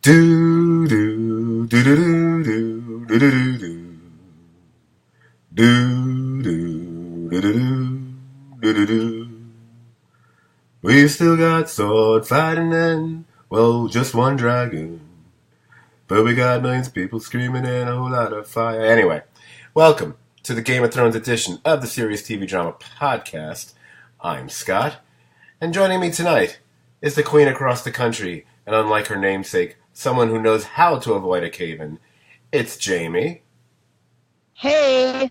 Do do do do do do do do do do do do do do. We still got sword fighting and well, just one dragon, but we got millions of people screaming and a whole lot of fire. Anyway, welcome to the Game of Thrones edition of the Serious TV Drama Podcast. I'm Scott, and joining me tonight is the queen across the country, and unlike her namesake, someone who knows how to avoid a cave-in. It's Jamie. Hey!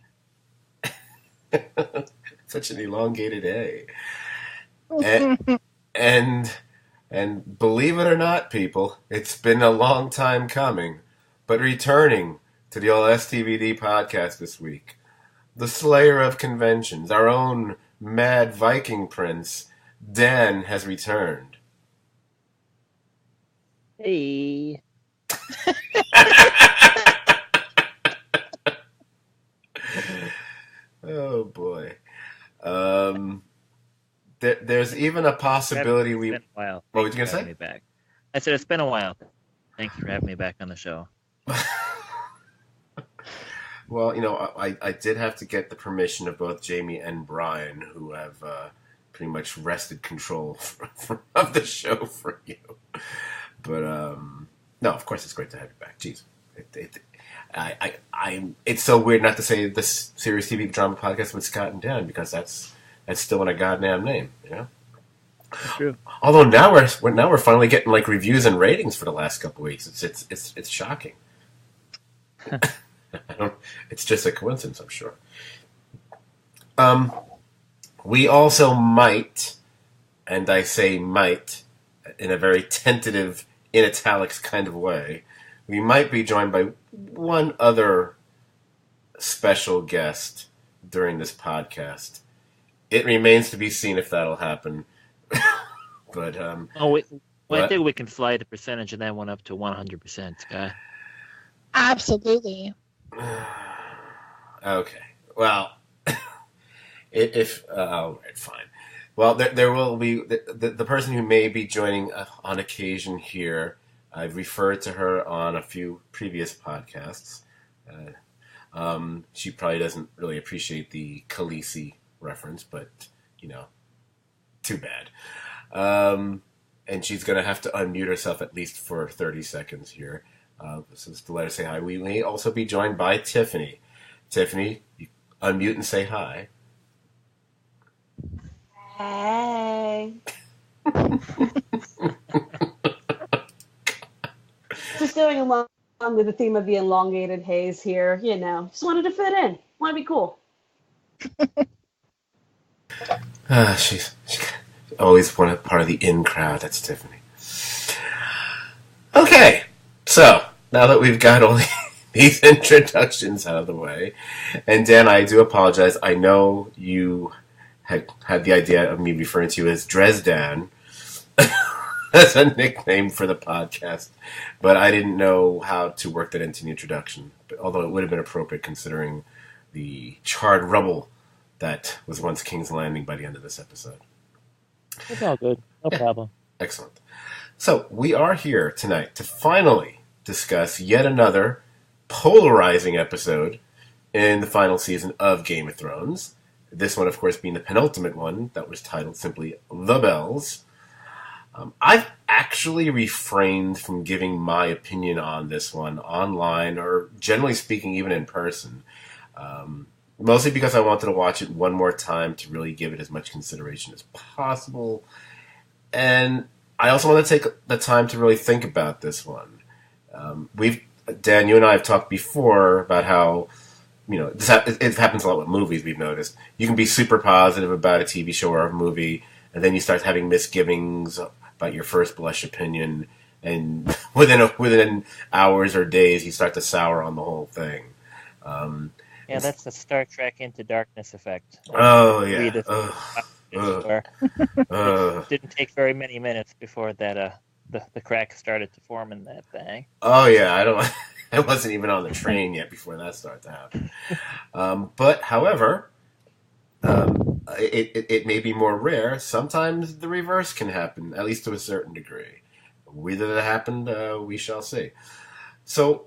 Such an elongated A. And believe it or not, people, it's been a long time coming, but returning to the old STVD podcast this week, the slayer of conventions, our own mad Viking prince, Dan, has returned. Hey. Oh boy. There's even a possibility It's been a while. What were you gonna say? Me back. I said it's been a while. Thanks for having me back on the show. Well, I did have to get the permission of both Jamie and Brian, who have pretty much wrested control of the show for you. But no, of course it's great to have you back. Jeez, it's so weird not to say this Serious TV Drama Podcast with Scott and Dan, because that's still in a goddamn name, you know. That's true. Although now we're finally getting like reviews and ratings for the last couple weeks. It's shocking. It's just a coincidence, I'm sure. We also might, and I say might in a very tentative, in italics kind of way, we might be joined by one other special guest during this podcast. It remains to be seen if that'll happen. But I think we can slide the percentage of that one up to 100%, Scott. Absolutely. Okay. Well, if all right, fine. Well, there will be the person who may be joining on occasion here. I've referred to her on a few previous podcasts. She probably doesn't really appreciate the Khaleesi reference, but too bad. And she's going to have to unmute herself at least for 30 seconds here. So just to let her say hi. We may also be joined by Tiffany. Tiffany, you unmute and say hi. Hey. Just going along with the theme of the elongated haze here, just wanted to fit in. Want to be cool. She's always one part of the in crowd. That's Tiffany. Okay, so now that we've got all these introductions out of the way, and Dan, I do apologize. I know you had the idea of me referring to you as Dresdan as a nickname for the podcast, but I didn't know how to work that into the introduction. But although it would have been appropriate considering the charred rubble that was once King's Landing by the end of this episode. It's all good. No problem. Excellent. So we are here tonight to finally discuss yet another polarizing episode in the final season of Game of Thrones. This one, of course, being the penultimate one that was titled simply The Bells. I've actually refrained from giving my opinion on this one online, or generally speaking, even in person. Mostly because I wanted to watch it one more time to really give it as much consideration as possible. And I also want to take the time to really think about this one. Dan, you and I have talked before about how, it happens a lot with movies, we've noticed. You can be super positive about a TV show or a movie, and then you start having misgivings about your first blush opinion, and within hours or days, you start to sour on the whole thing. Yeah, that's the Star Trek Into Darkness effect. Oh, yeah. It didn't take very many minutes before that the crack started to form in that thing. Oh, yeah. I wasn't even on the train yet before that started to happen. But, however, it may be more rare. Sometimes the reverse can happen, at least to a certain degree. whether that happened, we shall see. So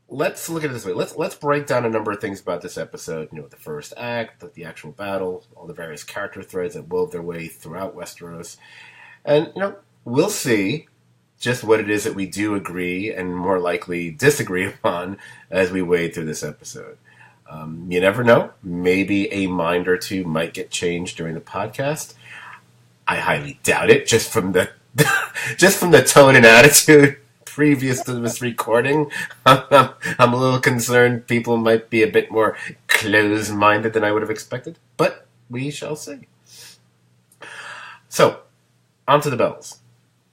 let's look at it this way. Let's break down a number of things about this episode. The first act, the actual battle, all the various character threads that wove their way throughout Westeros, and we'll see just what it is that we do agree and more likely disagree upon as we wade through this episode. You never know. Maybe a mind or two might get changed during the podcast. I highly doubt it, just from the tone and attitude previous to this recording. I'm a little concerned people might be a bit more close-minded than I would have expected, but we shall see. So, on to the bells.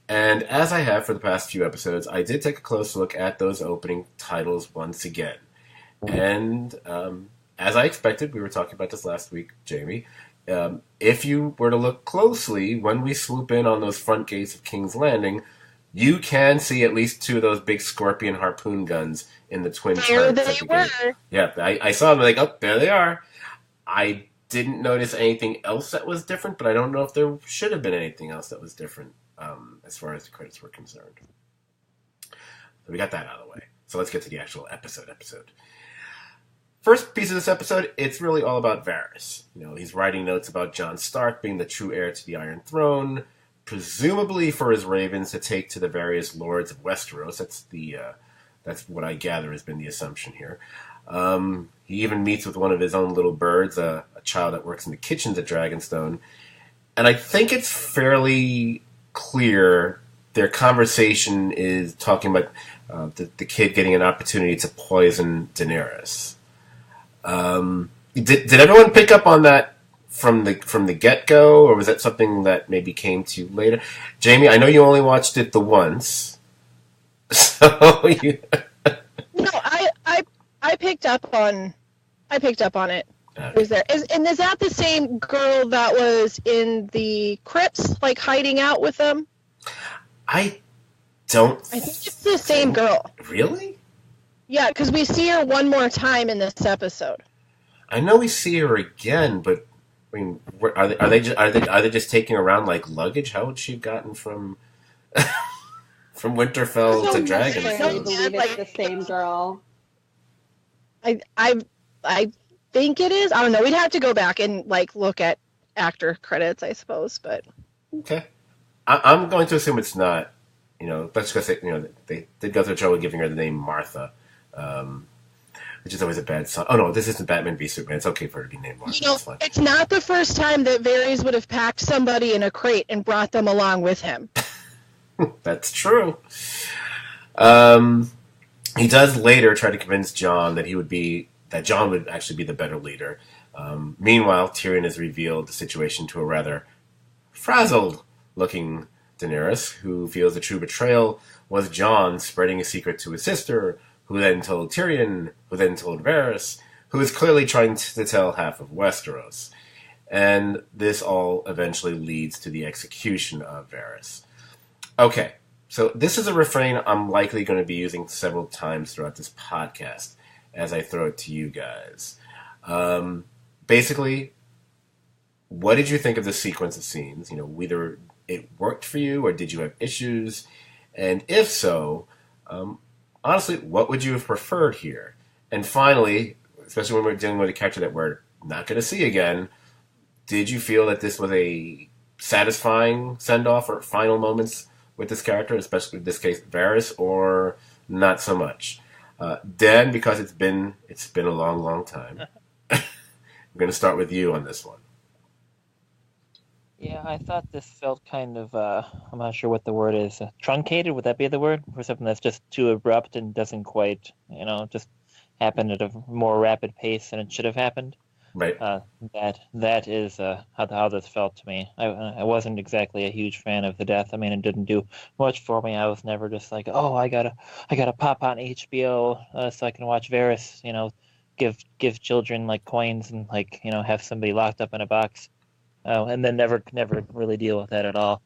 And as I have for the past few episodes, I did take a close look at those opening titles once again. And as I expected, we were talking about this last week, Jamie, if you were to look closely, when we swoop in on those front gates of King's Landing, you can see at least two of those big Scorpion harpoon guns in the twin turrets. There they were. Yeah, I saw them like, oh, there they are. I didn't notice anything else that was different, but I don't know if there should have been anything else that was different as far as the credits were concerned. So we got that out of the way. So let's get to the actual episode. First piece of this episode, it's really all about Varys. He's writing notes about Jon Stark being the true heir to the Iron Throne, presumably for his ravens to take to the various lords of Westeros. That's what I gather has been the assumption here. He even meets with one of his own little birds, a child that works in the kitchens at Dragonstone. And I think it's fairly clear their conversation is talking about the kid getting an opportunity to poison Daenerys. Did everyone pick up on that from the get-go, or was that something that maybe came to you later? Jamie, I know you only watched it the once, so No, I picked up on it. Okay. Is that the same girl that was in the crypts, like hiding out with them? I think it's the same girl. Really? Yeah, because we see her one more time in this episode. I know we see her again, but I mean, are they just taking around like luggage? How would she have gotten from Winterfell to Dragon? I don't believe it's the same girl. I think it is. I don't know. We'd have to go back and look at actor credits, I suppose. But okay, I'm going to assume it's not. Let's just say they did go through trouble giving her the name Martha, which is always a bad sign. Oh no, this isn't Batman v Superman. It's okay for her to be named Martha. It's not the first time that Varys would have packed somebody in a crate and brought them along with him. That's true. He does later try to convince Jon that Jon would actually be the better leader. Meanwhile, Tyrion has revealed the situation to a rather frazzled-looking Daenerys, who feels the true betrayal was Jon spreading a secret to his sister, who then told Tyrion, who then told Varys, who is clearly trying to tell half of Westeros. And this all eventually leads to the execution of Varys. Okay, so this is a refrain I'm likely going to be using several times throughout this podcast as I throw it to you guys. Basically, what did you think of the sequence of scenes? Whether it worked for you or did you have issues? And if so, honestly, what would you have preferred here? And finally, especially when we're dealing with a character that we're not going to see again, did you feel that this was a satisfying send-off or final moments with this character, especially in this case Varys, or not so much? Dan, because it's been a long time. I'm going to start with you on this one. Yeah, I thought this felt kind of, I'm not sure what the word is, truncated, would that be the word? For something that's just too abrupt and doesn't quite, just happen at a more rapid pace than it should have happened. Right. That is how this felt to me. I wasn't exactly a huge fan of the death. I mean, it didn't do much for me. I was never just like, oh, I gotta pop on HBO so I can watch Varys, give children coins and have somebody locked up in a box. And then never really deal with that at all.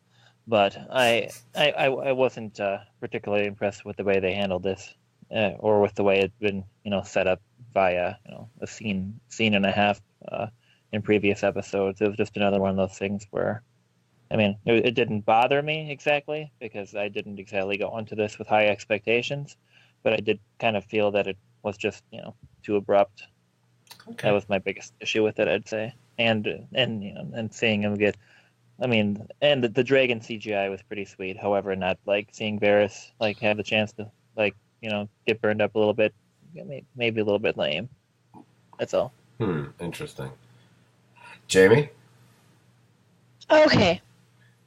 But I wasn't particularly impressed with the way they handled this, or with the way it'd been set up via a scene and a half in previous episodes. It was just another one of those things where I mean, it didn't bother me exactly because I didn't exactly go into this with high expectations, but I did kind of feel that it was just, too abrupt. Okay. That was my biggest issue with it, I'd say. And seeing him get, I mean, and the dragon CGI was pretty sweet. However, not like seeing Varys like have the chance to get burned up a little bit, maybe a little bit lame. That's all. Interesting. Jamie? Okay.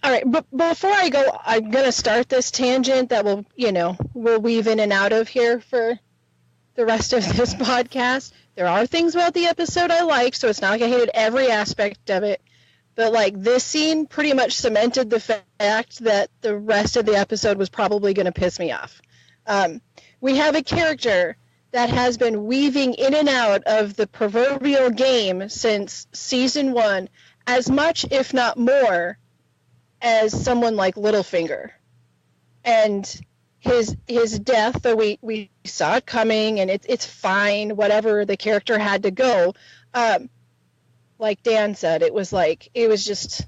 All right, but before I go, I'm going to start this tangent that we'll weave in and out of here for the rest of this podcast. There are things about the episode I liked, so it's not like I hated every aspect of it. But, like, this scene pretty much cemented the fact that the rest of the episode was probably going to piss me off. We have a character that has been weaving in and out of the proverbial game since season 1 as much, if not more, as someone like Littlefinger. And his death, though we saw it coming, and it's fine, whatever, the character had to go. Like Dan said, it was just...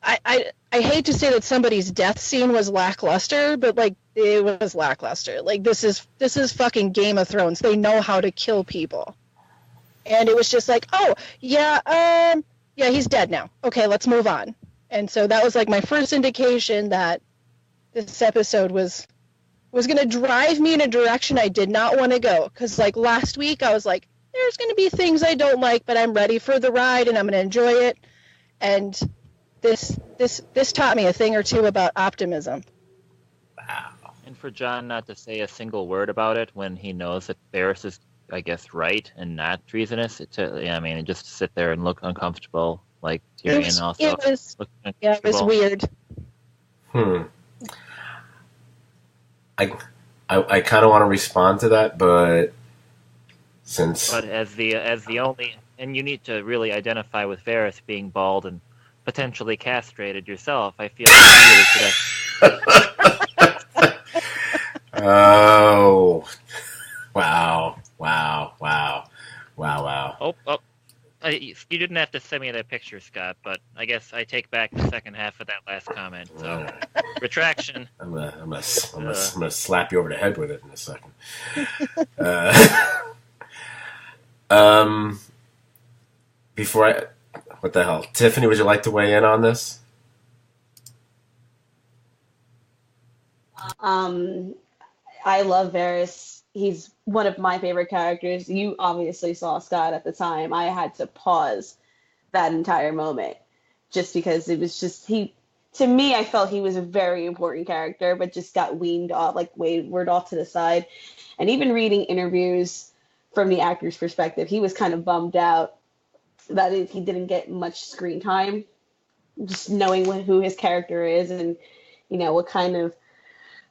I hate to say that somebody's death scene was lackluster, but, like, it was lackluster. Like, this is fucking Game of Thrones. They know how to kill people. And it was just like, oh, yeah, he's dead now. Okay, let's move on. And so that was like my first indication that this episode was going to drive me in a direction I did not want to go. Because like last week I was like, there's going to be things I don't like, but I'm ready for the ride and I'm going to enjoy it. And this taught me a thing or two about optimism. Wow. And for John not to say a single word about it when he knows that Varys is, I guess, right and not treasonous, just sit there and look uncomfortable. Like Tyrion also. It was weird. I kind of want to respond to that, but as the only, and you need to really identify with Varys being bald and potentially castrated yourself. I feel like you really should have. Oh, wow. Oh. You didn't have to send me that picture, Scott, but I guess I take back the second half of that last comment. So, retraction. I'm gonna slap you over the head with it in a second. What the hell, Tiffany? Would you like to weigh in on this? I love Varys. He's one of my favorite characters. You obviously saw Scott at the time. I had to pause that entire moment just because it was just to me, I felt he was a very important character, but just got weaned off, like wavered off to the side. And even reading interviews from the actor's perspective, he was kind of bummed out that he didn't get much screen time, just knowing who his character is and, what kind of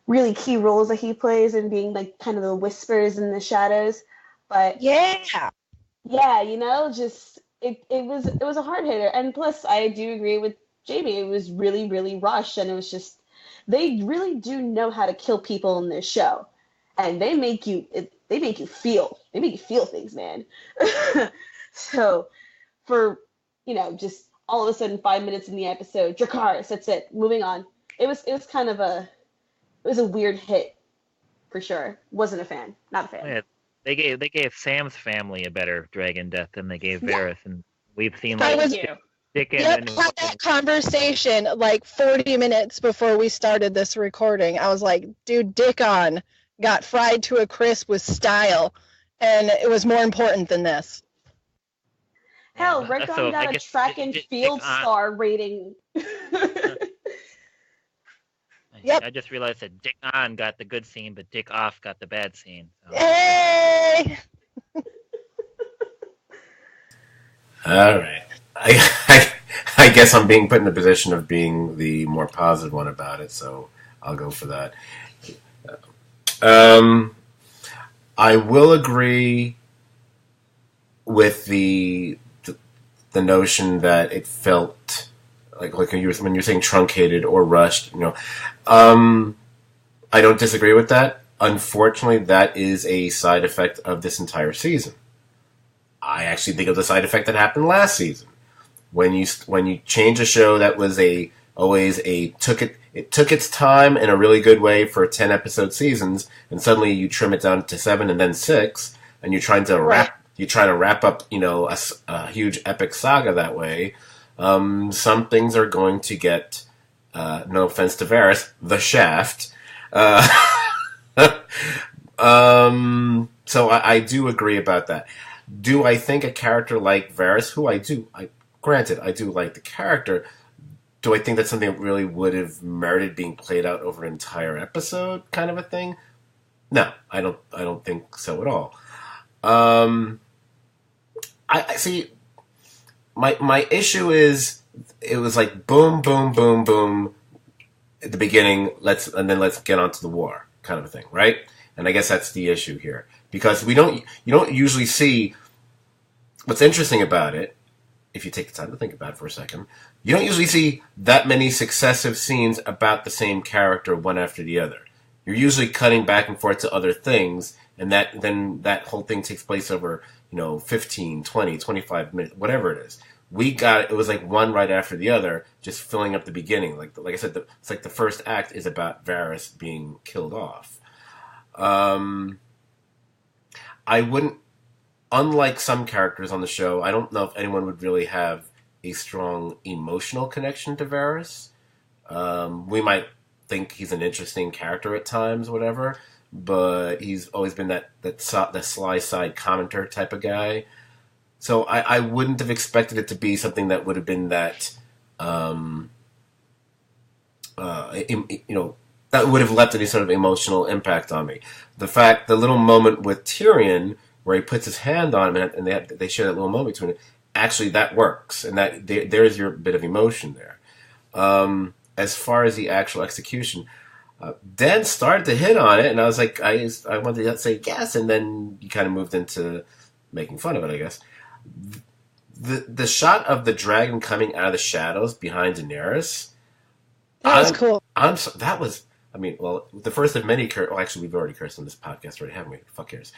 really key roles that he plays and being like kind of the whispers in the shadows. But yeah, just it was a hard hitter. And plus I do agree with Jamie, it was really, really rushed, and it was just, they really do know how to kill people in this show, and they make you feel things, man. So for just all of a sudden 5 minutes in the episode, Dracarys, that's it, moving on. It was kind of a weird hit, for sure. Wasn't a fan. Not a fan. Yeah, they gave Sam's family a better dragon death than they gave Varys, and we've seen had that conversation like 40 minutes before we started this recording. I was like, dude, Dickon got fried to a crisp with style, and it was more important than this. Hell, Rickon got a track and field star rating. Yep. I just realized that Dick On got the good scene, but Dick Off got the bad scene. So. Hey! All right. I guess I'm being put in the position of being the more positive one about it, so I'll go for that. I will agree with the notion that it felt like when you're saying truncated or rushed. I don't disagree with that. Unfortunately, that is a side effect of this entire season. I actually think of the side effect that happened last season, when you change a show that was it took its time in a really good way for 10 episode seasons, and suddenly you trim it down to 7 and then 6, and you're trying to wrap up, a huge epic saga that way. Some things are going to get, no offense to Varys, the shaft. So I do agree about that. Do I think a character like Varys, who granted, I do like the character, do I think that's something that really would have merited being played out over an entire episode, kind of a thing? No, I don't think so at all. I see. My issue is it was like boom, boom, boom, boom at the beginning. Let's get on to the war, kind of a thing, right? And I guess that's the issue here, because you don't usually see. What's interesting about it, if you take the time to think about it for a second, you don't usually see that many successive scenes about the same character one after the other. You're usually cutting back and forth to other things, and then that whole thing takes place over 15, 20, 25 minutes, whatever it is. It was like one right after the other, just filling up the beginning. Like I said, it's like the first act is about Varys being killed off. I wouldn't, unlike some characters on the show, I don't know if anyone would really have a strong emotional connection to Varys. We might think he's an interesting character at times, whatever, but he's always been that sly side commenter type of guy. So I wouldn't have expected it to be something that would have been that, that would have left any sort of emotional impact on me. The little moment with Tyrion where he puts his hand on him and they share that little moment between it, actually that works, and that there's your bit of emotion there. As far as the actual execution, Dan started to hit on it, and I was like, I wanted to say yes, and then you kind of moved into making fun of it, I guess. The shot of the dragon coming out of the shadows behind Daenerys, that was cool. The first of many actually, we've already cursed on this podcast already, haven't we? Fuck cares.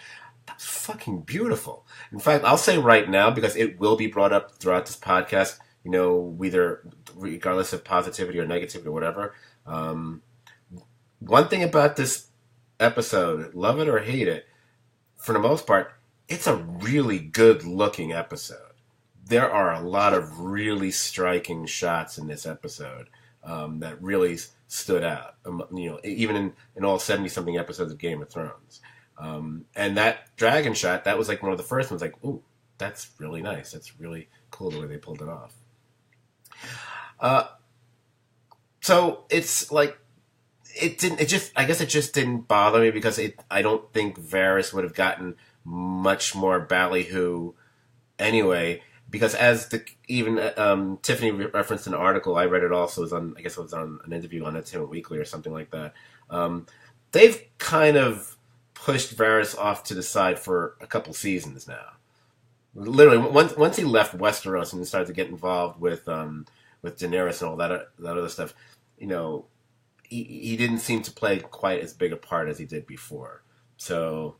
That was fucking beautiful. In fact, I'll say right now, because it will be brought up throughout this podcast, whether regardless of positivity or negativity or whatever. One thing about this episode, love it or hate it, for the most part, it's a really good-looking episode. There are a lot of really striking shots in this episode that really stood out. Even in all 70-something episodes of Game of Thrones. And that dragon shot, that was like one of the first ones. Like, ooh, that's really nice. That's really cool the way they pulled it off. So it's like I guess it just didn't bother me because I don't think Varys would have gotten much more ballyhoo anyway. Because as Tiffany referenced an article, I read it also. It was on an interview on Entertainment Weekly or something like that. They've kind of pushed Varys off to the side for a couple seasons now. Literally, once he left Westeros and started to get involved with Daenerys and all that other stuff, he didn't seem to play quite as big a part as he did before. So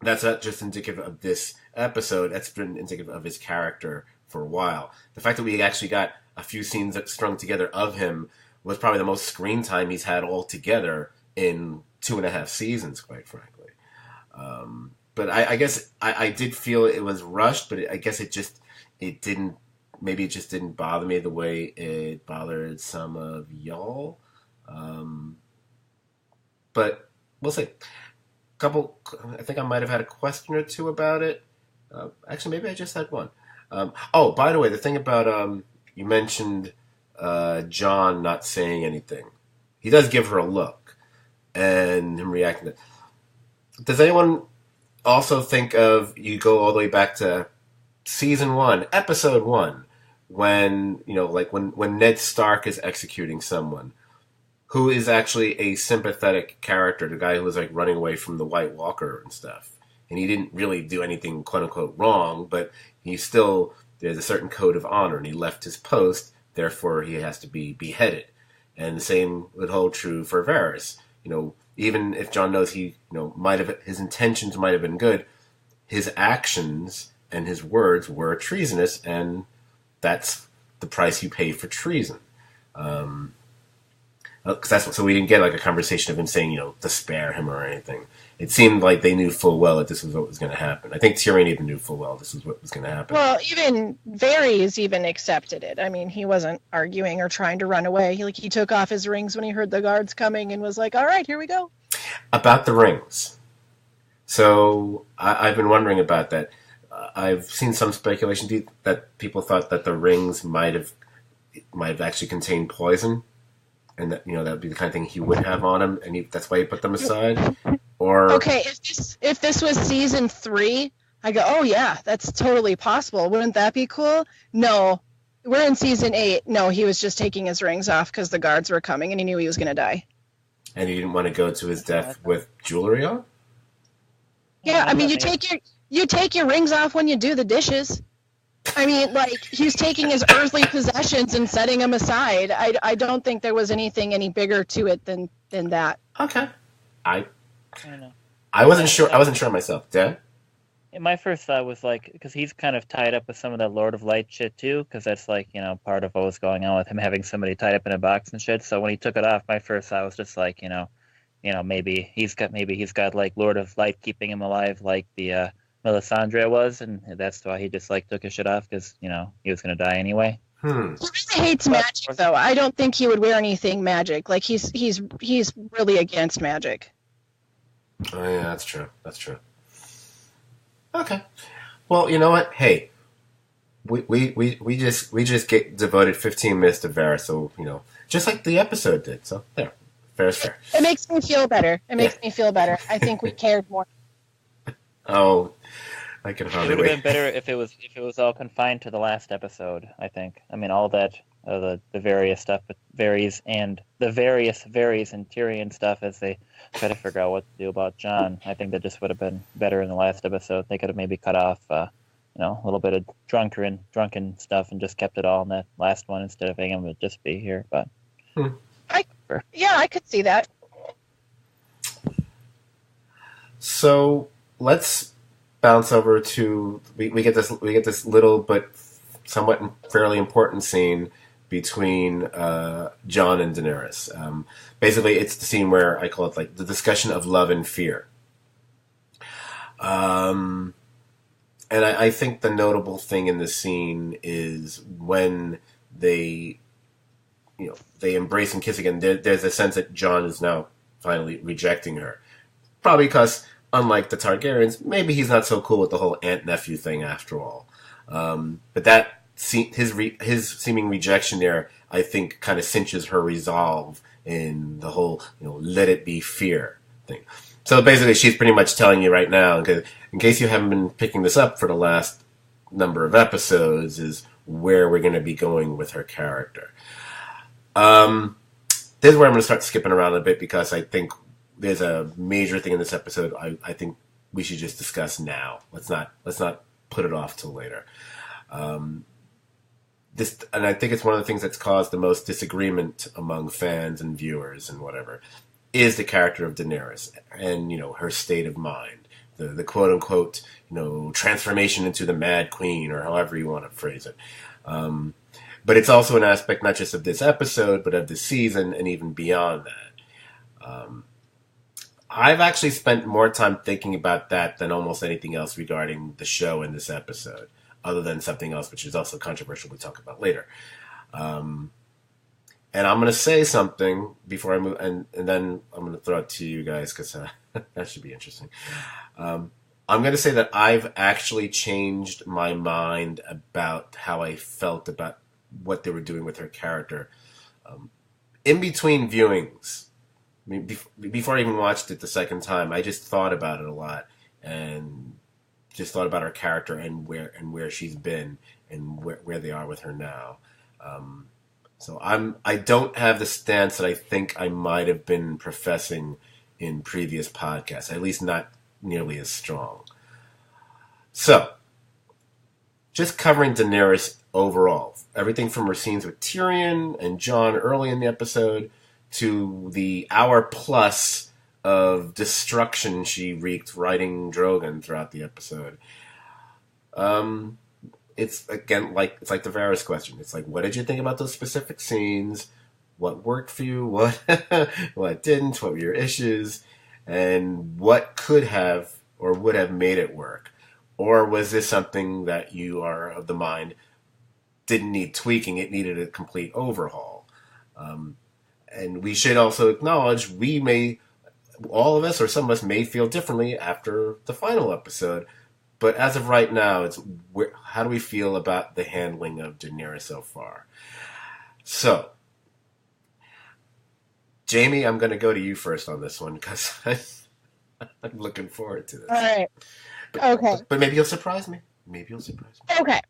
that's not just indicative of this episode. That's been indicative of his character for a while. The fact that we actually got a few scenes that strung together of him was probably the most screen time he's had altogether in 2.5 seasons, quite frankly. But I guess I did feel it was rushed, but I guess it just didn't bother me the way it bothered some of y'all. But we'll see. I think I might have had a question or two about it. Actually, maybe I just had one. By the way, the thing about you mentioned Jon not saying anything. He does give her a look, and him reacting to it. Does anyone also think of, you go all the way back to season 1, episode 1, when when Ned Stark is executing someone who is actually a sympathetic character, the guy who was like running away from the White Walker and stuff, and he didn't really do anything quote unquote wrong, but there's a certain code of honor, and he left his post, therefore he has to be beheaded. And the same would hold true for Varys. Even if Jon knows his intentions might have been good, his actions and his words were treasonous, and that's the price you pay for treason. So we didn't get like a conversation of him saying, to spare him or anything. It seemed like they knew full well that this was what was going to happen. I think Tyrion even knew full well this was what was going to happen. Well, even Varys even accepted it. I mean, he wasn't arguing or trying to run away. He took off his rings when he heard the guards coming and was like, all right, here we go. About the rings. So I've been wondering about that. I've seen some speculation that people thought that the rings might have actually contained poison. And that that would be the kind of thing he would have on him, and that's why he put them aside. Or okay, if this was season 3, I go, oh yeah, that's totally possible. Wouldn't that be cool? No, we're in season 8. No, he was just taking his rings off because the guards were coming, and he knew he was going to die. And he didn't want to go to his death with jewelry on. Yeah, I mean, you take your rings off when you do the dishes. I mean, he's taking his earthly possessions and setting them aside. I don't think there was anything any bigger to it than that. Okay. I don't know. I wasn't sure. I wasn't sure myself. Dan? My first thought was because he's kind of tied up with some of that Lord of Light shit too, because that's part of what was going on with him having somebody tied up in a box and shit. So when he took it off, my first thought was just maybe he's got like Lord of Light keeping him alive, like the Melisandre was, and that's why he just took his shit off because he was going to die anyway. He really hates magic, though. I don't think he would wear anything magic. He's really against magic. Oh yeah, that's true. Okay. Well, you know what? Hey, we just get devoted 15 minutes to Varys, so just like the episode did. So there, fair is fair. It makes me feel better. I think we cared more. Oh, I can hardly wait. It would have been better if it was all confined to the last episode. I think. I mean, all that the various stuff, but Varys and Tyrion stuff as they try to figure out what to do about Jon. I think that just would have been better in the last episode. They could have maybe cut off, a little bit of drunken stuff and just kept it all in that last one instead of having him just be here. But I could see that. So let's bounce over to we get this little but somewhat fairly important scene between Jon and Daenerys. Basically, it's the scene where I call it the discussion of love and fear. And I think the notable thing in this scene is when they embrace and kiss again. There's a sense that Jon is now finally rejecting her, probably because, unlike the Targaryens, maybe he's not so cool with the whole aunt-nephew thing after all. But that his seeming rejection there, I think, kind of cinches her resolve in the whole, let it be fear thing. So basically, she's pretty much telling you right now, in case you haven't been picking this up for the last number of episodes, is where we're going to be going with her character. This is where I'm going to start skipping around a bit because I think there's a major thing in this episode I think we should just discuss now. Let's not put it off till later. And I think it's one of the things that's caused the most disagreement among fans and viewers and whatever, is the character of Daenerys and, her state of mind. The quote unquote, transformation into the Mad Queen, or however you want to phrase it. But it's also an aspect not just of this episode, but of the season and even beyond that. I've actually spent more time thinking about that than almost anything else regarding the show in this episode, other than something else, which is also controversial we'll talk about later. And I'm going to say something before I move, and then I'm going to throw it to you guys, because that should be interesting. I'm going to say that I've actually changed my mind about how I felt about what they were doing with her character. In between viewings, I mean, before I even watched it the second time, I just thought about it a lot, and just thought about her character and where she's been and where they are with her now. So I don't have the stance that I think I might have been professing in previous podcasts, at least not nearly as strong. So, just covering Daenerys overall. Everything from her scenes with Tyrion and Jon early in the episode to the hour plus of destruction she wreaked riding Drogon throughout the episode. it's again it's like the Varys question. It's like, what did you think about those specific scenes? What worked for you? What what didn't? What were your issues? And what could have or would have made it work? Or was this something that you are of the mind didn't need tweaking? It needed a complete overhaul. And we should also acknowledge all of us or some of us may feel differently after the final episode. But as of right now, how do we feel about the handling of Daenerys so far? So, Jamie, I'm going to go to you first on this one because I'm looking forward to this. All right. Okay. But maybe you'll surprise me. Okay.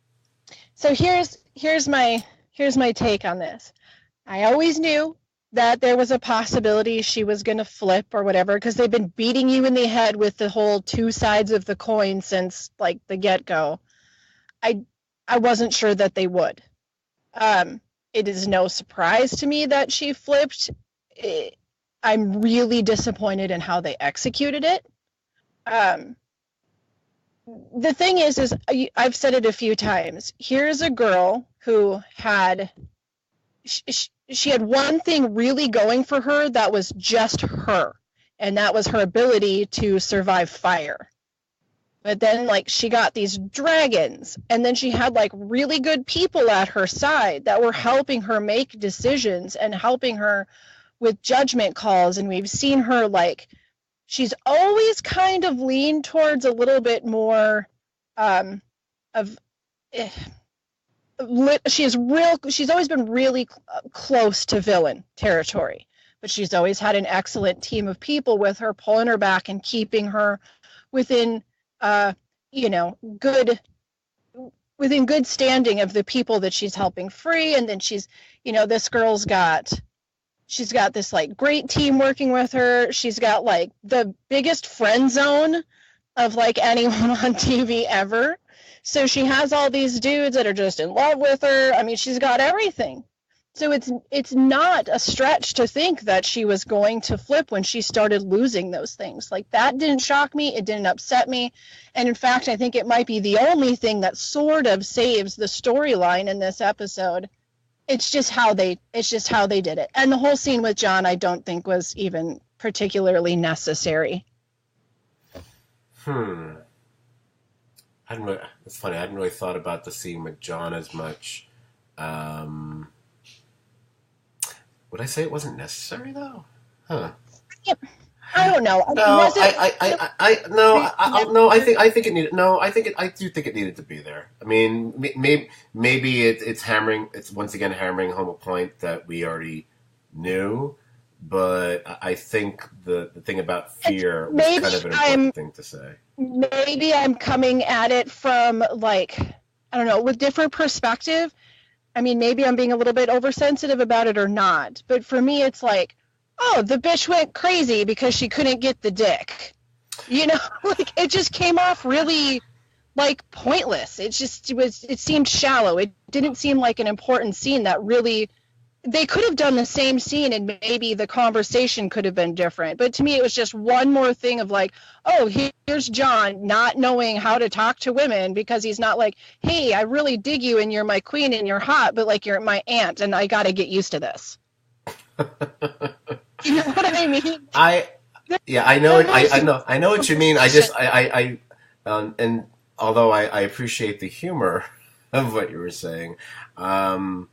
So here's my take on this. I always knew that there was a possibility she was going to flip or whatever, because they've been beating you in the head with the whole two sides of the coin since like the get-go. I wasn't sure that they would. It is no surprise to me that she flipped. I'm really disappointed in how they executed it. The thing is I've said it a few times. Here's a girl who had she had one thing really going for her that was just her, and that was her ability to survive fire. But then, like, she got these dragons, and then she had, like, really good people at her side that were helping her make decisions and helping her with judgment calls, and we've seen her, like, she's always kind of leaned towards a little bit more she's always been really close to villain territory, but she's always had an excellent team of people with her, pulling her back and keeping her within good standing of the people that she's helping free. And then she's got this like great team working with her. She's got like the biggest friend zone of like anyone on TV ever. So she has all these dudes that are just in love with her. I mean, she's got everything. So it's not a stretch to think that she was going to flip when she started losing those things. Like, that didn't shock me. It didn't upset me. And in fact, I think it might be the only thing that sort of saves the storyline in this episode. It's just how they did it. And the whole scene with Jon, I don't think was even particularly necessary. It's funny. I hadn't really thought about the scene with Jon as much. Would I say it wasn't necessary though? Huh. I don't know. I think it needed. No, I do think it needed to be there. I mean, maybe it's hammering. It's once again hammering home a point that we already knew. But I think the thing about fear was kind of an important thing to say. Maybe I'm coming at it from, like, I don't know, with different perspective. I mean, maybe I'm being a little bit oversensitive about it or not. But for me, it's like, oh, the bitch went crazy because she couldn't get the dick. Like, it just came off really, like, pointless. It seemed shallow. It didn't seem like an important scene that really... They could have done the same scene and maybe the conversation could have been different. But to me, it was just one more thing of like, oh, here's Jon not knowing how to talk to women because he's not like, hey, I really dig you and you're my queen and you're hot, but like you're my aunt and I got to get used to this. You know what I mean? I know what you mean. And although I appreciate the humor of what you were saying, and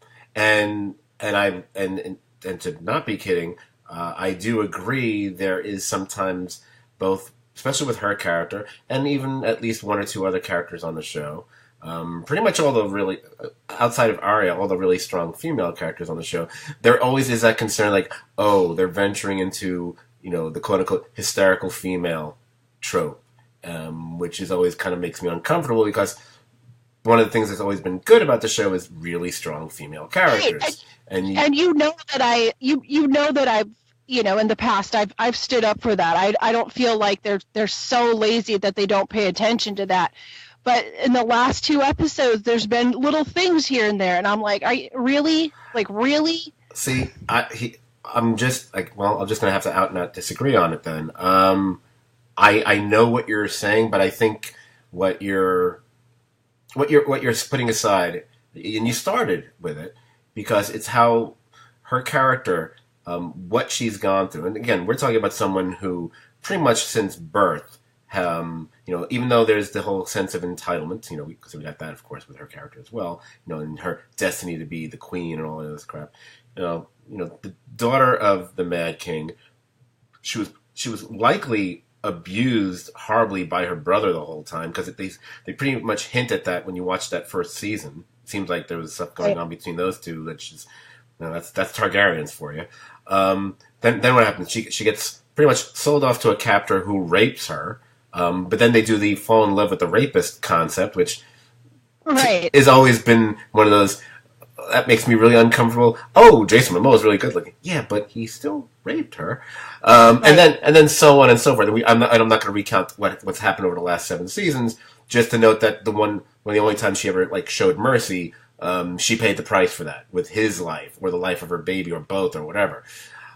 to not be kidding, I do agree there is sometimes both, especially with her character, and even at least one or two other characters on the show, pretty much all the really, outside of Arya, all the really strong female characters on the show, there always is that concern like, oh, they're venturing into, the quote-unquote hysterical female trope, which is always kind of makes me uncomfortable because one of the things that's always been good about the show is really strong female characters. Right. And you know that I've in the past I've stood up for that. I don't feel like they're so lazy that they don't pay attention to that. But in the last two episodes, there's been little things here and there, and I'm like, really? See, I'm just like, well, I'm just gonna have to out and out disagree on it then. I know what you're saying, but I think what you're what you're putting aside, and you started with it because it's how her character, what she's gone through, and again, we're talking about someone who pretty much since birth, even though there's the whole sense of entitlement, because we got that, of course, with her character as well, and her destiny to be the queen and all of this crap, the daughter of the Mad King, she was likely abused horribly by her brother the whole time because they pretty much hint at that when you watch that first season. It seems like there was stuff going on between those two that's just that's Targaryens for you. Then what happens? She gets pretty much sold off to a captor who rapes her. But then they do the fall in love with the rapist concept, which has always been one of those that makes me really uncomfortable. Oh, Jason Momoa is really good looking. Yeah, but he still raped her. And then so on and so forth. I'm not going to recount what's happened over the last 7 seasons. Just to note that one of the only times she ever showed mercy, she paid the price for that with his life or the life of her baby or both or whatever.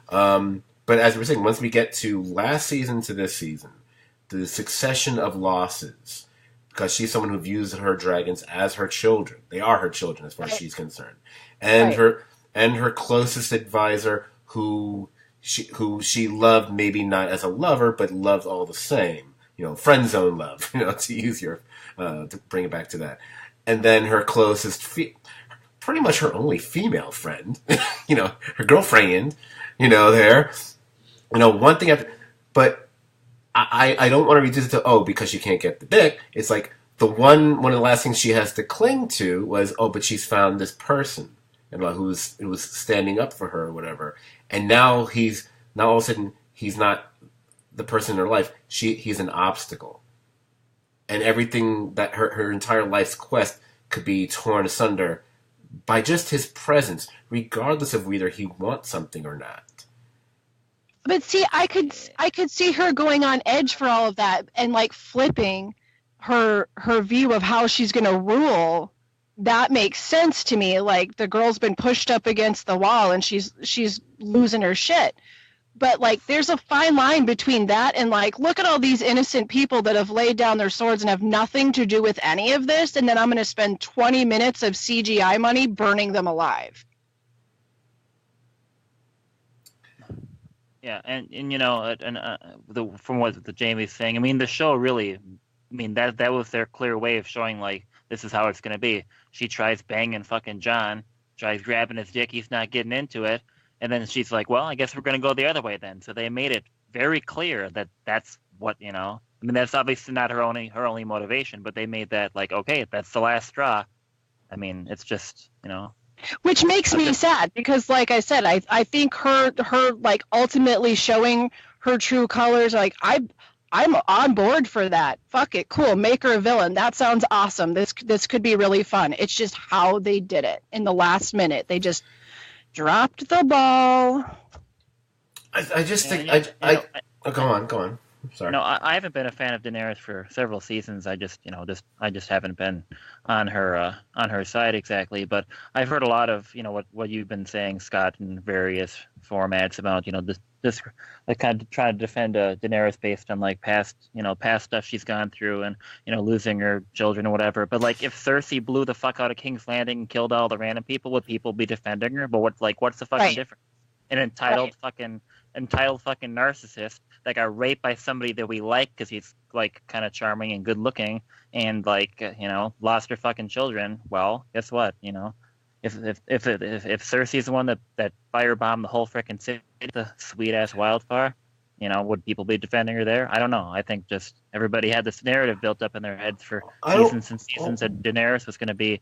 But as we were saying, once we get to last season to this season, the succession of losses, because she's someone who views her dragons as her children. They are her children as far as she's concerned. And her closest advisor who she loved, maybe not as a lover, but loved all the same. Friend zone love, to use to bring it back to that. And then her closest, pretty much her only female friend, her girlfriend, there. One thing but I don't want to reduce it to, because she can't get the dick. It's like one of the last things she has to cling to was, but she's found this person, who was standing up for her or whatever. And now all of a sudden he's not the person in her life. He's an obstacle. And everything that her entire life's quest could be torn asunder by just his presence, regardless of whether he wants something or not. But see, I could see her going on edge for all of that and flipping her view of how she's going to rule. That makes sense to me. The girl's been pushed up against the wall and she's losing her shit. But there's a fine line between that and look at all these innocent people that have laid down their swords and have nothing to do with any of this, and then I'm going to spend 20 minutes of CGI money burning them alive. Yeah, and from what the Jamie's saying, I mean, the show really, that was their clear way of showing this is how it's going to be. She tries banging fucking John, tries grabbing his dick, he's not getting into it, and then she's like, well, I guess we're going to go the other way then. So they made it very clear that that's what that's obviously not her only motivation, but they made that okay, that's the last straw. It's just Which makes me sad because, like I said, I think her ultimately showing her true colors, I'm on board for that. Fuck it, cool. Make her a villain. That sounds awesome. This could be really fun. It's just how they did it in the last minute. They just dropped the ball. I just think go on. Sorry. No, I haven't been a fan of Daenerys for several seasons. I just haven't been on her side exactly. But I've heard a lot of what you've been saying, Scott, in various formats about this kind of trying to defend Daenerys based on past stuff she's gone through and losing her children or whatever. But if Cersei blew the fuck out of King's Landing and killed all the random people, would people be defending her? But what's the fucking difference? An entitled fucking narcissist that got raped by somebody that we like because he's kind of charming and good looking and lost her fucking children. Well, guess what? If Cersei's the one that firebombed the whole freaking city, the sweet ass wildfire, would people be defending her there? I don't know. I think just everybody had this narrative built up in their heads for seasons and seasons that Daenerys was going to be,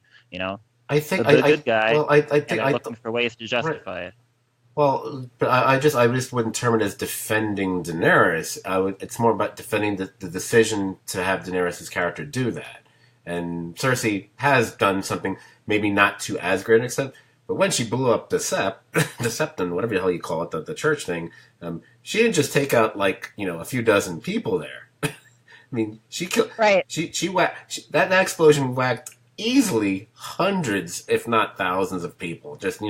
I think the good guy. Well, I think and they're looking for ways to justify it. Well, but I just wouldn't term it as defending Daenerys. It's more about defending the decision to have Daenerys' character do that. And Cersei has done something, maybe not to as great an extent, but when she blew up the Septon, whatever the hell you call it, the church thing, she didn't just take out a few dozen people there. She killed. Right. That explosion whacked easily hundreds, if not thousands, of people. Just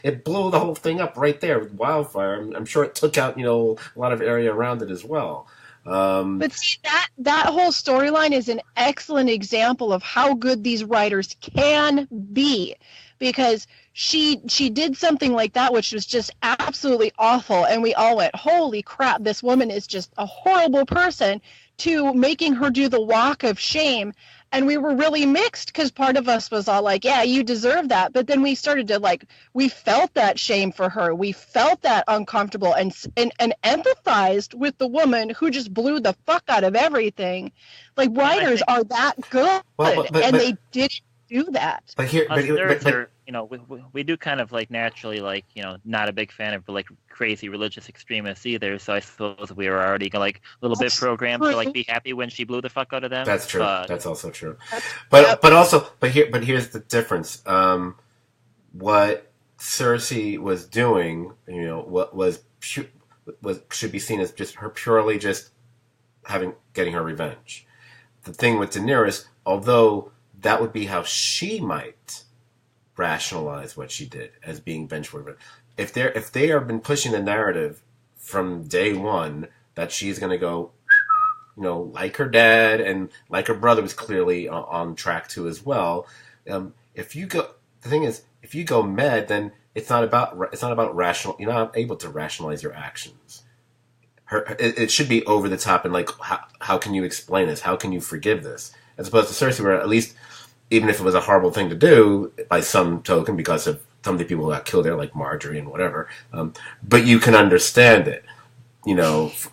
it blew the whole thing up right there with wildfire. I'm sure it took out a lot of area around it as well. But see, that whole storyline is an excellent example of how good these writers can be, because she did something like that which was just absolutely awful, and we all went, holy crap, this woman is just a horrible person, to making her do the walk of shame. And we were really mixed, because part of us was all like, yeah, you deserve that. But then we started to, like, we felt that shame for her. We felt that uncomfortable, and empathized with the woman who just blew the fuck out of everything. Like, writers are that good, and they didn't do that. But here, are, we do kind of like naturally, like, not a big fan of like crazy religious extremists either. So I suppose we were already like a little bit programmed to like be happy when she blew the fuck out of them. That's true. That's also true. But here's the difference. What Cersei was doing, what should be seen as just her purely just getting her revenge. The thing with Daenerys, although that would be how she might rationalize what she did as being vengeful. If they have been pushing the narrative from day one that she's going to go, like her dad and like her brother was clearly on track to as well. The thing is, if you go mad, then it's not about rational. You're not able to rationalize your actions. It should be over the top and like, how can you explain this? How can you forgive this? As opposed to Cersei, where at least, even if it was a horrible thing to do by some token because of some of the people who got killed there, like Marjorie and whatever, but you can understand it,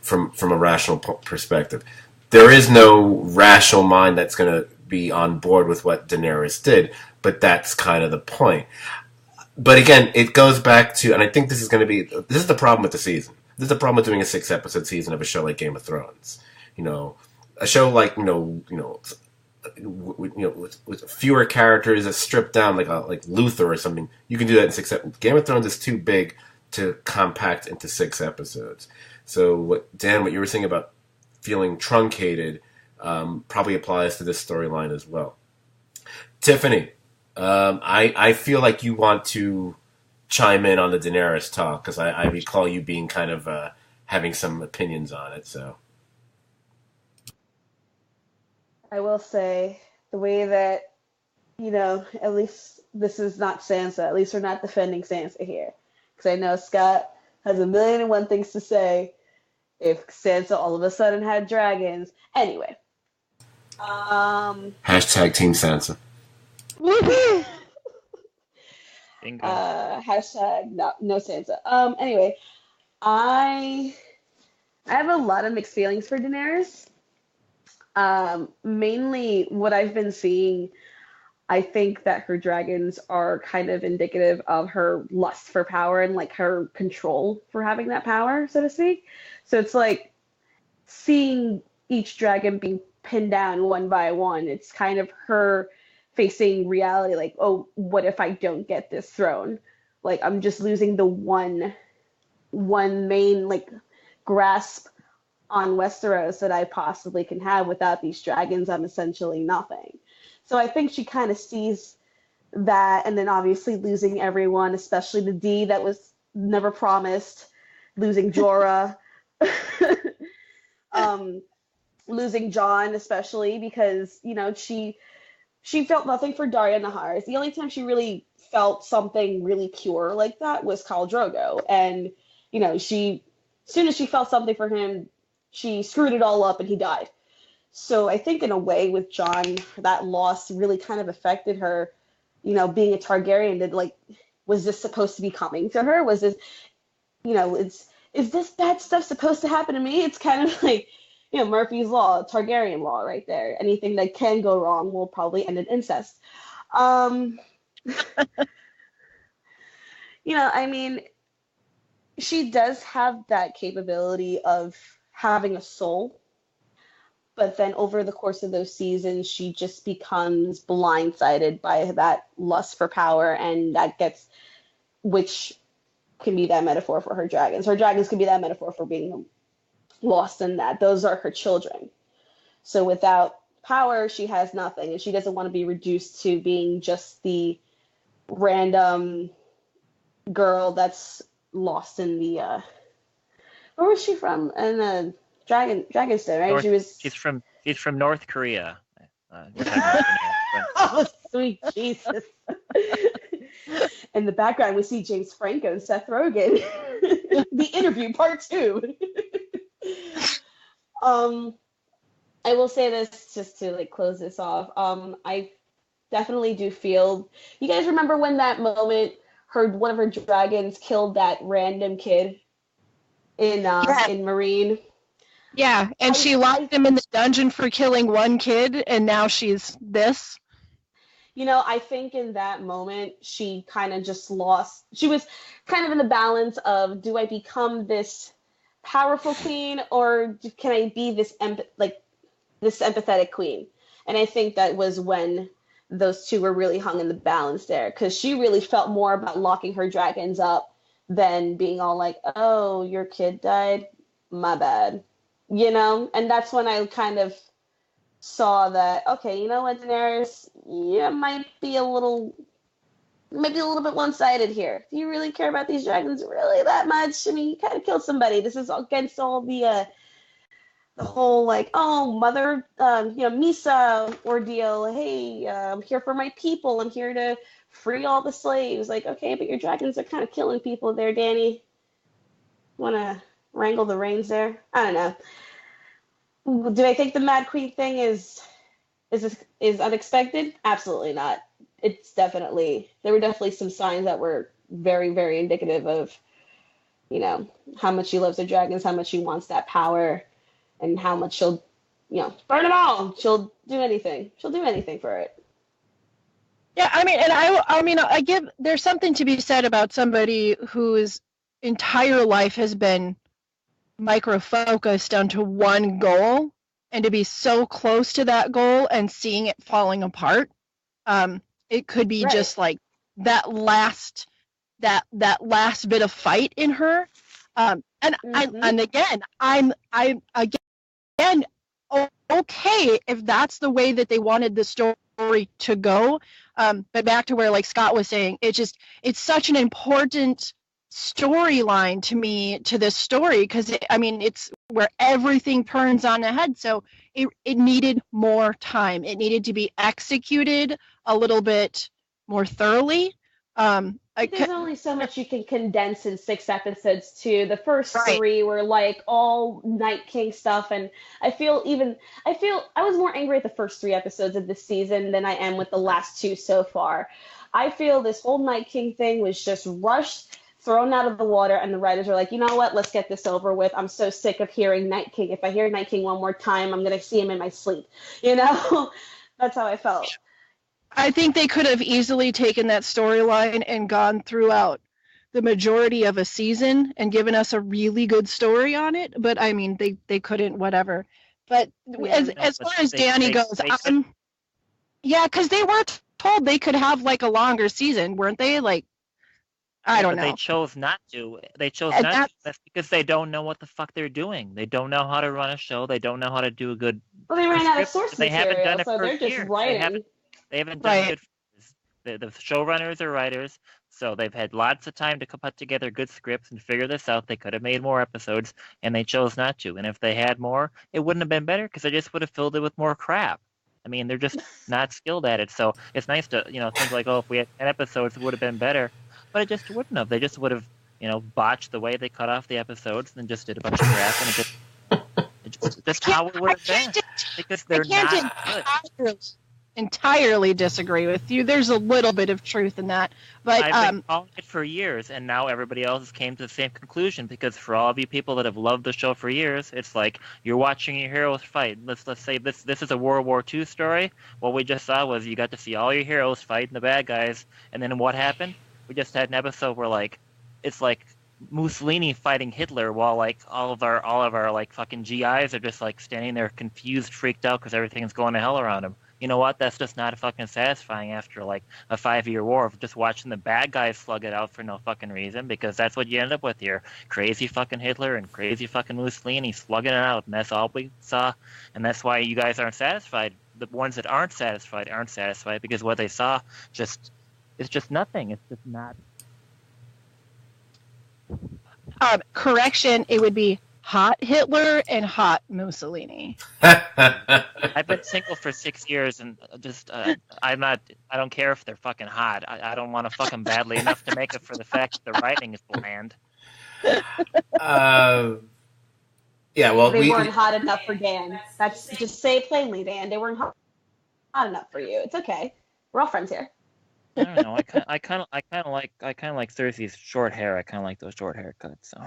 from a rational perspective. There is no rational mind that's going to be on board with what Daenerys did, but that's kind of the point. But again, it goes back to, and I think this is the problem with the season. This is the problem with doing a 6-episode season of a show like Game of Thrones. A show like, with fewer characters that stripped down, like Luther or something, you can do that in 6 episodes. Game of Thrones is too big to compact into 6 episodes. So what you were saying about feeling truncated probably applies to this storyline as well. Tiffany, I feel like you want to chime in on the Daenerys talk, because I recall you being kind of having some opinions on it. So I will say the way that, at least this is not Sansa. At least we're not defending Sansa here, because I know Scott has a million and one things to say if Sansa all of a sudden had dragons. Anyway. Hashtag Team Sansa. Hashtag no Sansa. Anyway, I have a lot of mixed feelings for Daenerys. Mainly what I've been seeing, I think that her dragons are kind of indicative of her lust for power and like her control for having that power, so to speak. So it's like seeing each dragon being pinned down one by one. It's kind of her facing reality, like, oh, what if I don't get this throne? Like, I'm just losing the one main like grasp on Westeros that I possibly can have. Without these dragons, I'm essentially nothing. So I think she kind of sees that, and then obviously losing everyone, especially the D that was never promised, losing Jorah, losing Jon, especially because, she felt nothing for Darya Naharis. The only time she really felt something really pure like that was Khal Drogo. And, as soon as she felt something for him, she screwed it all up and he died. So I think in a way with Jon, that loss really kind of affected her, being a Targaryen. That, like, was this supposed to be coming to her? Was this, is this bad stuff supposed to happen to me? It's kind of like, Murphy's Law, Targaryen law right there. Anything that can go wrong will probably end in incest. She does have that capability of having a soul, but then over the course of those seasons, she just becomes blindsided by that lust for power, and which can be that metaphor for her dragons. Her dragons can be that metaphor for being lost in that. Those are her children. So without power, she has nothing, and she doesn't want to be reduced to being just the random girl that's lost in the where was she from? And Dragonstone, right? She's from North Korea. Oh, sweet Jesus. In the background, we see James Franco and Seth Rogen. The interview, part 2. I will say this just to like close this off. I definitely do feel. You guys remember when that moment one of her dragons killed that random kid in Marine? Yeah, and she locked him in the dungeon for killing one kid, and now she's this. I think in that moment, she kind of just lost. She was kind of in the balance of, do I become this powerful queen, or can I be this empathetic queen? And I think that was when those two were really hung in the balance there, because she really felt more about locking her dragons up than being all like, oh, your kid died? My bad. And that's when I kind of saw that, okay, you know what, Daenerys, you might be a little bit one-sided here. Do you really care about these dragons really that much? I mean, you kind of killed somebody. This is against all the whole like, oh, mother, Misa ordeal. Hey, I'm here for my people. I'm here to free all the slaves. Like, okay, but your dragons are kind of killing people there, Dany. Want to wrangle the reins there? I don't know. Do I think the Mad Queen thing is unexpected? Absolutely not. There were definitely some signs that were very, very indicative of, how much she loves the dragons, how much she wants that power, and how much she'll, burn them all. She'll do anything. She'll do anything for it. Yeah, I mean, and there's something to be said about somebody whose entire life has been micro-focused onto one goal, and to be so close to that goal and seeing it falling apart. It could be right. Just like that last bit of fight in her. And I'm okay if that's the way that they wanted the story to go. But back to where, like Scott was saying, it's such an important storyline to me, to this story, because it's where everything turns on the head. So it needed more time. It needed to be executed a little bit more thoroughly. There's only so much you can condense in 6 episodes too. The first 3 were like all Night King stuff, and I feel I was more angry at the first 3 episodes of this season than I am with the last 2 so far. I feel this whole Night King thing was just rushed, thrown out of the water, and the writers are like, you know what, let's get this over with. I'm so sick of hearing Night King. If I hear Night King one more time, I'm going to see him in my sleep. That's how I felt. I think they could have easily taken that storyline and gone throughout the majority of a season and given us a really good story on it. But, I mean, they couldn't, whatever. But as far as Dany goes, because they were told they could have, like, a longer season, weren't they? Like, I don't know. They chose not to. That's because they don't know what the fuck they're doing. They don't know how to run a show. They don't know how to do a good. Well, they ran out of source material, haven't done it so they're just writing. They haven't done good. The showrunners are writers, so they've had lots of time to put together good scripts and figure this out. They could have made more episodes, and they chose not to. And if they had more, it wouldn't have been better because they just would have filled it with more crap. I mean, they're just not skilled at it. So it's nice to think like, oh, if we had 10 episodes, it would have been better. But it just wouldn't have. They just would have, botched the way they cut off the episodes and just did a bunch of crap. And it's just how it would have been. Because they're not good. Entirely disagree with you. There's a little bit of truth in that. But I've been calling it for years, and now everybody else has came to the same conclusion, because for all of you people that have loved the show for years, it's like you're watching your heroes fight. Let's say this is a World War II story. What we just saw was you got to see all your heroes fighting the bad guys, and then what happened? We just had an episode where it's like Mussolini fighting Hitler, while like all of our like fucking GIs are just like standing there confused, freaked out because everything's going to hell around them. You know what? That's just not fucking satisfying after like a 5-year war of just watching the bad guys slug it out for no fucking reason, because that's what you end up with here. Crazy fucking Hitler and crazy fucking Mussolini slugging it out, and that's all we saw, and that's why you guys aren't satisfied. The ones that aren't satisfied because what they saw it's just nothing. It's just not. Correction, it would be hot Hitler and hot Mussolini. I've been single for 6 years, and I don't care if they're fucking hot. I don't want to fuck them badly enough to make up for the fact that the writing is bland. Yeah, well, They weren't hot enough for Dan. That's just say it plainly, Dan. They weren't hot enough for you. It's okay. We're all friends here. I don't know. I kind of like Cersei's short hair. I kind of like those short haircuts. So.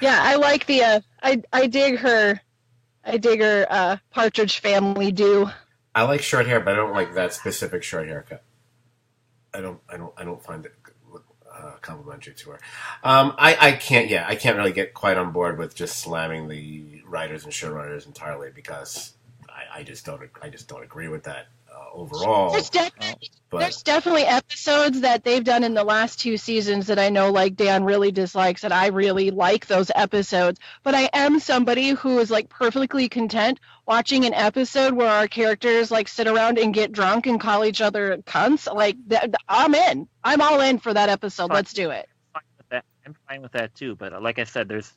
Yeah, I like the I dig her Partridge Family do. I like short hair, but I don't like that specific short haircut. I don't find it complimentary to her. I can't really get quite on board with just slamming the writers and showrunners entirely because I just don't agree with that overall. There's definitely episodes that they've done in the last 2 seasons that I know like Dan really dislikes, and I really like those episodes. But I am somebody who is like perfectly content watching an episode where our characters like sit around and get drunk and call each other cunts. Like I'm in. I'm all in for that episode. Fine. Let's do it. I'm fine with that too. But like I said, there's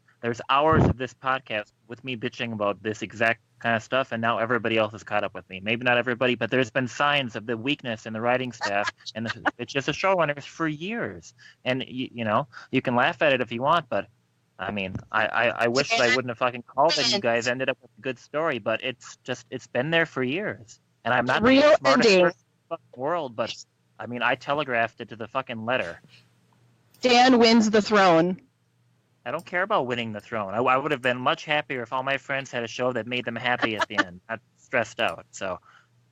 hours of this podcast with me bitching about this exact kind of stuff, and now everybody else is caught up with me. Maybe not everybody, but there's been signs of the weakness in the writing staff and it's just the showrunners for years. And you can laugh at it if you want, but I mean, I wish that I wouldn't have fucking called it. You guys ended up with a good story, but it's been there for years. And I'm not the smartest person in the fucking world, but I mean, I telegraphed it to the fucking letter. Dan wins the throne. I don't care about winning the throne. I would have been much happier if all my friends had a show that made them happy at the end, not stressed out. So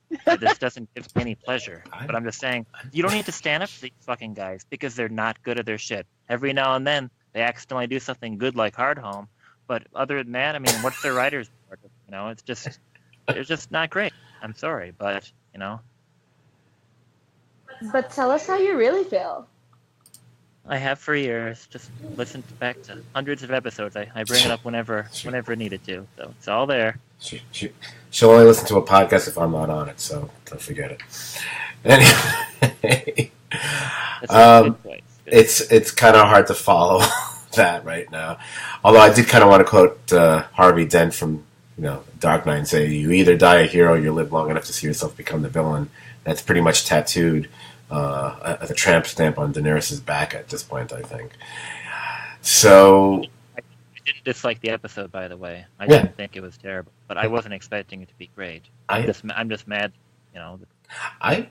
this doesn't give me any pleasure. But I'm just saying, you don't need to stand up to these fucking guys because they're not good at their shit. Every now and then, they accidentally do something good like Hard Home. But other than that, I mean, what's their writers? It's just not great. I'm sorry, but, But tell us how you really feel. I have for years. Just listened back to hundreds of episodes. I bring it up whenever needed to. So it's all there. She'll only listen to a podcast if I'm not on it, so don't forget it. Anyway, it's kind of hard to follow that right now. Although I did kind of want to quote Harvey Dent from Dark Knight and say, "You either die a hero, or you live long enough to see yourself become the villain." That's pretty much tattooed. A tramp stamp on Daenerys' back at this point, I think. So I didn't dislike the episode, by the way. I didn't think it was terrible, but I wasn't expecting it to be great. I'm just mad, I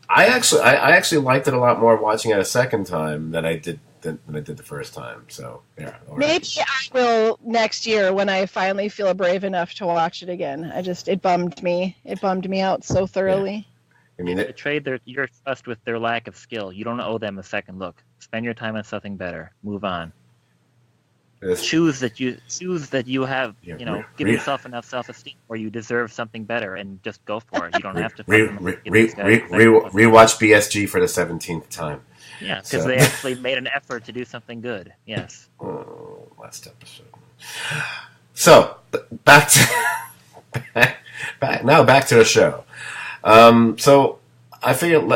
actually liked it a lot more watching it a second time than I did the first time. So yeah. Maybe I will next year when I finally feel brave enough to watch it again. It bummed me. It bummed me out so thoroughly. Yeah. I mean, betrayed your trust with their lack of skill. You don't owe them a second look. Spend your time on something better. Move on. Choose that you have, give yourself enough self-esteem where you deserve something better, and just go for it. You don't have to. Rewatch BSG for the 17th time. Yeah, because they actually made an effort to do something good. Yes. Oh, last episode. So back to the show. So I figured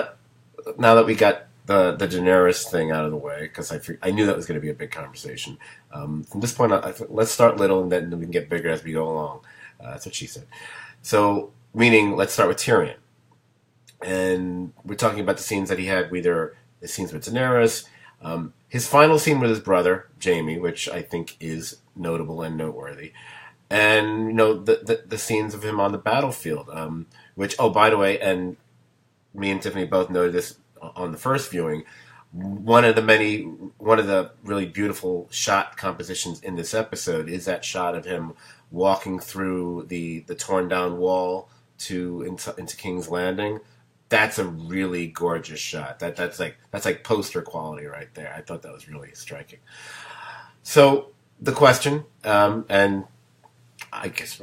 now that we got the Daenerys thing out of the way, because I knew that was going to be a big conversation. From this point on, let's start little and then we can get bigger as we go along. That's what she said. So, meaning, let's start with Tyrion. And we're talking about the scenes that he had, either the scenes with Daenerys, his final scene with his brother, Jaime, which I think is notable and noteworthy. And, the scenes of him on the battlefield, which, oh, by the way, and me and Tiffany both noted this on the first viewing, one of the really beautiful shot compositions in this episode is that shot of him walking through the torn down wall into King's Landing. That's a really gorgeous shot. That's like poster quality right there. I thought that was really striking. So the question, and I guess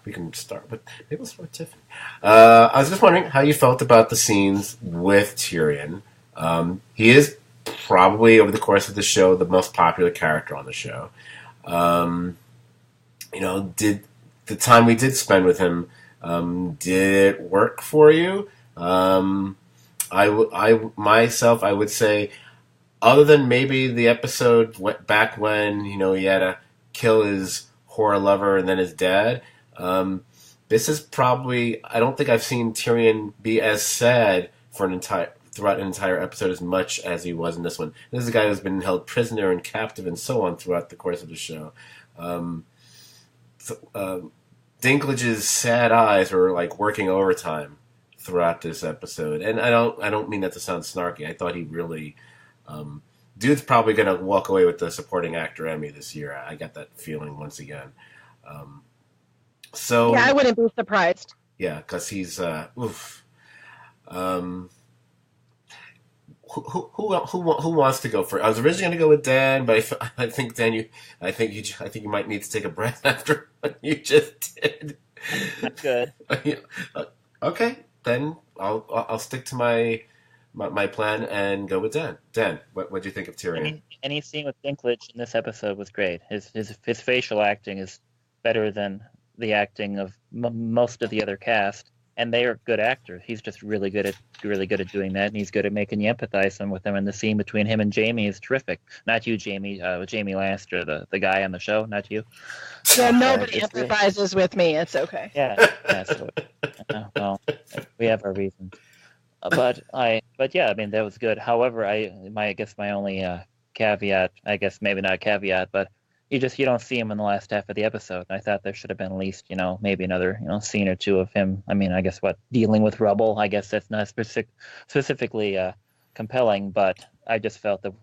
we can start with, maybe we'll start with Tiffany. I was just wondering how you felt about the scenes with Tyrion. He is probably, over the course of the show, the most popular character on the show. Did the time we did spend with him, did it work for you? I would say, other than maybe the episode back when, he had to kill his horror lover and then his dad. This is probably, I don't think I've seen Tyrion be as sad for throughout an entire episode as much as he was in this one. This is a guy who's been held prisoner and captive and so on throughout the course of the show. Dinklage's sad eyes were like working overtime throughout this episode, and I don't mean that to sound snarky. I thought he really, dude's probably gonna walk away with the supporting actor Emmy this year. I got that feeling once again. So yeah, I wouldn't be surprised. Yeah, because he's oof. Who wants to go first? I was originally going to go with Dan, but I think Dan, I think you might need to take a breath after what you just did. That's good. Okay, then I'll stick to my plan and go with Dan. Dan, what do you think of Tyrion? Any scene with Dinklage in this episode was great. His facial acting is better than the acting of most of the other cast. And they are good actors. He's just really good at doing that, and he's good at making you empathize with them. And the scene between him and Jamie is terrific. Not you, Jamie. Jamie Lannister, the guy on the show. Not you. Yeah, nobody empathizes with me. It's okay. Yeah. So, well, we have our reasons. But yeah, I mean that was good. However, I guess my only caveat, I guess maybe not a caveat, but you don't see him in the last half of the episode. I thought there should have been at least, maybe another, scene or two of him. I mean, I guess dealing with rubble. I guess that's not specifically compelling, but I just felt that,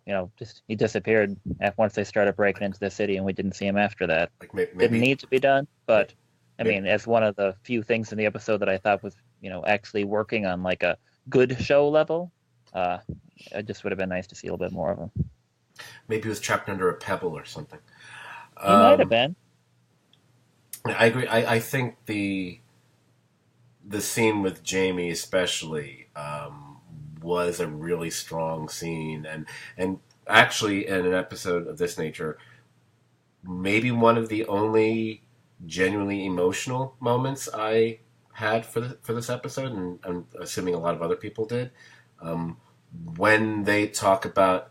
he disappeared once they started breaking into the city, and we didn't see him after that. Like maybe, didn't need to be done, but I mean, as one of the few things in the episode that I thought was, actually working on like a good show level, it just would have been nice to see a little bit more of him. Maybe he was trapped under a pebble or something. He might have been. I agree. I think the scene with Jamie especially was a really strong scene, and actually in an episode of this nature, maybe one of the only genuinely emotional moments I had for this episode, and I'm assuming a lot of other people did. When they talk about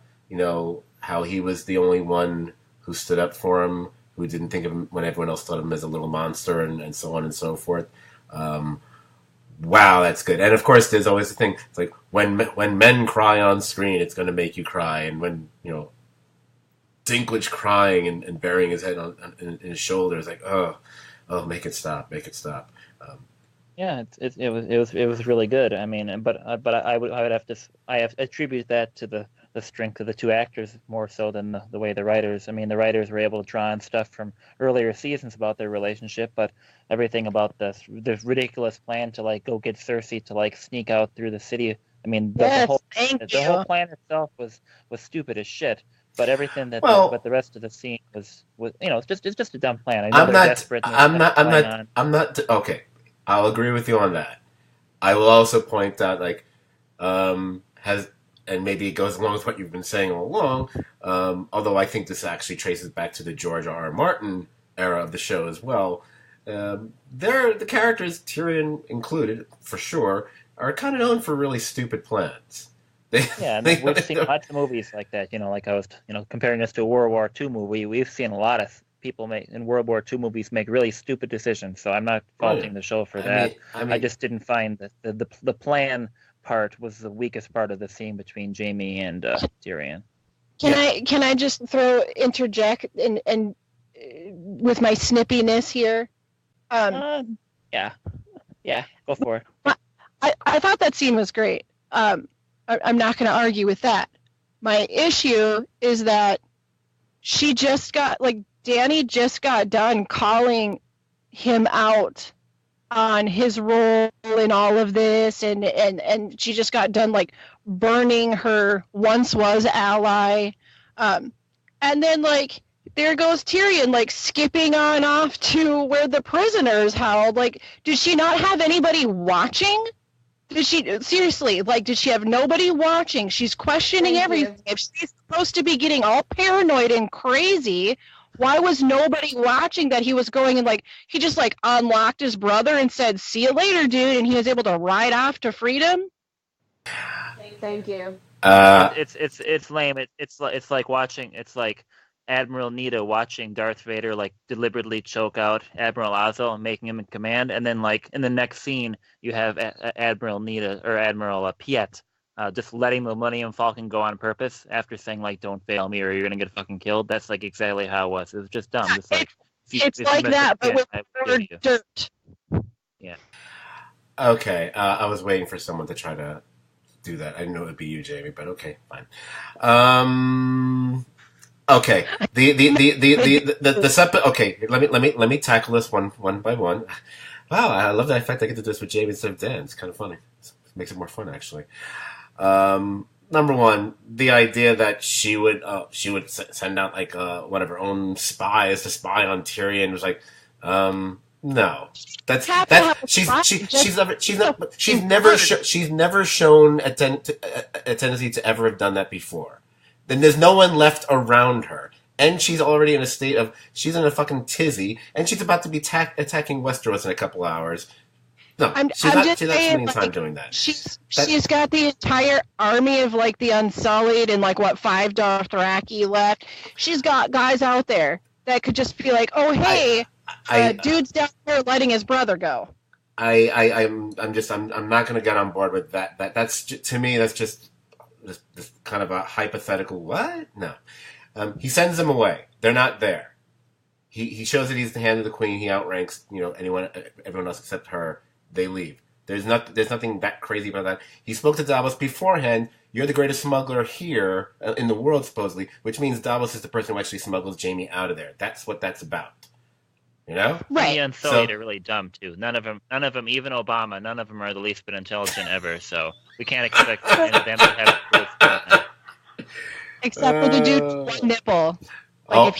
how he was the only one who stood up for him, who didn't think of him when everyone else thought of him as a little monster, and so on and so forth. Wow, that's good. And of course, there's always the thing. It's like when men cry on screen, it's going to make you cry. And when Dinklage crying and burying his head in his shoulders, like oh, make it stop. Yeah, it was really good. I mean, but I would have to attribute that to the strength of the two actors more so than the way the writers. I mean, the writers were able to draw on stuff from earlier seasons about their relationship, but everything about this ridiculous plan to like go get Cersei to like sneak out through the city. I mean, the whole plan itself was stupid as shit. But everything but the rest of the scene was it's just a dumb plan. I know they're desperate. I'm not. Okay, I'll agree with you on that. I will also point out and maybe it goes along with what you've been saying all along, although I think this actually traces back to the George R.R. Martin era of the show as well. The characters, Tyrion included, for sure, are kind of known for really stupid plans. We've seen lots of movies like that. Like I was, comparing this to a World War II movie, we've seen a lot of people in World War II movies make really stupid decisions. So I'm not faulting the show for that. I just didn't find that the plan part was the weakest part of the scene between Jamie and Tyrion. Can I just interject and with my snippiness here? Yeah, go for it. I thought that scene was great. I'm not going to argue with that. My issue is that Dany just got done calling him out on his role in all of this, and she just got done burning her once was ally, and then there goes Tyrion skipping on off to where the prisoners held. Did she not have anybody watching? Did she have nobody watching? She's questioning everything. If she's supposed to be getting all paranoid and crazy, why was nobody watching that he was going and he just unlocked his brother and said, "See you later, dude," and he was able to ride off to freedom? Thank you. It's lame. It's like watching. It's like Admiral Nita watching Darth Vader like deliberately choke out Admiral Ozzel and making him in command, and then like in the next scene you have Admiral Nita or Admiral Piet just letting the Millennium Falcon go on purpose after saying like "Don't fail me or you're gonna get fucking killed." That's like exactly how it was. It was just dumb. Just like it's like that, but with more dirt. Yeah. Okay, I was waiting for someone to try to do that. I didn't know it would be you, Jamie, but okay, fine. Okay, okay. Let me tackle this one by one. Wow, I love the fact I get to do this with Jamie instead of Dan. It's kind of funny. It makes it more fun, actually. Number one, the idea that she would send out like one of her own spies to spy on Tyrion was like, no. She's never shown a tendency to ever have done that before. Then there's no one left around her. And she's already in a state of, she's in a fucking tizzy, and she's about to be attacking Westeros in a couple hours. No, she's not spending time doing that. She's got the entire army of like the Unsullied and like 5 Dothraki left. She's got guys out there that could just be like, oh hey, dude's down there letting his brother go. I'm not going to get on board with that. That's to me that's just this kind of a hypothetical. What? No. He sends them away. They're not there. He shows that he's the hand of the queen. He outranks everyone else except her. They leave. There's nothing that crazy about that. He spoke to Davos beforehand. You're the greatest smuggler here in the world, supposedly, which means Davos is the person who actually smuggles Jaime out of there. That's what that's about. You know? Right. The Unsullied are really dumb too. None of them, even Obama, none of them are the least bit intelligent ever. So we can't expect them to have growth. Except for the dude with one nipple. Like if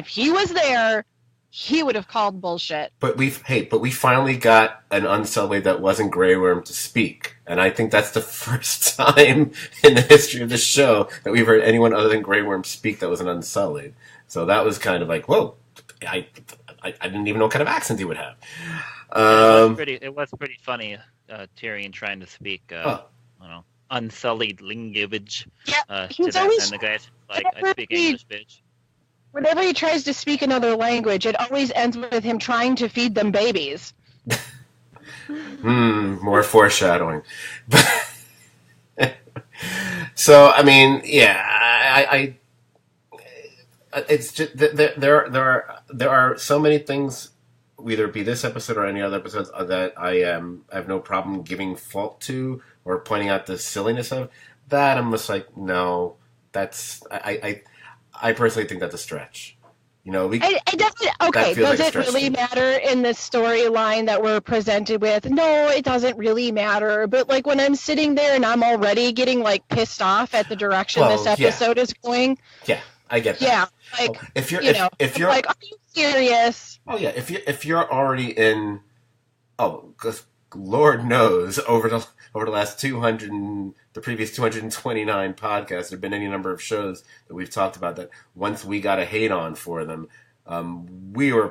he was there, he would have called bullshit. But we finally got an Unsullied that wasn't Grey Worm to speak. And I think that's the first time in the history of this show that we've heard anyone other than Grey Worm speak that was an Unsullied. So that was kind of like, whoa, I didn't even know what kind of accent he would have. It was pretty funny, Tyrion trying to speak, Unsullied language. Yeah, he's always... And the guy's like, I speak English, bitch. Whenever he tries to speak another language, it always ends with him trying to feed them babies. More foreshadowing. So, I mean, yeah, it's just there are so many things, whether it be this episode or any other episodes, that I have no problem giving fault to or pointing out the silliness of. That I'm just like, no, that's I personally think that's a stretch. You know, does it really matter in the storyline that we're presented with? No, it doesn't really matter. But like when I'm sitting there and I'm already getting like pissed off at the direction this episode is going. Yeah, I get that. Yeah, like if you're like, are you serious? Oh yeah, if you're already in, because Lord knows over the last 200 and the previous 229 podcasts, there have been any number of shows that we've talked about that once we got a hate on for them, we were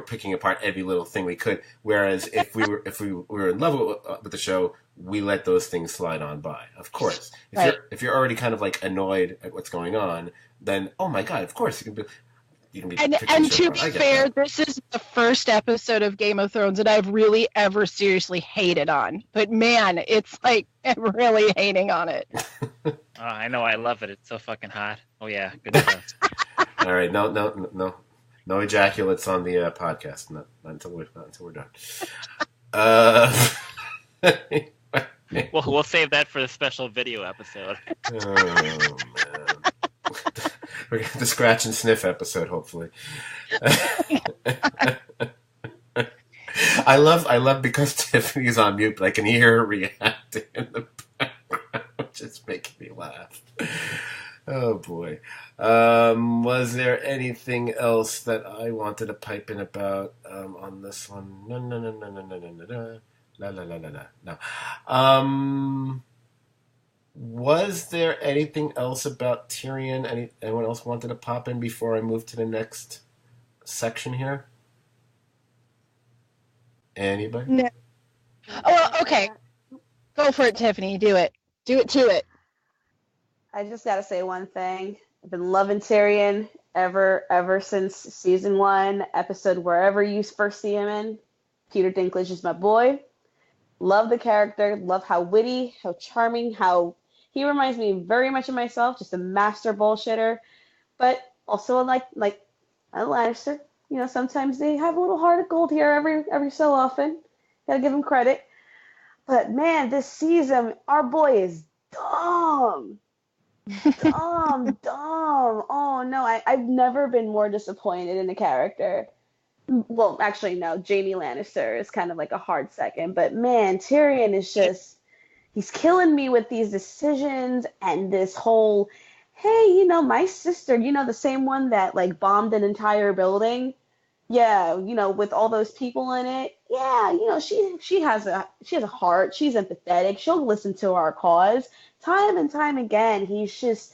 picking apart every little thing we could. Whereas if we were in love with the show, we let those things slide on by. Of course, if you're already kind of like annoyed at what's going on, then oh my god, of course you can be. And to be fair, this is the first episode of Game of Thrones that I've really ever seriously hated on. But man, it's like I'm really hating on it. I know, I love it. It's so fucking hot. Oh yeah, good stuff. All right, no ejaculates on the podcast. Not until we're done. We'll save that for the special video episode. Oh man. We're the scratch and sniff episode, hopefully. I love because Tiffany's on mute, but I can hear her reacting in the background, which is making me laugh. Oh boy. Was there anything else that I wanted to pipe in about on this one? No. No. Was there anything else about Tyrion? Anyone else wanted to pop in before I move to the next section here? Anybody? No. Oh, well, okay. Go for it, Tiffany. Do it. Do it to it. I just got to say one thing. I've been loving Tyrion ever since season 1, episode wherever you first see him in. Peter Dinklage is my boy. Love the character. Love how witty, how charming, how he reminds me very much of myself. Just a master bullshitter, but also like a Lannister. Sometimes they have a little heart of gold here every so often. Gotta give him credit. But man, this season, our boy is dumb. Dumb. Oh no, I've never been more disappointed in a character. Well, actually, no. Jaime Lannister is kind of like a hard second, but man, Tyrion is he's killing me with these decisions and this whole, hey, my sister, the same one that like bombed an entire building. Yeah, with all those people in it. Yeah, she has a heart. She's empathetic. She'll listen to our cause. Time and time again, he's just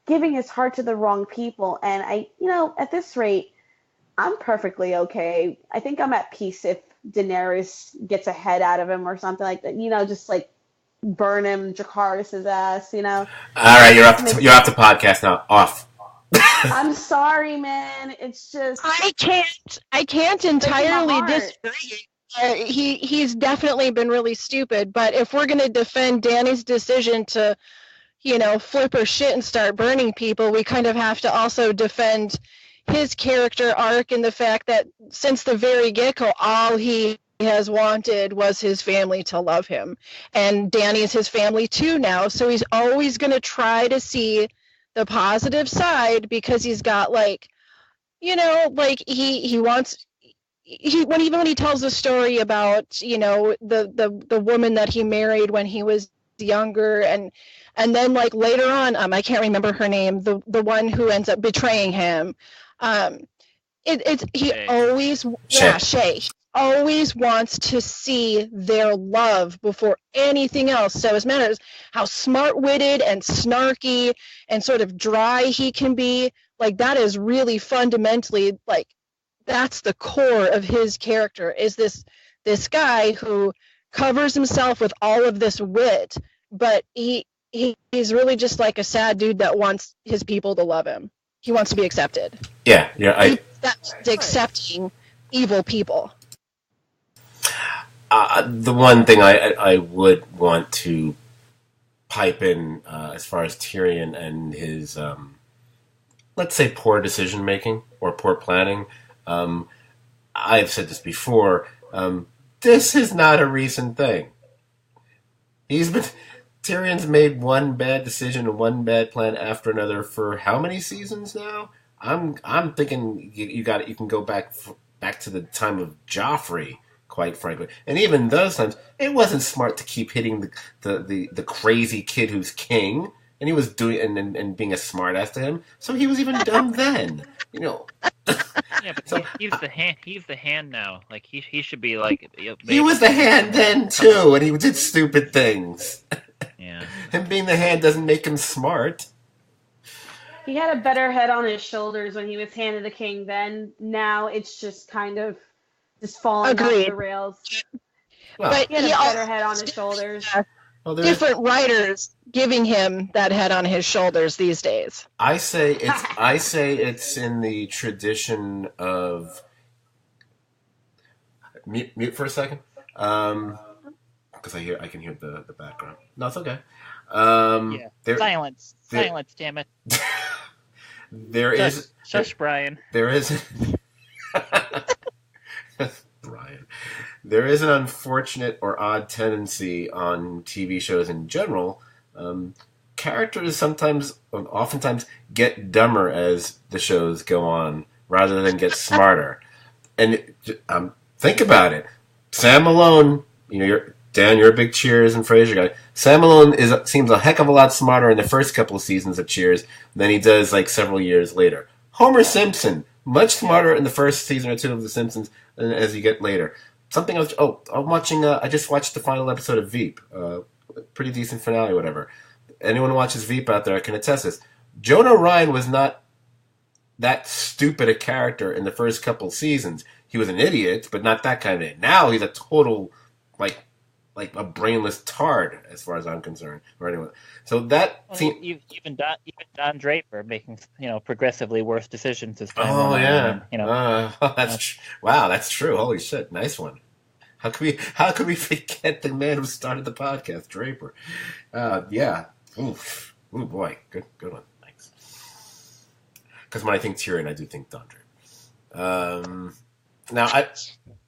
giving his heart to the wrong people. And at this rate, I'm perfectly okay. I think I'm at peace if Daenerys gets a head out of him or something like that. Just like burn him, Dracarys' ass. All right, you're off the podcast now. Off. I'm sorry, man. It's just I can't entirely disagree. He's definitely been really stupid. But if we're gonna defend Dany's decision to, flip her shit and start burning people, we kind of have to also defend his character arc and the fact that since the very get-go, all he has wanted was his family to love him. And Dany's his family too now, so he's always going to try to see the positive side because he's got he wants when he tells the story about the woman that he married when he was younger and then like later on I can't remember her name, the one who ends up betraying him. Shay always wants to see their love before anything else. So as matters how smart-witted and snarky and sort of dry he can be, like that is really fundamentally like that's the core of his character, is this guy who covers himself with all of this wit, but he's really just like a sad dude that wants his people to love him. He wants to be accepted. Yeah. That's accepting evil people. The one thing I would want to pipe in as far as Tyrion and his, let's say, poor decision making or poor planning. I've said this before. This is not a recent thing. Tyrion's made one bad decision and one bad plan after another for how many seasons now? I'm thinking you can go back to the time of Joffrey, quite frankly, and even those times it wasn't smart to keep hitting the crazy kid who's king, and he was doing and being a smartass to him, so he was even dumb then, Yeah, but he's the hand. He's the hand now. Like he should be like. He was the hand then too, and he did stupid things. Yeah. Him being the hand doesn't make him smart. he had a better head on his shoulders when he was Hand of the King then. Now it's just kind of just falling off the rails. Well, but he had a better head on his shoulders. Different writers giving him that head on his shoulders these days. I say it's in the tradition of mute for a second, because I can hear the background. No, it's okay. Silence, damn it. Shush, Brian. There is Brian. There is an unfortunate or odd tendency on TV shows in general. Characters oftentimes get dumber as the shows go on, rather than get smarter. And think about it. Sam Malone, you're a big Cheers and Frasier guy. Sam Malone seems a heck of a lot smarter in the first couple of seasons of Cheers than he does like several years later. Homer Simpson, much smarter in the first season or two of The Simpsons than as you get later. Something else. I'm watching. I just watched the final episode of Veep. Pretty decent finale, whatever. Anyone who watches Veep out there can attest this. Jonah Ryan was not that stupid a character in the first couple seasons. He was an idiot, but not that kind of idiot. Now he's a total like a brainless tard, as far as I'm concerned, or anyone. So that seemed. Even Don Draper making progressively worse decisions as time Oh went on. yeah, wow, that's true. Holy shit, nice one. How could we forget the man who started the podcast, Draper? Yeah. Oof. Ooh boy, good one. Thanks. Because when I think Tyrion, I do think Don Draper. Now,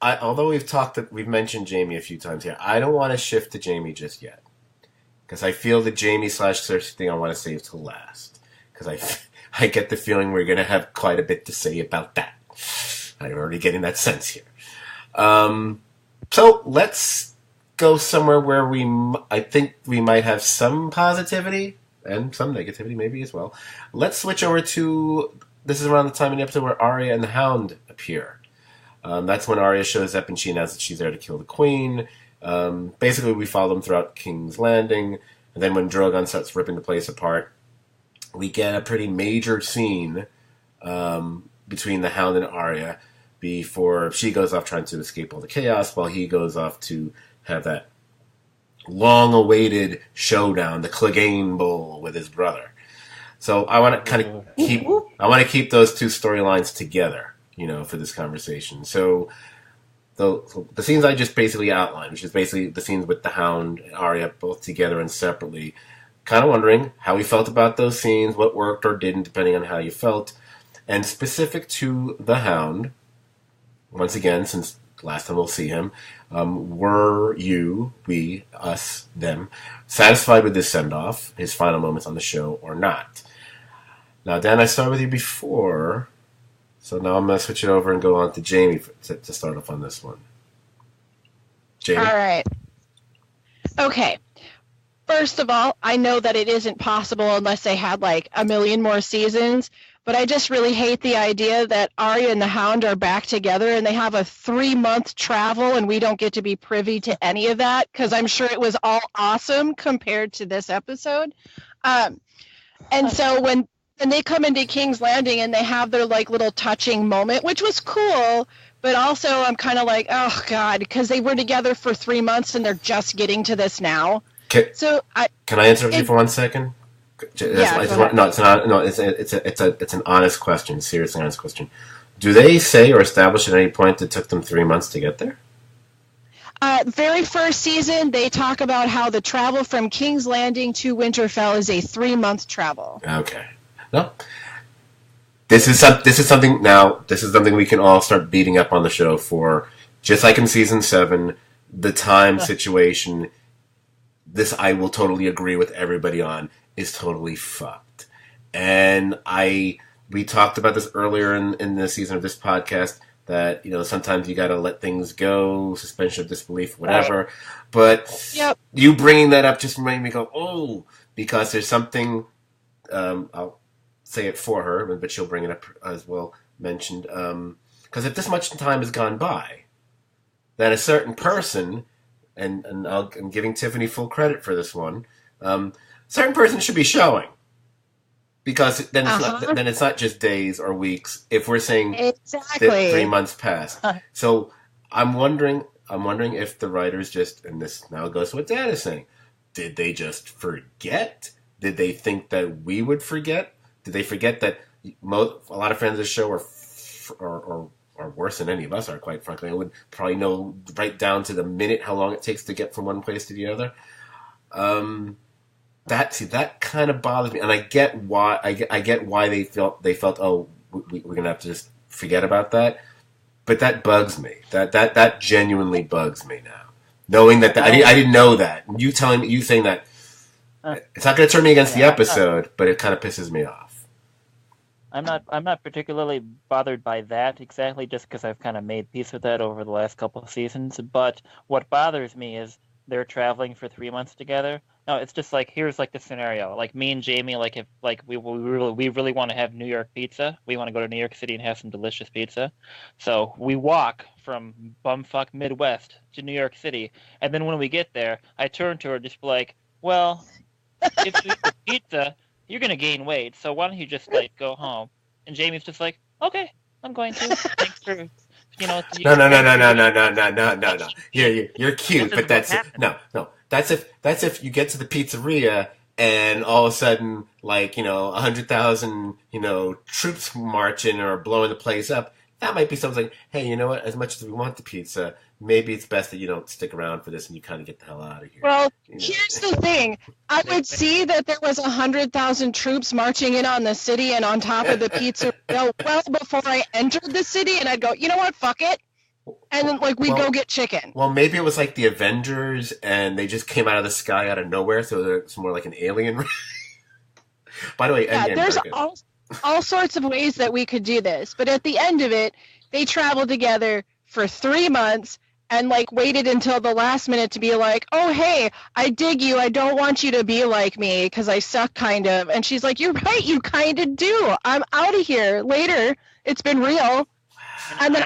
although we've mentioned Jaime a few times here, I don't want to shift to Jaime just yet, because I feel the Jaime / Cersei thing I want to save till last, because I get the feeling we're going to have quite a bit to say about that. I'm already getting that sense here. So let's go somewhere where I think we might have some positivity and some negativity maybe as well. Let's switch over to, this is around the time in the episode where Arya and the Hound appear. That's when Arya shows up and she announces that she's there to kill the Queen. Basically, we follow them throughout King's Landing. And then when Drogon starts ripping the place apart, we get a pretty major scene between the Hound and Arya before she goes off trying to escape all the chaos, while he goes off to have that long-awaited showdown, the Clegane Bowl, with his brother. So I want to kind of keep those two storylines together, for this conversation. So the scenes I just basically outlined, which is basically the scenes with the Hound and Arya both together and separately, kind of wondering how we felt about those scenes, what worked or didn't, depending on how you felt. And specific to the Hound, once again, since last time we'll see him, were you, we, us, them, satisfied with this send-off, his final moments on the show, or not? Now, Dan, I started with you before, so now I'm going to switch it over and go on to Jaime to start off on this one. Jaime? All right. Okay. First of all, I know that it isn't possible unless they had like a million more seasons, but I just really hate the idea that Arya and the Hound are back together and they have a 3-month travel and we don't get to be privy to any of that, because I'm sure it was all awesome compared to this episode. And so when they come into King's Landing and they have their like little touching moment, which was cool, but also I'm kind of like, oh God, because they were together for 3 months and they're just getting to this now. Can I interrupt you for 1 second? It's an honest question, seriously honest question. Do they say or establish at any point it took them 3 months to get there? Very first season, they talk about how the travel from King's Landing to Winterfell is a 3-month travel. Okay. No. This is something we can all start beating up on the show for. Just like in season 7, the time situation, this I will totally agree with everybody on, is totally fucked. And we talked about this earlier in the season of this podcast, that sometimes you gotta let things go, suspension of disbelief, whatever. Right. But you bringing that up just made me go, oh, because there's something. I'll say it for her, but she'll bring it up as well. Mentioned because if this much time has gone by, then a certain person, and I'm giving Tiffany full credit for this one. Certain person should be showing, because then it's not just days or weeks. If we're saying exactly 3 months passed, so I'm wondering if the writers just, and this now goes to what Dan is saying, did they just forget? Did they think that we would forget? Did they forget that a lot of fans of the show are worse than any of us are, quite frankly? I would probably know right down to the minute how long it takes to get from one place to the other. That kind of bothers me, and I get why. I get why they felt oh, we're gonna have to just forget about that. But that bugs me. That genuinely bugs me now, knowing that I didn't know that. You saying that, it's not going to turn me against the episode, but it kind of pisses me off. I'm not particularly bothered by that exactly, just because I've kind of made peace with that over the last couple of seasons. But what bothers me is they're traveling for 3 months together. No, it's just like, here's like the scenario. Like me and Jaime, like if like we really want to have New York pizza, we want to go to New York City and have some delicious pizza. So we walk from bumfuck Midwest to New York City, and then when we get there, I turn to her just be like, well, if you eat the pizza, you're gonna gain weight, so why don't you just like go home? And Jamie's just like, okay, I'm going to. No. You're cute, but that's no. That's if you get to the pizzeria and all of a sudden, 100,000, troops marching or blowing the place up. That might be something like, hey, you know what? As much as we want the pizza, maybe it's best that you don't stick around for this and you kind of get the hell out of here. Well, here's the thing. I would see that there was 100,000 troops marching in on the city and on top of the pizza well before I entered the city, and I'd go, you know what? Fuck it. And then, we'd go get chicken. Well, maybe it was like the Avengers, and they just came out of the sky out of nowhere, so it's more like an alien. By the way, there's all sorts of ways that we could do this. But at the end of it, they traveled together for 3 months and, waited until the last minute to be like, oh, hey, I dig you. I don't want you to be like me because I suck, kind of. And she's like, you're right. You kind of do. I'm out of here. Later. It's been real. And then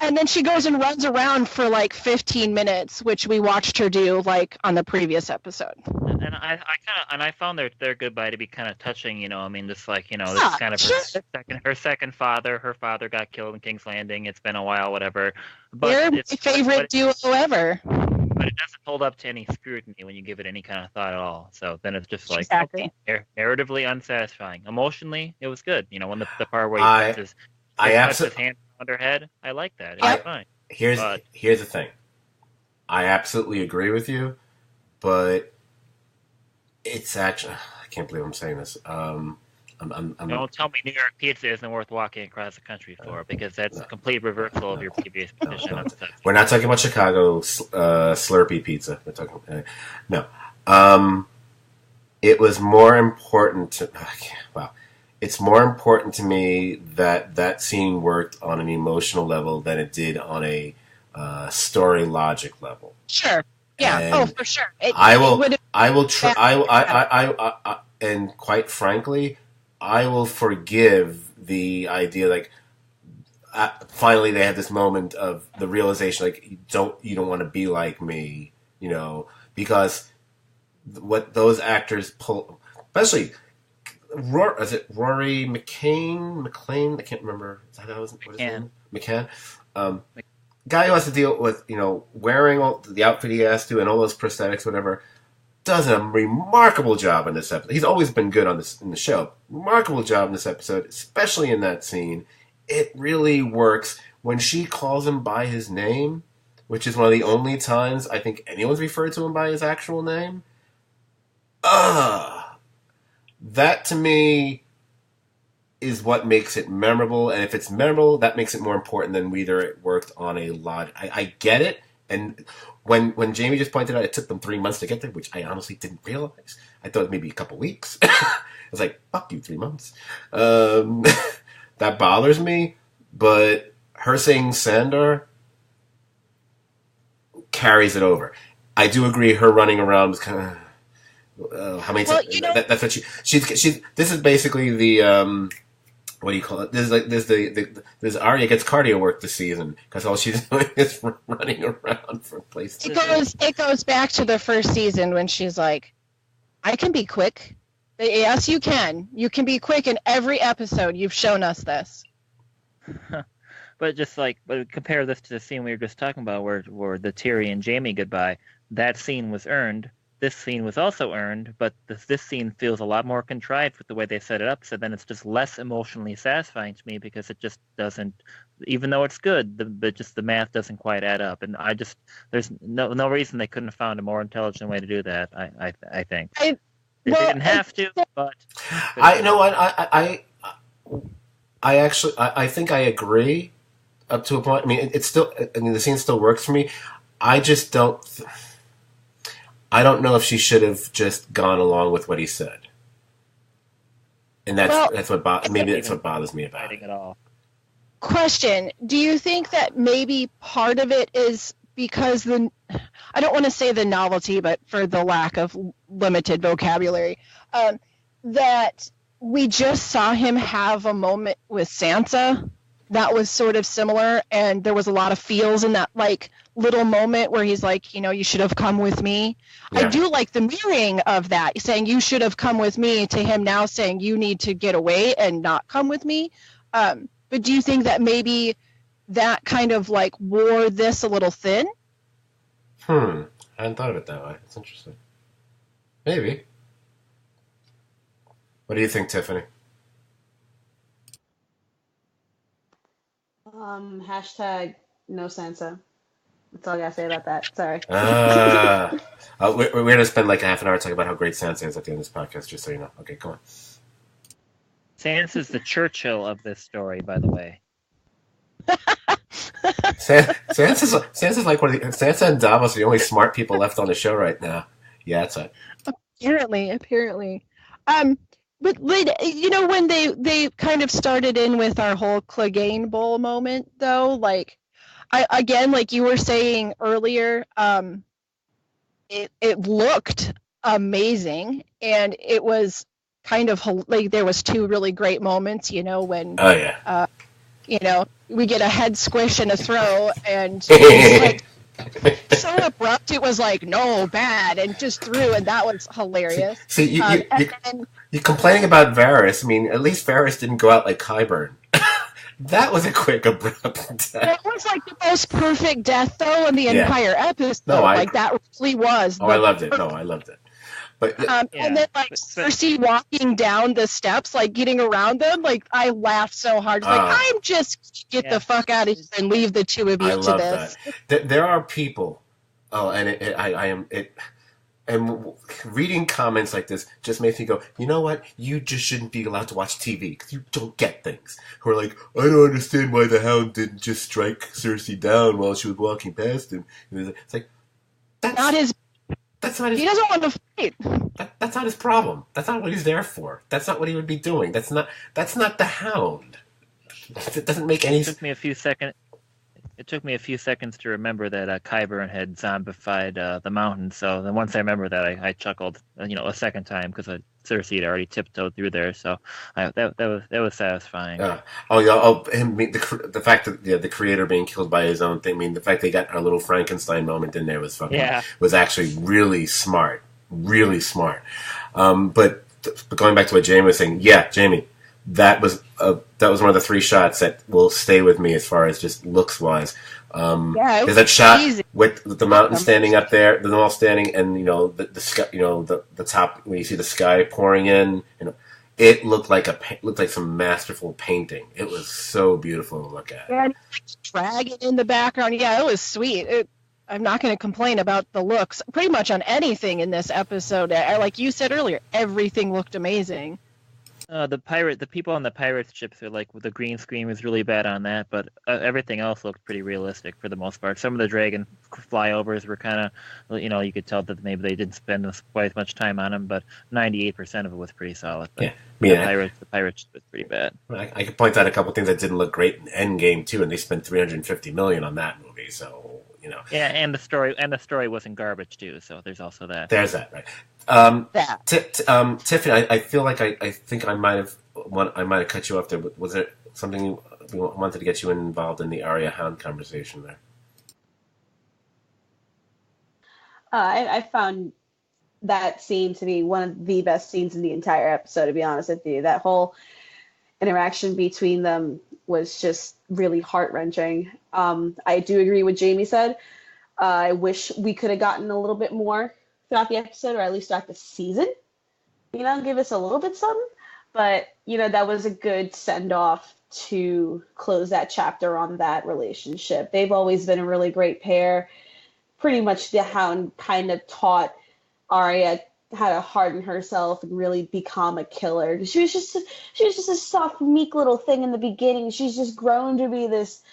And then she goes and runs around for 15 minutes, which we watched her do on the previous episode. And I found their goodbye to be kind of touching, this this kind of her second father. Her father got killed in King's Landing. It's been a while, whatever. But they're my favorite duo ever. But it doesn't hold up to any scrutiny when you give it any kind of thought at all. So then it's just exactly. Narratively unsatisfying. Emotionally, it was good. When the part where he puts his hand on her head, I like that. It was fine. Here's the thing. I absolutely agree with you, but it's actually, I can't believe I'm saying this. Don't tell me New York pizza isn't worth walking across the country for, because that's a complete reversal of your previous position. No. We're not talking about Chicago Slurpee pizza. We're talking it was more important to it's more important to me that scene worked on an emotional level than it did on a story logic level. Sure. Yeah. And for sure. And quite frankly, I will forgive the idea finally they had this moment of the realization you don't want to be like me, because what those actors pull, especially is it Rory McLean? I can't remember. Is that how what his name? McCann. Guy who has to deal with wearing all the outfit he has to and all those prosthetics, whatever. Does a remarkable job in this episode. He's always been good in the show. Remarkable job in this episode, especially in that scene. It really works when she calls him by his name, which is one of the only times I think anyone's referred to him by his actual name. That to me is what makes it memorable, and if it's memorable, that makes it more important than whether it worked on a lot. I get it, and when Jamie just pointed out it took them 3 months to get there, which I honestly didn't realize. I thought maybe a couple weeks. I was like, fuck you, 3 months. That bothers me, but her saying Sandor carries it over. I do agree her running around was kind of... how many times? That's what she's. This is basically the what do you call it? There's Arya gets cardio work this season because all she's doing is running around from place to place. It goes back to the first season when she's like, "I can be quick." Yes, you can. You can be quick in every episode. You've shown us this. But compare this to the scene we were just talking about, where the Tyrion and Jamie goodbye. That scene was earned. This scene was also earned, but this scene feels a lot more contrived with the way they set it up, so then it's just less emotionally satisfying to me because it just doesn't, even though it's good, the math doesn't quite add up. And there's no reason they couldn't have found a more intelligent way to do that, I think. They didn't have to, but... I think I agree up to a point. I mean, the scene still works for me. I just don't... I don't know if she should have just gone along with what he said, and that's what bothers me about it. Question: do you think that maybe part of it is because I don't want to say the novelty, but for the lack of limited vocabulary, that we just saw him have a moment with Sansa that was sort of similar, and there was a lot of feels in that little moment where he's like, you should have come with me. Yeah. I do like the mirroring of that, saying you should have come with me, to him now saying you need to get away and not come with me. But do you think that maybe that kind of like wore this a little thin. I hadn't thought of it that way. It's interesting. Maybe. What do you think, Tiffany? Hashtag no Sansa. That's all I gotta say about that. Sorry. We're going to spend like a half an hour talking about how great Sansa is at the end of this podcast, just so you know. Okay, come on. Sansa's the Churchill of this story, by the way. Sansa's like one of the... Sansa and Davos are the only smart people left on the show right now. Yeah, that's right. Apparently. But you know, when they kind of started in with our whole Clegane Bowl moment, though, like, again, like you were saying earlier, it looked amazing, and it was kind of like there was two really great moments, you know, when you know, we get a head squish and a throw, and it's like so abrupt. It was like, no, bad, and just threw, and that was hilarious. See, you're complaining about Varys. I mean, at least Varys didn't go out like Qyburn. That was a quick, abrupt death. It was like the most perfect death, though, in the entire episode. No, like, that really was. I loved it. No, I loved it. But and then, like, Cersei walking down the steps, like, getting around them, like, I laughed so hard. Like, I'm just get the fuck out of here and leave the two of you to this. That. There are people. And reading comments like this just makes me go, you know what? You just shouldn't be allowed to watch TV because you don't get things. Who are like, I don't understand why the Hound didn't just strike Cersei down while she was walking past him. And it's like, that's not his. He doesn't want to fight. That's not his problem. That's not what he's there for. That's not what he would be doing. That's not the Hound. It doesn't make any sense. It took me a few seconds to remember that Qyburn had zombified the mountain. So then once I remembered that, I chuckled, a second time because Cersei had already tiptoed through there. So that was satisfying. The fact that the creator being killed by his own thing. I mean, the fact they got a little Frankenstein moment in there was was actually really smart, really smart. But going back to what Jamie was saying, Jamie. That was one of the three shots that will stay with me as far as just looks wise. There's that shot with the mountain standing up there, them all standing, and the sky, the top when you see the sky pouring in. It looked like some masterful painting. It was so beautiful to look at. And dragon in the background. Yeah, it was sweet. I'm not going to complain about the looks. Pretty much on anything in this episode, like you said earlier, everything looked amazing. The people on the pirate ships are like, the green screen was really bad on that, but everything else looked pretty realistic for the most part. Some of the dragon flyovers were kind of, you could tell that maybe they didn't spend quite as much time on them, but 98% of it was pretty solid. But the pirate ship was pretty bad. I could point out a couple things that didn't look great in Endgame too, and they spent $350 million on that movie, so. Yeah, and the story wasn't garbage too, so there's also that. There's that, right? Tiffany, I feel like I think I might have cut you off there. Was there something you wanted to get you involved in the Arya Hound conversation there? I found that scene to be one of the best scenes in the entire episode, to be honest with you. That whole interaction between them was just really heart-wrenching. I do agree with Jamie said. I wish we could have gotten a little bit more throughout the episode, or at least throughout the season. Give us a little bit something. But, that was a good send-off to close that chapter on that relationship. They've always been a really great pair. Pretty much the Hound kind of taught Arya how to harden herself and really become a killer. She was just a soft, meek little thing in the beginning. She's just grown to be this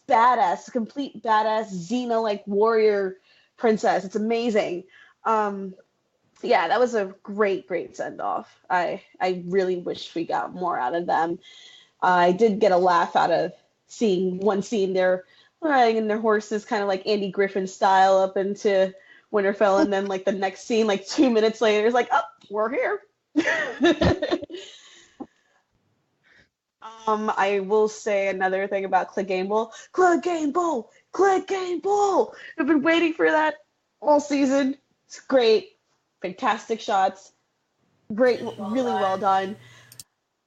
badass, complete badass, Xena-like warrior princess. It's amazing. That was a great send-off. I really wish we got more out of them. I did get a laugh out of seeing one scene there riding in their horses, kind of like Andy Griffin style, up into Winterfell, and then like the next scene, like 2 minutes later, it's like, oh, we're here. I will say another thing about Clegane Bowl. Clegane Bowl! I've been waiting for that all season. It's great. Fantastic shots. Great, really well done.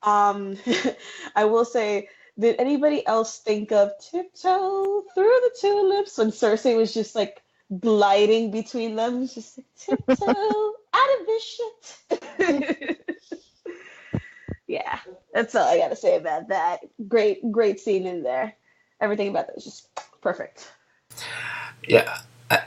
I will say Did anybody else think of tiptoe through the tulips when Cersei was just like gliding between them? It was just like, tiptoe out of this shit. Yeah, that's all I gotta say about that. Great scene in there. Everything about that was just perfect. Yeah,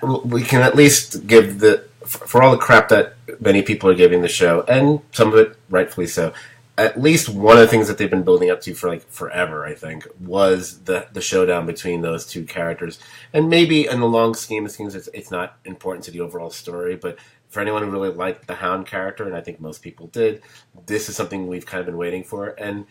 we can at least give for all the crap that many people are giving the show, and some of it rightfully so. At least one of the things that they've been building up to for like forever, I think, was the showdown between those two characters. And maybe in the long scheme of things, it's not important to the overall story, but for anyone who really liked the Hound character, and I think most people did, this is something we've kind of been waiting for. And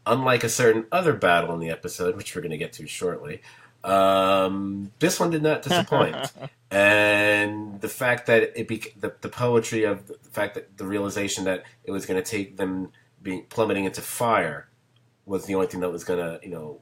unlike a certain other battle in the episode, which we're going to get to shortly, this one did not disappoint. And the fact that the poetry of the fact that the realization that it was going to take them being plummeting into fire was the only thing that was going to,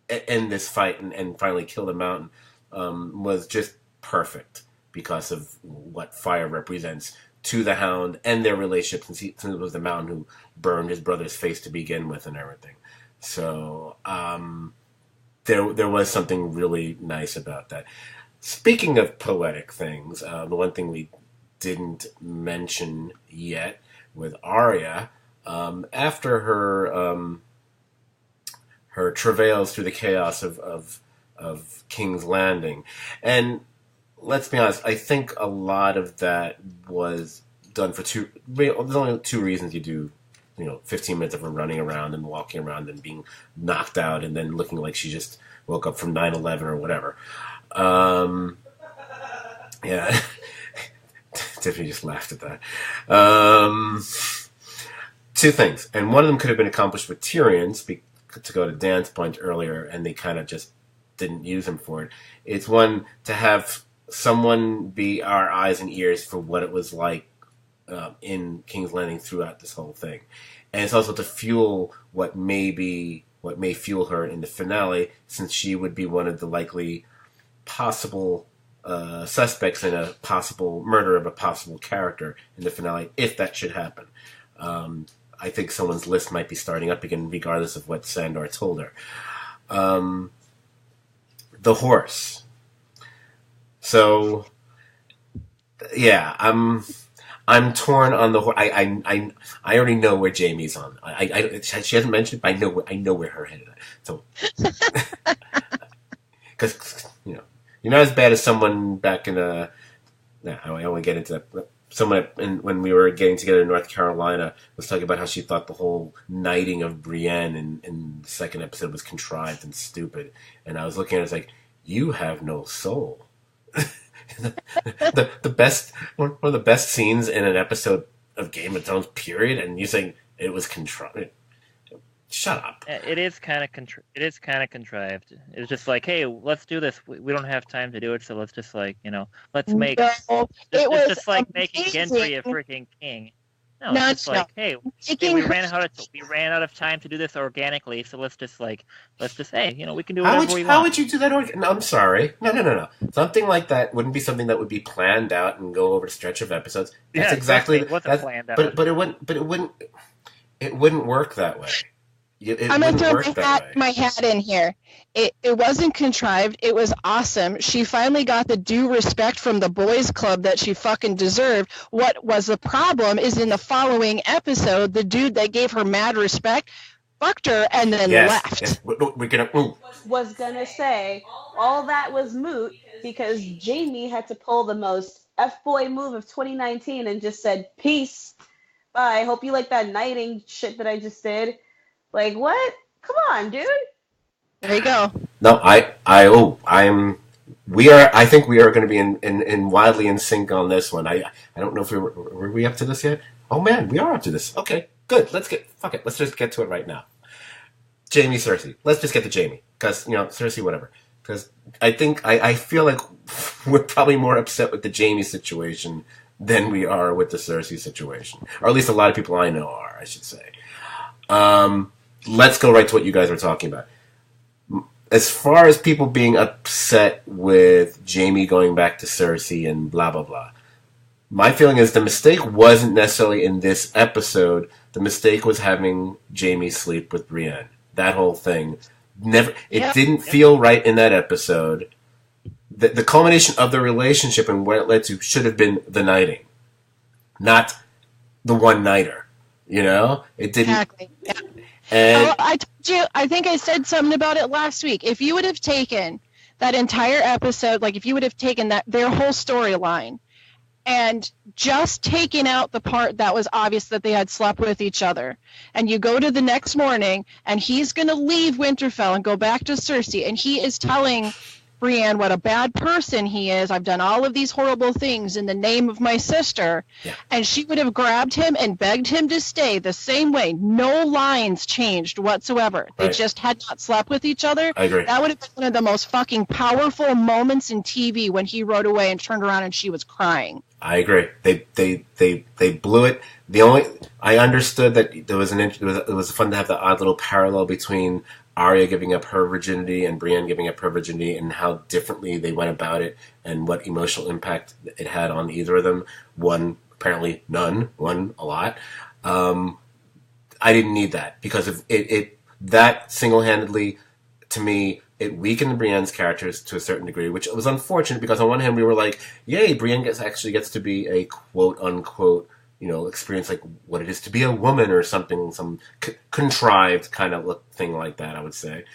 end this fight and finally kill the mountain, was just perfect because of what fire represents to the Hound and their relationship, since it was the mountain who burned his brother's face to begin with and everything. So there was something really nice about that. Speaking of poetic things, the one thing we didn't mention yet with Arya, after her travails through the chaos of King's Landing, and let's be honest, I think a lot of that was done for there's only two reasons you do, 15 minutes of her running around and walking around and being knocked out and then looking like she just woke up from 9/11 or whatever. Yeah. Tiffany just laughed at that. Two things. And one of them could have been accomplished with Tyrion, to go to Dan's point earlier, and they kind of just didn't use him for it. It's one, to have someone be our eyes and ears for what it was like in King's Landing throughout this whole thing. And it's also to fuel what may fuel her in the finale, since she would be one of the likely possible suspects in a possible murder of a possible character in the finale, if that should happen. I think someone's list might be starting up again, regardless of what Sandor told her. The horse. So, yeah, I'm torn on the horse. I already know where Jamie's on. She hasn't mentioned it, but I know where her head is. So, because you're not as bad as someone back in I won't get into that. Someone when we were getting together in North Carolina was talking about how she thought the whole knighting of Brienne in the second episode was contrived and stupid. And I was looking at it, it's like, you have no soul. the best one of the best scenes in an episode of Game of Thrones, period, and you saying it was contrived. Shut up. It is kind of contrived. It's just like, hey, let's do this. We don't have time to do it, so let's just let's make. It's just like making Gendry a freaking king. No, it's just like, hey, we ran out of time to do this organically, so let's just hey, we can do whatever we want. How would you do that? No, I'm sorry. No. Something like that wouldn't be something that would be planned out and go over a stretch of episodes. That's exactly. It wasn't planned out. But it wouldn't work that way. I'm going to throw my hat in here. It wasn't contrived. It was awesome. She finally got the due respect from the boys club that she fucking deserved. What was the problem is in the following episode, the dude that gave her mad respect fucked her and then left. Yes. We're going to... Was going to say, all that was moot because Jamie had to pull the most F-boy move of 2019 and just said, peace. Bye. Hope you like that knighting shit that I just did. Like, what? Come on, dude. There you go. No, I think we are going to be in wildly in sync on this one. I don't know if were we up to this yet? Oh man, we are up to this. Okay, good. Let's just get to it right now. Jamie, Cersei. Let's just get to Jamie. Because, Cersei, whatever. Because I feel like we're probably more upset with the Jamie situation than we are with the Cersei situation. Or at least a lot of people I know are, I should say. Let's go right to what you guys were talking about. As far as people being upset with Jamie going back to Cersei and blah, blah, blah, my feeling is the mistake wasn't necessarily in this episode. The mistake was having Jamie sleep with Brienne. that whole thing. Never, it Yep. didn't feel right in that episode. The culmination of the relationship and where it led to should have been the knighting, not the one-nighter. You know? It didn't. Exactly. Yeah. And I told you, I think I said something about it last week. If you would have taken that entire episode, like if you would have taken their whole storyline and just taken out the part that was obvious that they had slept with each other, and you go to the next morning and he's going to leave Winterfell and go back to Cersei, and he is telling Brienne what a bad person he is. I've done all of these horrible things in the name of my sister. Yeah. And she would have grabbed him and begged him to stay the same way. No lines changed whatsoever. They Right. just had not slept with each other. I agree. That would have been one of the most fucking powerful moments in TV when he rode away and turned around and she was crying. I agree. They blew it. I understood that there was it was fun to have the odd little parallel between Arya giving up her virginity and Brienne giving up her virginity, and how differently they went about it, and what emotional impact it had on either of them. One apparently none. One a lot. I didn't need that because of it that single-handedly, to me, it weakened Brienne's characters to a certain degree, which was unfortunate because on one hand we were like, yay, Brienne actually gets to be a quote-unquote, experience like what it is to be a woman or something, some contrived kind of thing like that, I would say.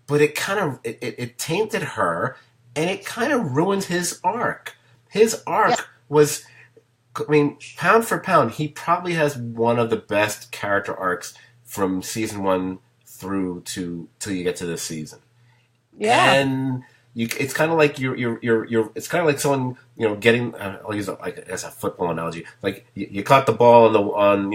But it kind of, it tainted her, and it kind of ruined his arc. His arc was, pound for pound, he probably has one of the best character arcs from season 1 through till you get to this season. Yeah. And it's kind of like it's kind of like someone getting. I'll use it like as a football analogy. Like you caught the ball on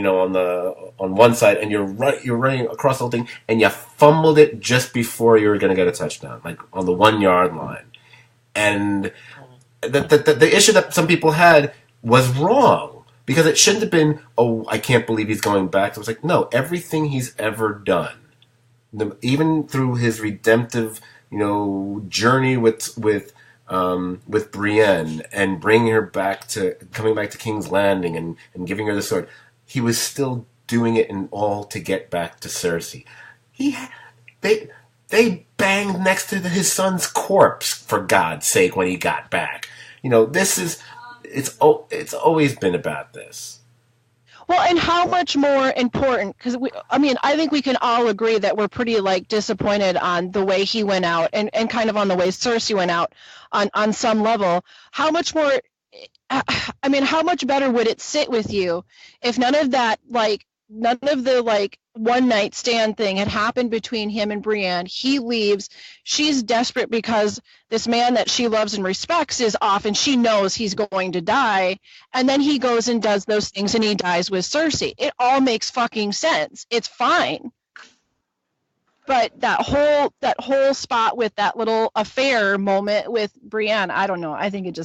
one side, and you're running across the whole thing, and you fumbled it just before you were going to get a touchdown, like on the 1 yard line. And the issue that some people had was wrong, because it shouldn't have been, oh, I can't believe he's going back. It was like, no, everything he's ever done, even through his redemptive journey with Brienne and bringing her coming back to King's Landing and giving her the sword, he was still doing it in all to get back to Cersei. They banged next to his son's corpse, for God's sake, when he got back. It's always been about this. Well, and how much more important, because I think we can all agree that we're pretty disappointed on the way he went out and kind of on the way Cersei went out on some level. How much more, how much better would it sit with you if none of that, none of the one night stand thing had happened between him and Brienne? He leaves. She's desperate because this man that she loves and respects is off, and she knows he's going to die. And then he goes and does those things, and he dies with Cersei. It all makes fucking sense. It's fine. But that whole spot with that little affair moment with Brienne, I don't know. I think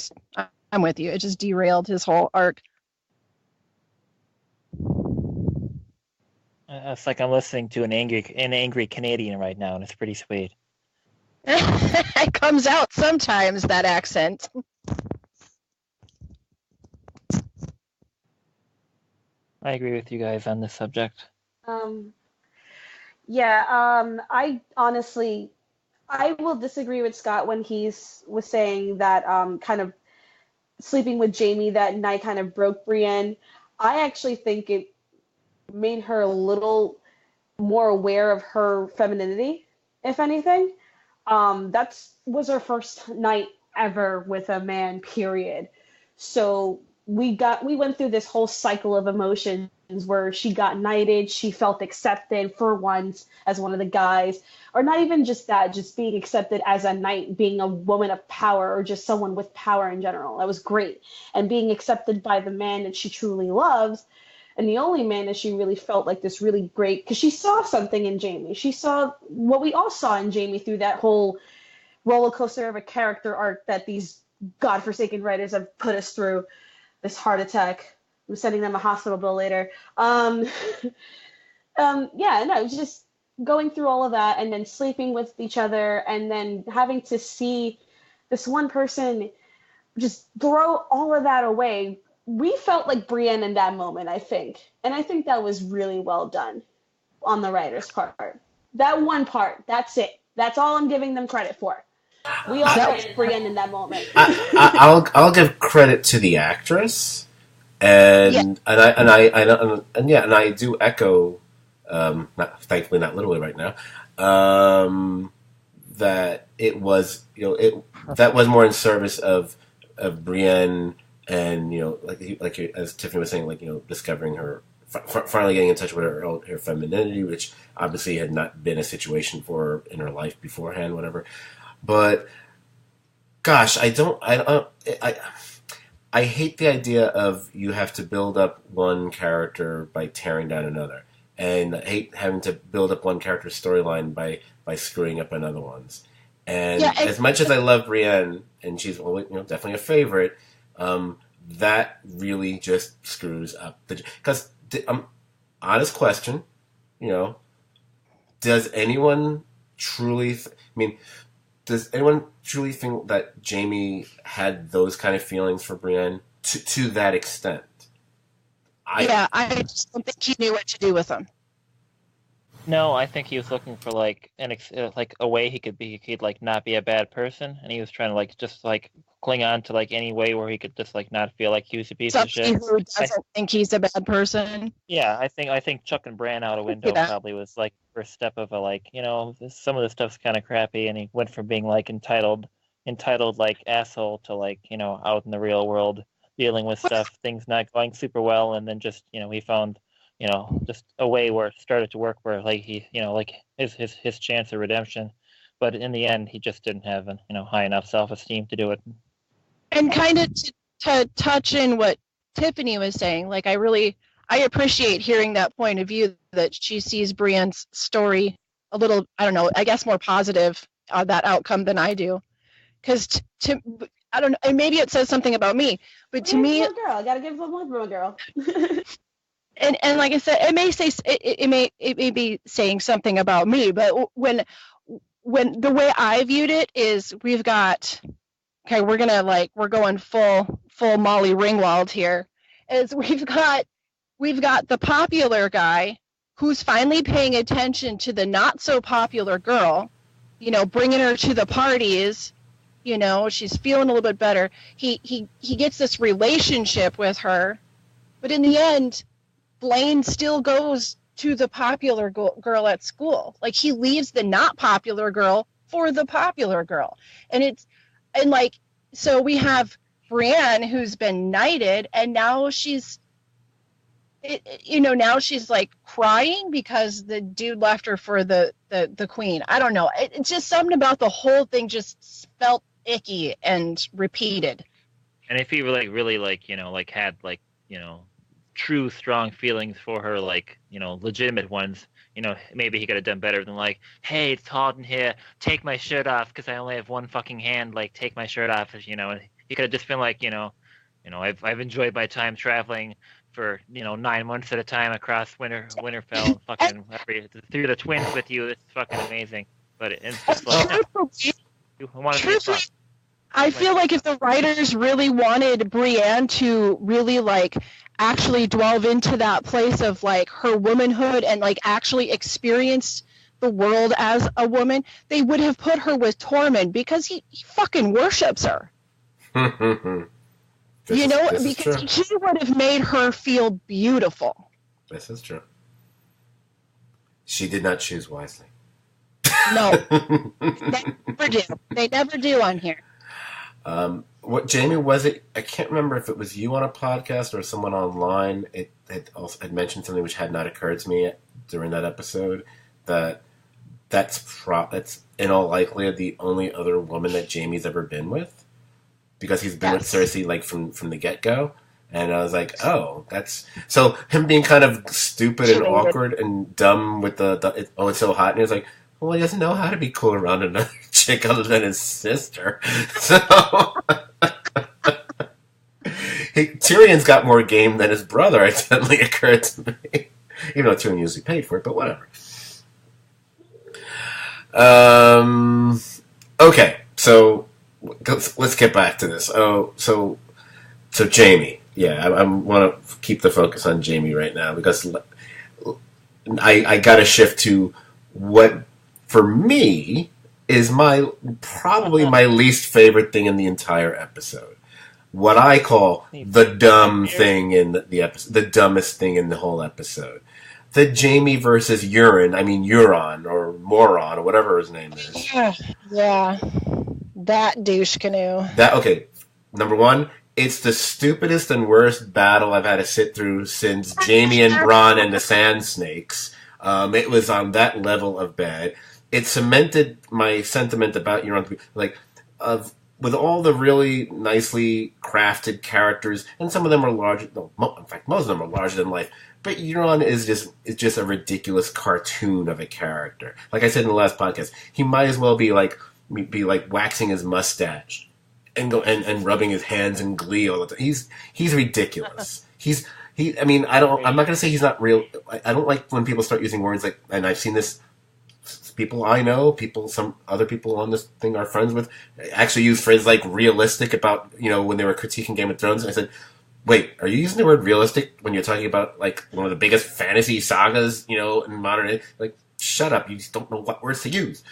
I'm with you. It just derailed his whole arc. It's like I'm listening to an angry Canadian right now, and it's pretty sweet. It comes out sometimes, that accent. I agree with you guys on this subject. I honestly, I will disagree with Scott when was saying that kind of sleeping with Jaime that night kind of broke Brienne. I actually think it made her a little more aware of her femininity, if anything. That was her first night ever with a man, period. So we went through this whole cycle of emotions where she got knighted, she felt accepted for once as one of the guys, or not even just that, just being accepted as a knight, being a woman of power, or just someone with power in general. That was great. And being accepted by the man that she truly loves, and the only man that she really felt like this really great, because she saw something in Jaime. She saw what we all saw in Jaime through that whole roller coaster of a character arc that these godforsaken writers have put us through. This heart attack. I'm sending them a hospital bill later. Just going through all of that and then sleeping with each other and then having to see this one person just throw all of that away. We felt like Brienne in that moment, I think. And I think that was really well done on the writer's part. That one part. That's it. That's all I'm giving them credit for. We all touched Brienne in that moment. I'll give credit to the actress, and I do echo, thankfully not literally right now, that it was that was more in service of Brienne, and as Tiffany was saying, discovering her, finally getting in touch with her femininity, which obviously had not been a situation for her in her life beforehand, whatever. But gosh, I hate the idea of you have to build up one character by tearing down another, and I hate having to build up one character's storyline by screwing up another one's. And as much as I love Brienne, and she's definitely a favorite, that really just screws up because honest question, does anyone truly? Does anyone truly think that Jaime had those kind of feelings for Brienne to that extent? I just don't think he knew what to do with them. No, I think he was looking for like a way he could not be a bad person, and he was trying to just cling on to any way where he could just not feel like he was a piece of shit. Who doesn't think he's a bad person? Yeah, I think chucking Bran out a window probably was first step of some of the stuff's kind of crappy, and he went from being entitled asshole to out in the real world dealing with stuff, things not going super well, and then just he found just a way where it started to work, where he his chance of redemption, but in the end he just didn't have high enough self-esteem to do it. And kind of to touch in what Tiffany was saying, I appreciate hearing that point of view, that she sees Brienne's story a little, I don't know, I guess more positive that outcome than I do, because I don't know, and maybe it says something about me, but to me, girl, I gotta give them one for a girl. And like I said, it may be saying something about me, but when the way I viewed it is, we're going full Molly Ringwald here, is we've got the popular guy who's finally paying attention to the not so popular girl, bringing her to the parties, she's feeling a little bit better. He gets this relationship with her, but in the end, Blaine still goes to the popular girl at school. He leaves the not popular girl for the popular girl. So we have Brienne, who's been knighted, and now she's crying because the dude left her for the queen. I don't know. It's just something about the whole thing just felt icky and repeated. And if he really had true strong feelings for her, legitimate ones, maybe he could have done better than hey, it's hot in here, take my shirt off because I only have one fucking hand, take my shirt off. He could have just been I've enjoyed my time traveling for 9 months at a time across Winterfell, fucking through the twins with you. It's fucking amazing. But it's just truthfully, I feel like if the writers really wanted Brienne to really actually delve into that place of her womanhood and actually experience the world as a woman, they would have put her with Tormund, because he fucking worships her. Because he would have made her feel beautiful. This is true. She did not choose wisely. No. They never do on here. What, Jamie, was it? I can't remember if it was you on a podcast or someone online. It had mentioned something which had not occurred to me during that episode, that's in all likelihood the only other woman that Jamie's ever been with, because he's been with Cersei from the get-go. And I was like, oh, that's... So him being kind of stupid and awkward and dumb with it's so hot. And he was like, well, he doesn't know how to be cool around another chick other than his sister. So... Tyrion's got more game than his brother, it suddenly occurred to me. Even though Tyrion usually paid for it, but whatever. Okay, so let's get back to this. So Jamie. Yeah, I want to keep the focus on Jamie right now, because I got to shift to what, for me, is probably my least favorite thing in the entire episode. What I call the dumb thing in the episode, the dumbest thing in the whole episode. The Jamie versus Euron, or Moron, or whatever his name is. Yeah. That douche canoe. Okay, number one, it's the stupidest and worst battle I've had to sit through since Jamie and Bronn and the Sand Snakes. It was on that level of bad. It cemented my sentiment about Euron, with all the really nicely crafted characters, and some of them are larger. In fact, most of them are larger than life. But Euron is just a ridiculous cartoon of a character. Like I said in the last podcast, he might as well be like waxing his mustache and rubbing his hands in glee all the time. He's ridiculous. I'm not going to say he's not real. I don't like when people start using words like, and I've seen this. People I know, some other people on this thing are friends with, actually use phrases like realistic about, when they were critiquing Game of Thrones. And I said, wait, are you using the word realistic when you're talking about, like, one of the biggest fantasy sagas, in modern age? Like, shut up, you just don't know what words to use.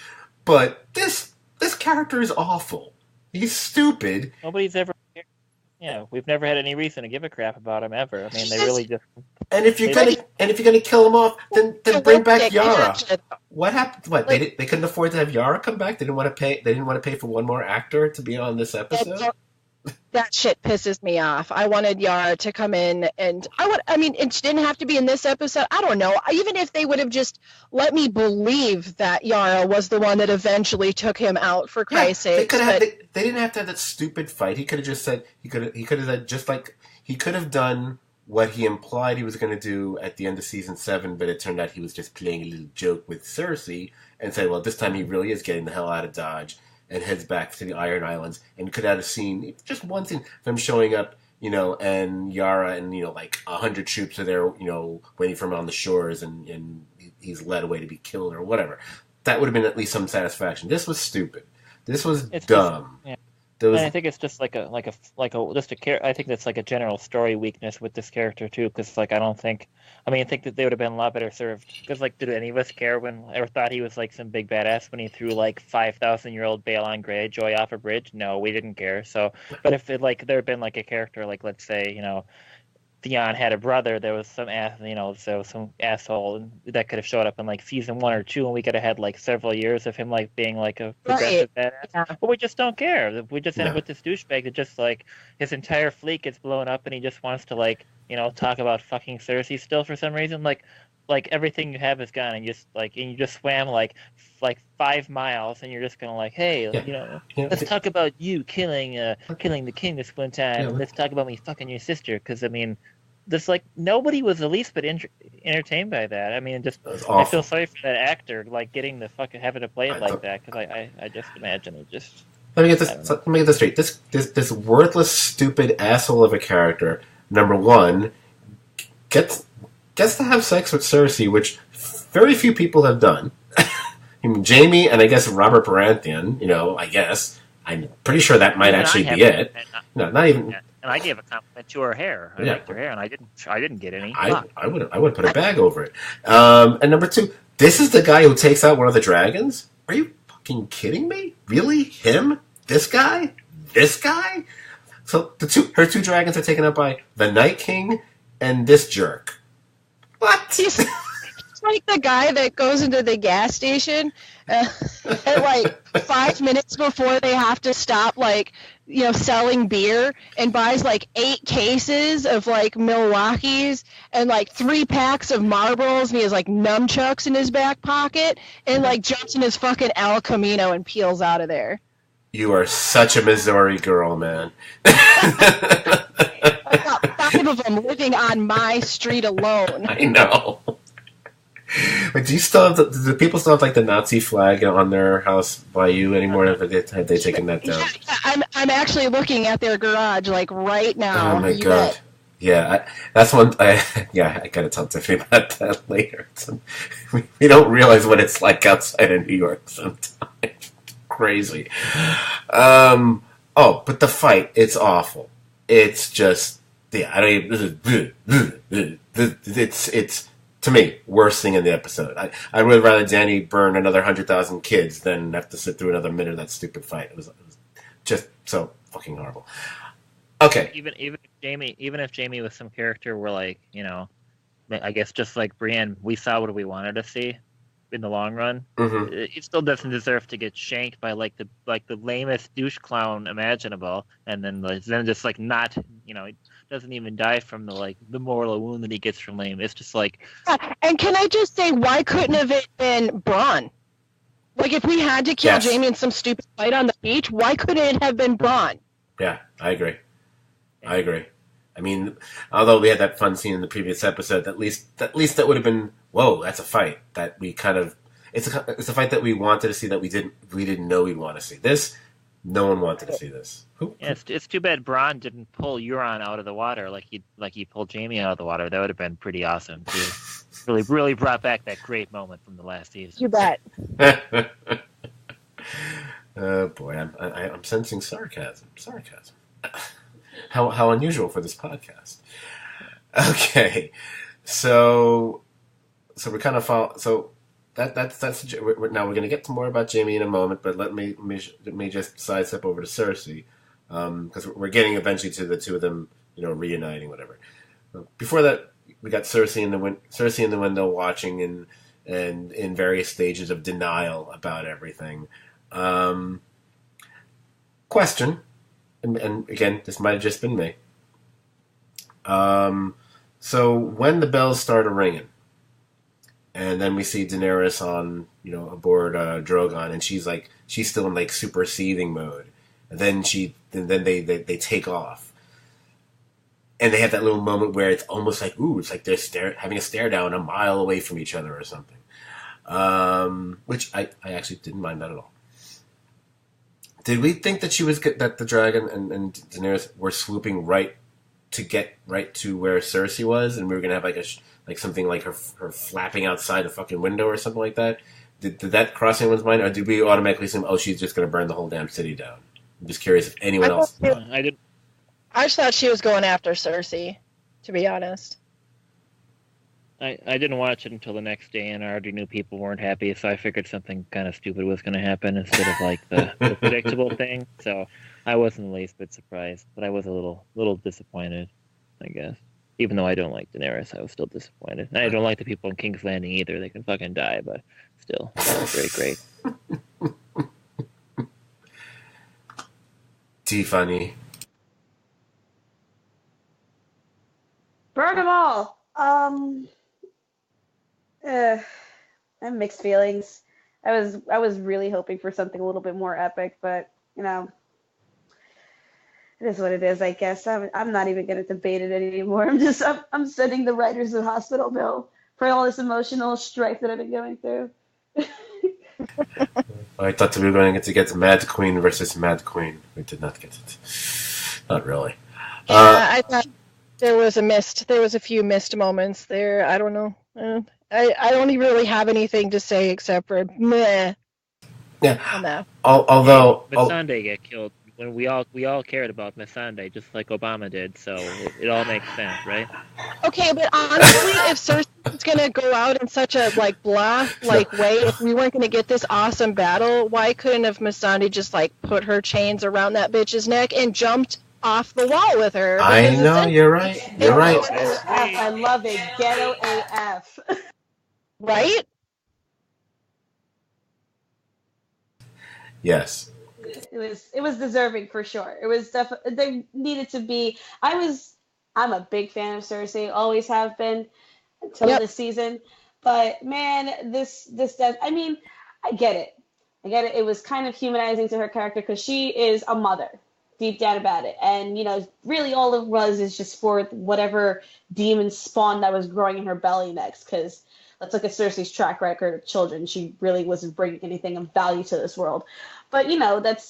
But this character is awful. He's stupid. Nobody's ever... Yeah, we've never had any reason to give a crap about him ever. I mean, they really just... And if you're gonna kill him off, then bring back Yara. What happened? What, they couldn't afford to have Yara come back? They didn't want to pay for one more actor to be on this episode. That shit pisses me off. I wanted Yara to come in, and it didn't have to be in this episode. I don't know. Even if they would have just let me believe that Yara was the one that eventually took him out, for Christ's sake. They didn't have to have that stupid fight. He could have just said, he could have said, just like, he could have done what he implied he was going to do at the end of season 7, but it turned out he was just playing a little joke with Cersei and said, well, this time he really is getting the hell out of Dodge and heads back to the Iron Islands, and could have seen just one scene of him showing up, and Yara and, 100 troops are there, waiting for him on the shores, and he's led away to be killed or whatever. That would have been at least some satisfaction. This was stupid. This was dumb. Yeah. And I think it's just I think that's like a general story weakness with this character too, because I think that they would have been a lot better served. Because did any of us care or thought he was like some big badass when he threw 5,000-year-old Balon Greyjoy off a bridge? No, we didn't care. So, but if there had been a character let's say Theon had a brother, there was some some asshole that could have showed up in season 1 or 2, and we could have had several years of him being a progressive badass. Yeah. But we just don't care. We just end up with this douchebag that just his entire fleet gets blown up, and he just wants to talk about fucking Cersei still for some reason. Everything you have is gone, and you just swam 5 miles, and you're just gonna hey, let's talk about you killing the king this one time. Yeah. Let's talk about me fucking your sister, because this nobody was the least bit entertained by that. I feel sorry for that actor getting the fucking having to play it that, because I just imagine it just. Let me get this straight. This worthless, stupid asshole of a character, number one, gets to have sex with Cersei, which very few people have done. Jamie and I guess Robert Baratheon, I guess. I'm pretty sure that might actually be it. Not even. Yeah. And I gave a compliment to her hair. I liked her hair, and I didn't get any. I would put a bag over it. And number two, this is the guy who takes out one of the dragons? Are you fucking kidding me? Really? Him? This guy? This guy? So her two dragons are taken out by the Night King and this jerk. What? He's like the guy that goes into the gas station at 5 minutes before they have to stop selling beer, and buys 8 cases of Milwaukee's and 3 packs of Marlboros, and he has nunchucks in his back pocket, and jumps in his fucking El Camino and peels out of there. You are such a Missouri girl, man. I got 5 of them living on my street alone. I know. But do you still have do people still have the Nazi flag on their house by you anymore? Have they taken that down? Yeah, I'm actually looking at their garage right now. Oh my god! Yeah, that's one. I gotta tell Tiffany about that later. We don't realize what it's like outside of New York sometimes. Crazy. But the fight, it's awful. It's just I don't even. It's to me, worst thing in the episode. I would rather Danny burn another 100,000 kids than have to sit through another minute of that stupid fight. It was just so fucking horrible. Okay. Even if Jamie was some character where, like, you know, I guess just like Brienne, we saw what we wanted to see in the long run. Mm-hmm. It still doesn't deserve to get shanked by like the lamest douche clown imaginable, and then just like not, you know, it doesn't even die from the mortal wound that he gets from lame. It's just like. And can I just say, why couldn't have it been Bronn? Like, if we had to kill Jamie in some stupid fight on the beach, why couldn't it have been Bronn? Yeah, I agree. I mean, although we had that fun scene in the previous episode, at least that would have been, whoa, that's a fight that we kind of, it's a fight that we wanted to see that we didn't know we'd want to see. This, no one wanted to see this. Yeah, it's too bad Bronn didn't pull Euron out of the water like he pulled Jamie out of the water. That would have been pretty awesome too. Really brought back that great moment from the last season. You bet. Oh boy, I'm sensing sarcasm. How unusual for this podcast. Okay, so we're kind of that's now we're going to get to more about Jamie in a moment, but let me just sidestep over to Cersei, because we're getting eventually to the two of them, you know, reuniting, whatever. Before that, we got Cersei in the window watching and in various stages of denial about everything. Question. And again, this might have just been me. So when the bells started ringing, and then we see Daenerys on, you know, aboard Drogon, and she's still in like super seething mode, and then they take off, and they have that little moment where it's almost like, ooh, it's like they're having a stare down a mile away from each other or something, which I actually didn't mind that at all. Did we think that that the dragon and Daenerys were swooping right to get right to where Cersei was, and we were gonna have like something like her flapping outside the fucking window or something like that? Did that cross anyone's mind, or did we automatically assume, oh, she's just gonna burn the whole damn city down? I'm just curious if anyone else. I did. I just thought she was going after Cersei, to be honest. I didn't watch it until the next day, and I already knew people weren't happy, so I figured something kind of stupid was going to happen instead of like the predictable thing. So I wasn't the least bit surprised, but I was a little disappointed, I guess. Even though I don't like Daenerys, I was still disappointed. And I don't like the people in King's Landing either. They can fucking die, but still, that was great. Tiffany. Burn them all. I have mixed feelings. I was really hoping for something a little bit more epic, but you know, it is what it is. I guess I'm not even going to debate it anymore. I'm sending the writers to the hospital bill for all this emotional strife that I've been going through. I thought we were going to get Mad Queen versus Mad Queen. We did not get it. Not really. Yeah, I thought there was a few missed moments there. I don't know. I don't even really have anything to say except for meh. Yeah. Although Missandei get killed when we all cared about Missandei, just like Obama did. So it all makes sense, right? Okay, but honestly, if Cersei's gonna go out in such a blah way, if we weren't gonna get this awesome battle, why couldn't have Missandei just put her chains around that bitch's neck and jumped off the wall with her? I know, you're right. You're right. I love it. Ghetto AF. Right? Yes. It was deserving for sure. It was definitely, they needed to be. I'm a big fan of Cersei, always have been until this season. But man, this I mean, I get it. It was kind of humanizing to her character because she is a mother, deep down about it. And, you know, really all it was is just for whatever demon spawn that was growing in her belly next. Because let's look at Cersei's track record of children. She really wasn't bringing anything of value to this world. But, you know, it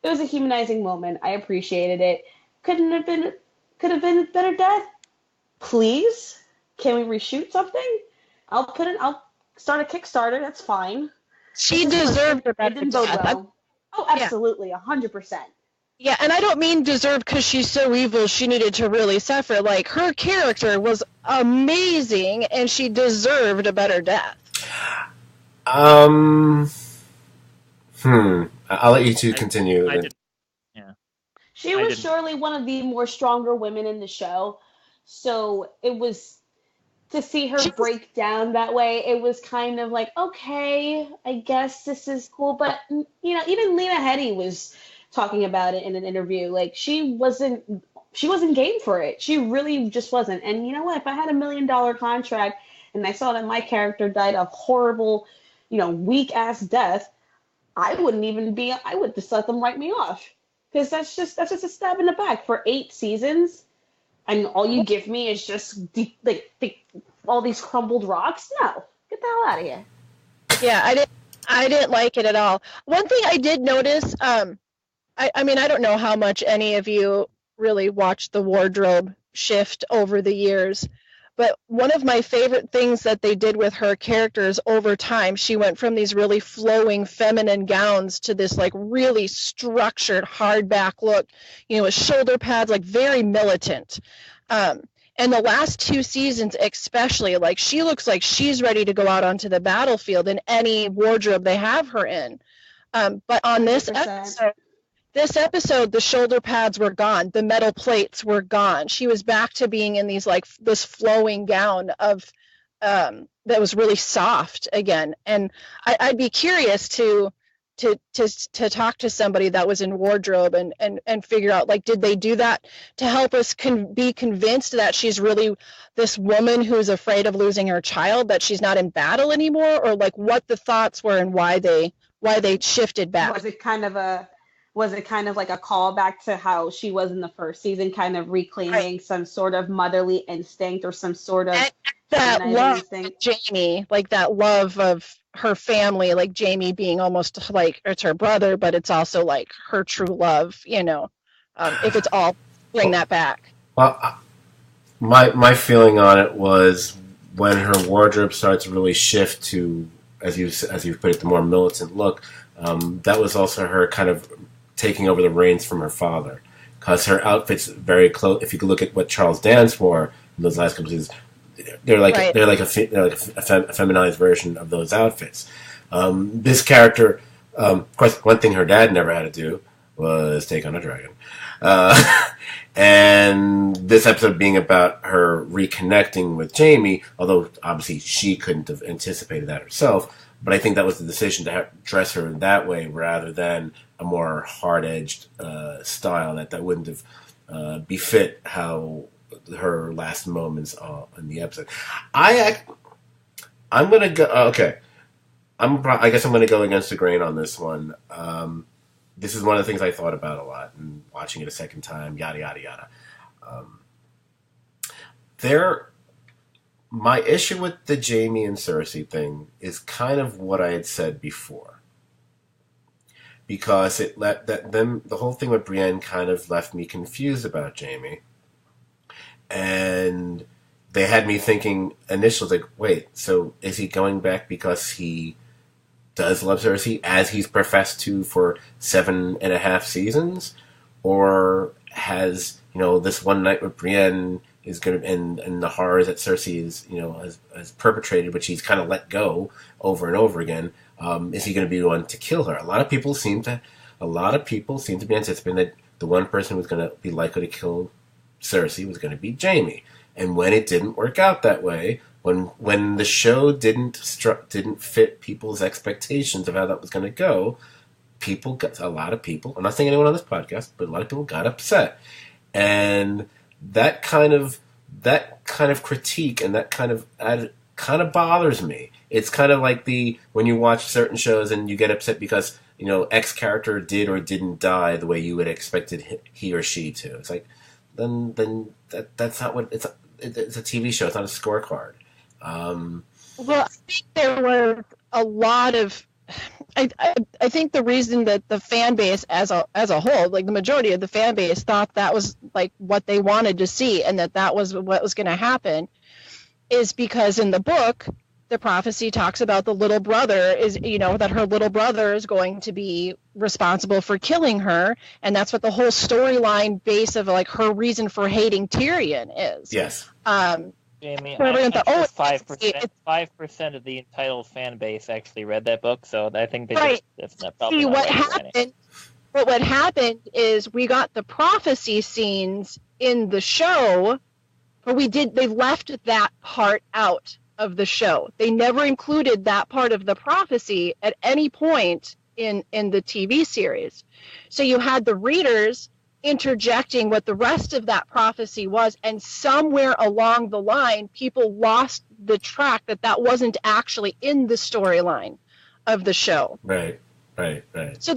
was a humanizing moment. I appreciated it. Could have been a better death. Please? Can we reshoot something? I'll start a Kickstarter. That's fine. She deserved a better death. Well. Oh, absolutely. 100%. Yeah, and I don't mean deserved because she's so evil she needed to really suffer. Like, her character was amazing, and she deserved a better death. I'll let you two continue. I did. Yeah. She was surely one of the more stronger women in the show. So it was to see her break down that way, it was kind of like, okay, I guess this is cool. But even Lena Headey was talking about it in an interview. Like she wasn't game for it. She really just wasn't. And you know what? If I had $1 million contract and I saw that my character died a horrible, weak ass death, I would just let them write me off. Because that's just a stab in the back for 8 seasons. And all you give me is just all these crumbled rocks? No, get the hell out of here. Yeah, I didn't like it at all. One thing I did notice, I don't know how much any of you really watched the wardrobe shift over the years, but one of my favorite things that they did with her characters over time, she went from these really flowing feminine gowns to this like really structured hardback look, with shoulder pads, like very militant. And the last 2 seasons especially, like she looks like she's ready to go out onto the battlefield in any wardrobe they have her in. But on this 100%. episode, the shoulder pads were gone. The metal plates were gone. She was back to being in this flowing gown of that was really soft again. And I'd be curious to talk to somebody that was in wardrobe and figure out, like, did they do that to help us be convinced that she's really this woman who's afraid of losing her child, that she's not in battle anymore, or like what the thoughts were and why they shifted back? Was it kind of like a callback to how she was in the first season, kind of reclaiming some sort of motherly instinct or some sort of that love instinct? Jamie, like that love of her family, like Jamie being almost like it's her brother, but it's also like her true love, if it's all bring that back. Well, my feeling on it was when her wardrobe starts to really shift to, as you put it, the more militant look. That was also her kind of taking over the reins from her father, because her outfit's very close. If you could look at what Charles Dance wore in those last couple seasons, they're like a feminized version of those outfits. This character, of course, one thing her dad never had to do was take on a dragon. And this episode being about her reconnecting with Jamie, although obviously she couldn't have anticipated that herself, but I think that was the decision to dress her in that way rather than a more hard-edged style that wouldn't have befit how her last moments in the episode. I'm gonna go. Okay, I guess I'm gonna go against the grain on this one. This is one of the things I thought about a lot, and watching it a second time, yada yada yada. My issue with the Jamie and Cersei thing is kind of what I had said before, because the whole thing with Brienne kind of left me confused about Jamie. And they had me thinking initially, like, wait, so is he going back because he does love Cersei, as he's professed to for 7.5 seasons? Or has, this one night with Brienne is going to, and the horrors that Cersei is, has perpetrated, which he's kind of let go over and over again, is he going to be the one to kill her? A lot of people seem to be anticipating that the one person who's going to be likely to kill Cersei was going to be Jamie. And when it didn't work out that way, when the show didn't fit people's expectations of how that was going to go, a lot of people, I'm not saying anyone on this podcast, but a lot of people got upset. And that kind of critique and that kind of bothers me. It's kind of like when you watch certain shows and you get upset because, X character did or didn't die the way you would expected he or she to. It's like, then that's not what it's a TV show. It's not a scorecard. Well, I think there were a lot of. I think the reason that the fan base as a whole, like the majority of the fan base, thought that was like what they wanted to see, and that was what was going to happen, is because in the book the prophecy talks about the little brother is, that her little brother is going to be responsible for killing her, and that's what the whole storyline base of like her reason for hating Tyrion is. Yes. Jamie, So everyone thought, I'm oh, sure 5% of the entitled fan base actually read that book, so I think they Right. that's not probably See, not what right happened? But what happened is we got the prophecy scenes in the show, but they left that part out of the show. They never included that part of the prophecy at any point in the TV series. So you had the readers interjecting what the rest of that prophecy was, and somewhere along the line, people lost the track that wasn't actually in the storyline of the show. Right. So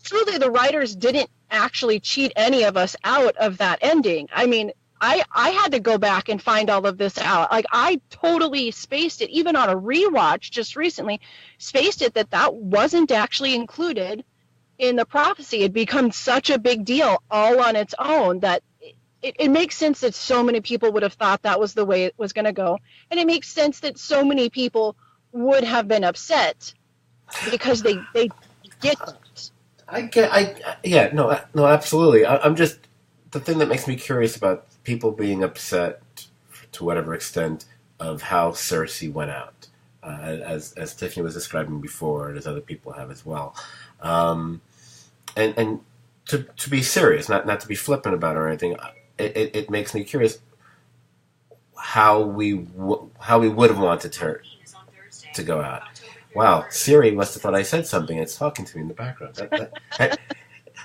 truly the writers didn't actually cheat any of us out of that ending. I mean, I had to go back and find all of this out. Like, I totally spaced it, even on a rewatch just recently, spaced it that wasn't actually included in the prophecy. It become such a big deal all on its own that it makes sense that so many people would have thought that was the way it was going to go. And it makes sense that so many people would have been upset because they get it. No, absolutely. I'm just, the thing that makes me curious about people being upset to whatever extent of how Cersei went out, as Tiffany was describing before, and as other people have as well. And to be serious, not to be flippant about it or anything, it makes me curious how we would have wanted her to go out. Wow, Siri must have thought I said something. It's talking to me in the background.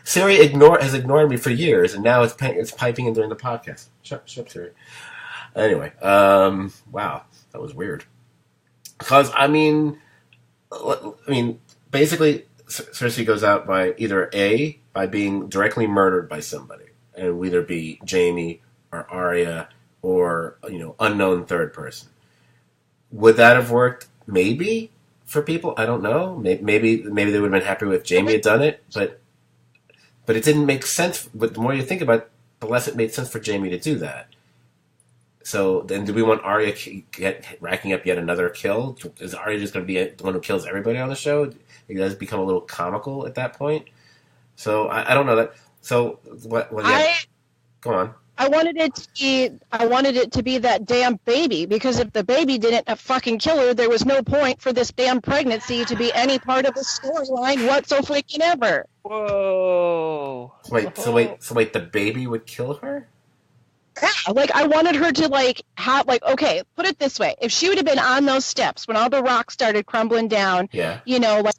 Siri has ignored me for years, and now it's piping in during the podcast. Shut up, Siri. Anyway, wow, that was weird. Because I mean, basically, Cersei goes out by either by being directly murdered by somebody, and it would either be Jaime or Arya or unknown third person. Would that have worked? Maybe. For people, I don't know. Maybe they would have been happy with Jaime had done it, but it didn't make sense. But the more you think about it, the less it made sense for Jaime to do that. So then, do we want Arya racking up yet another kill? Is Arya just going to be the one who kills everybody on the show? It does become a little comical at that point. So I don't know that. So what? Go on. I wanted it to be that damn baby, because if the baby didn't fucking kill her, there was no point for this damn pregnancy to be any part of the storyline whatsoever. Whoa. Wait, the baby would kill her? Yeah, like, I wanted her to, have, okay, put it this way. If she would have been on those steps when all the rocks started crumbling down, right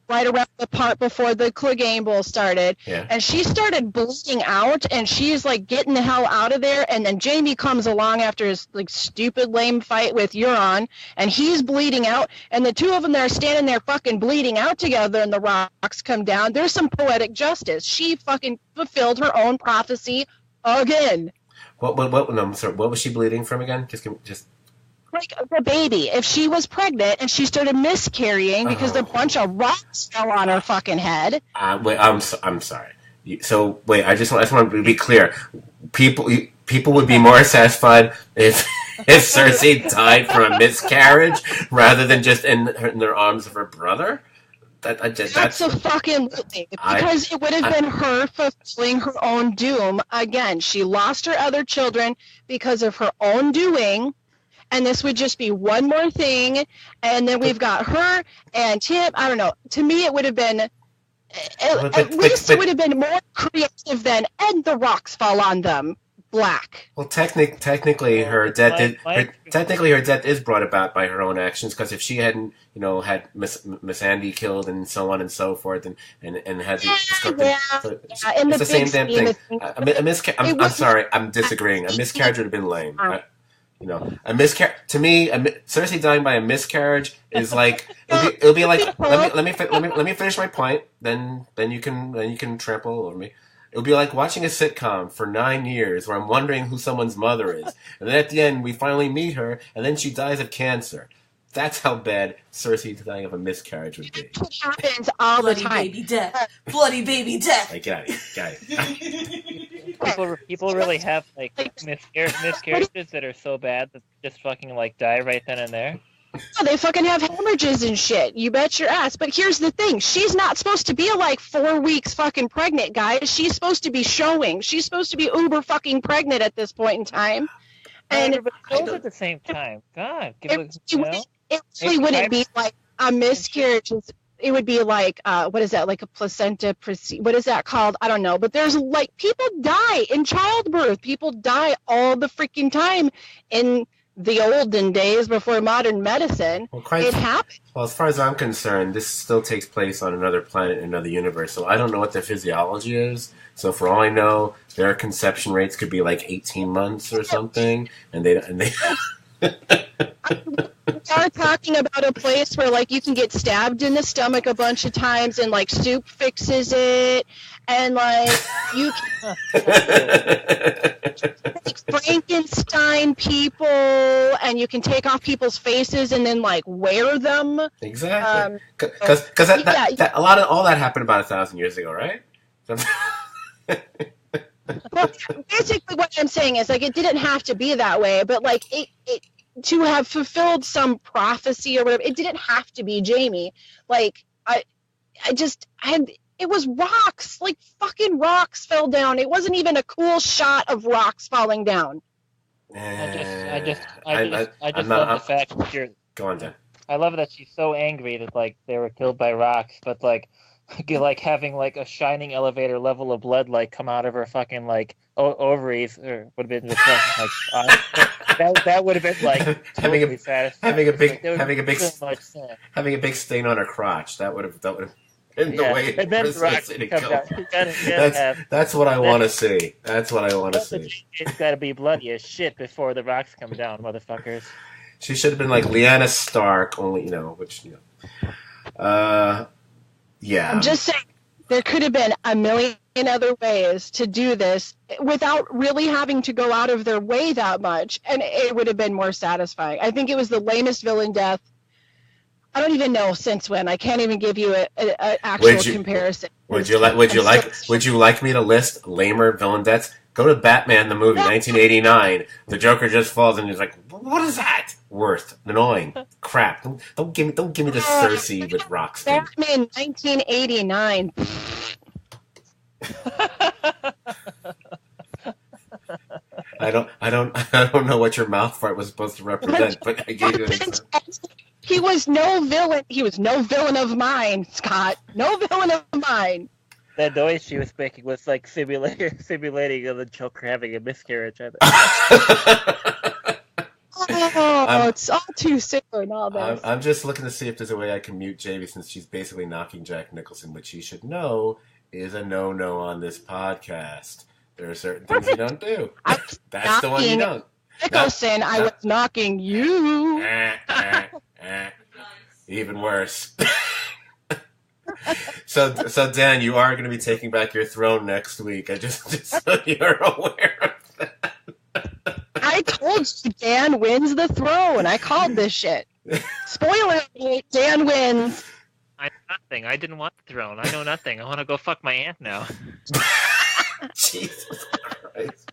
around the part before the Clegane Bowl started, and she started bleeding out, and she's, getting the hell out of there, and then Jaime comes along after his, stupid, lame fight with Euron, and he's bleeding out, and the two of them that are standing there fucking bleeding out together, and the rocks come down. There's some poetic justice. She fucking fulfilled her own prophecy again. What? No, I'm sorry. What was she bleeding from again? Just the baby. If she was pregnant and she started miscarrying because a bunch of rocks fell on her fucking head. Wait, I'm sorry. So wait, I just want to be clear. People would be more satisfied if Cersei died from a miscarriage rather than just in their arms of her brother. Absolutely. Because it would have been her fulfilling her own doom. Again, she lost her other children because of her own doing, and this would just be one more thing, and then we've got her and Tim. I don't know. To me, it would have been, at least it would have been more creative than, and the rocks fall on them. Black. Well, technically, her death is brought about by her own actions. Because if she hadn't, had Miss Andy killed and so on and so forth, and had it's the same damn thing. I'm sorry, I'm disagreeing. A miscarriage would have been lame. A miscarriage to me. Cersei dying by a miscarriage is like it'll be like let me finish my point. Then you can trample over me. It would be like watching a sitcom for 9 years where I'm wondering who someone's mother is. And then at the end, we finally meet her, and then she dies of cancer. That's how bad Cersei dying of a miscarriage would be. It happens all the time. Bloody baby death. Bloody baby death. Like, get out of here. People really have, miscarriages that are so bad that just fucking, die right then and there? Oh, they fucking have hemorrhages and shit. You bet your ass. But here's the thing. She's not supposed to be like 4 weeks fucking pregnant, guys. She's supposed to be showing. She's supposed to be uber fucking pregnant at this point in time. And everybody knows at the same time. God, it really wouldn't be like a miscarriage. It would be like, what is that? Like a placenta, what is that called? I don't know. But there's like, people die in childbirth. People die all the freaking time in the olden days before modern medicine. Well, it happened. Well, as far as I'm concerned, this still takes place on another planet in another universe. So I don't know what their physiology is. So for all I know, their conception rates could be like 18 months or something, and they. We are talking about a place where, like, you can get stabbed in the stomach a bunch of times, and like soup fixes it, and like you can like Frankenstein people, and you can take off people's faces and then like wear them. Exactly, because a lot of all that happened about 1,000 years ago, right? Well, basically, what I'm saying is, like, it didn't have to be that way, but like it to have fulfilled some prophecy or whatever, it didn't have to be Jamie. Like, it was rocks, like fucking rocks fell down. It wasn't even a cool shot of rocks falling down. I just love the fact that you're. Go on, Dan. I love that she's so angry that like they were killed by rocks, but like having like a shining elevator level of blood like come out of her fucking like ovaries, or would have been just like that would have been like totally satisfying. Having a big stain on her crotch. That would have been the way. And then the rocks come down. That's what I want to see. That's what I want to see. It's got to be bloody as shit before the rocks come down, motherfuckers. She should have been like Lyanna Stark, only yeah. I'm just saying, there could have been a million other ways to do this without really having to go out of their way that much, and it would have been more satisfying. I think it was the lamest villain death. I don't even know since when. I can't even give you an actual comparison. Would you like me to list lamer villain deaths? Go to Batman the movie, 1989. The Joker just falls and he's like, "What is that? Worth annoying crap. Don't give me the Cersei with rocks." Batman 1989. I don't know what your mouth fart was supposed to represent, but I gave you an example. He was no villain. He was no villain of mine, Scott. No villain of mine. That noise she was making was like simulating the Joker having a miscarriage. It's all too soon. All this. I'm just looking to see if there's a way I can mute JV, since she's basically knocking Jack Nicholson, which he should know is a no-no on this podcast. There are certain things you don't do. That's the one you don't. Nicholson, I was knocking you. Even worse. So Dan, you are going to be taking back your throne next week. I just so you're aware of that. I told you Dan wins the throne. I called this shit. Spoiler alert, Dan wins. I know nothing. I didn't want the throne. I know nothing. I want to go fuck my aunt now. Jesus Christ.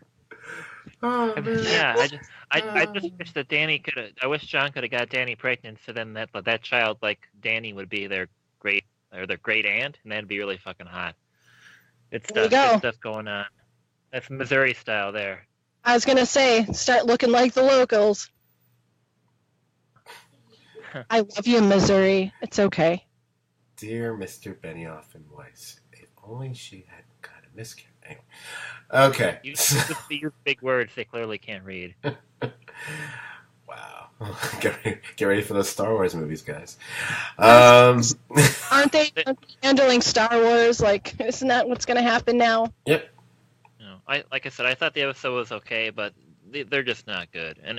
Oh, man. Yeah, I just wish that Danny could have. I wish John could have got Danny pregnant, so then that child, like Danny, would be their great aunt, and that'd be really fucking hot. It's stuff going on. That's Missouri style there. I was gonna say, start looking like the locals. I love you, Missouri. It's okay. Dear Mr. Benioff and Weiss, if only she hadn't got a miscarriage. Anyway. Okay. Use big words they clearly can't read. Wow. Get ready for those Star Wars movies, guys. Aren't they handling Star Wars? Like, isn't that what's going to happen now? Yep. Like I said, I thought the episode was okay, but they're just not good. And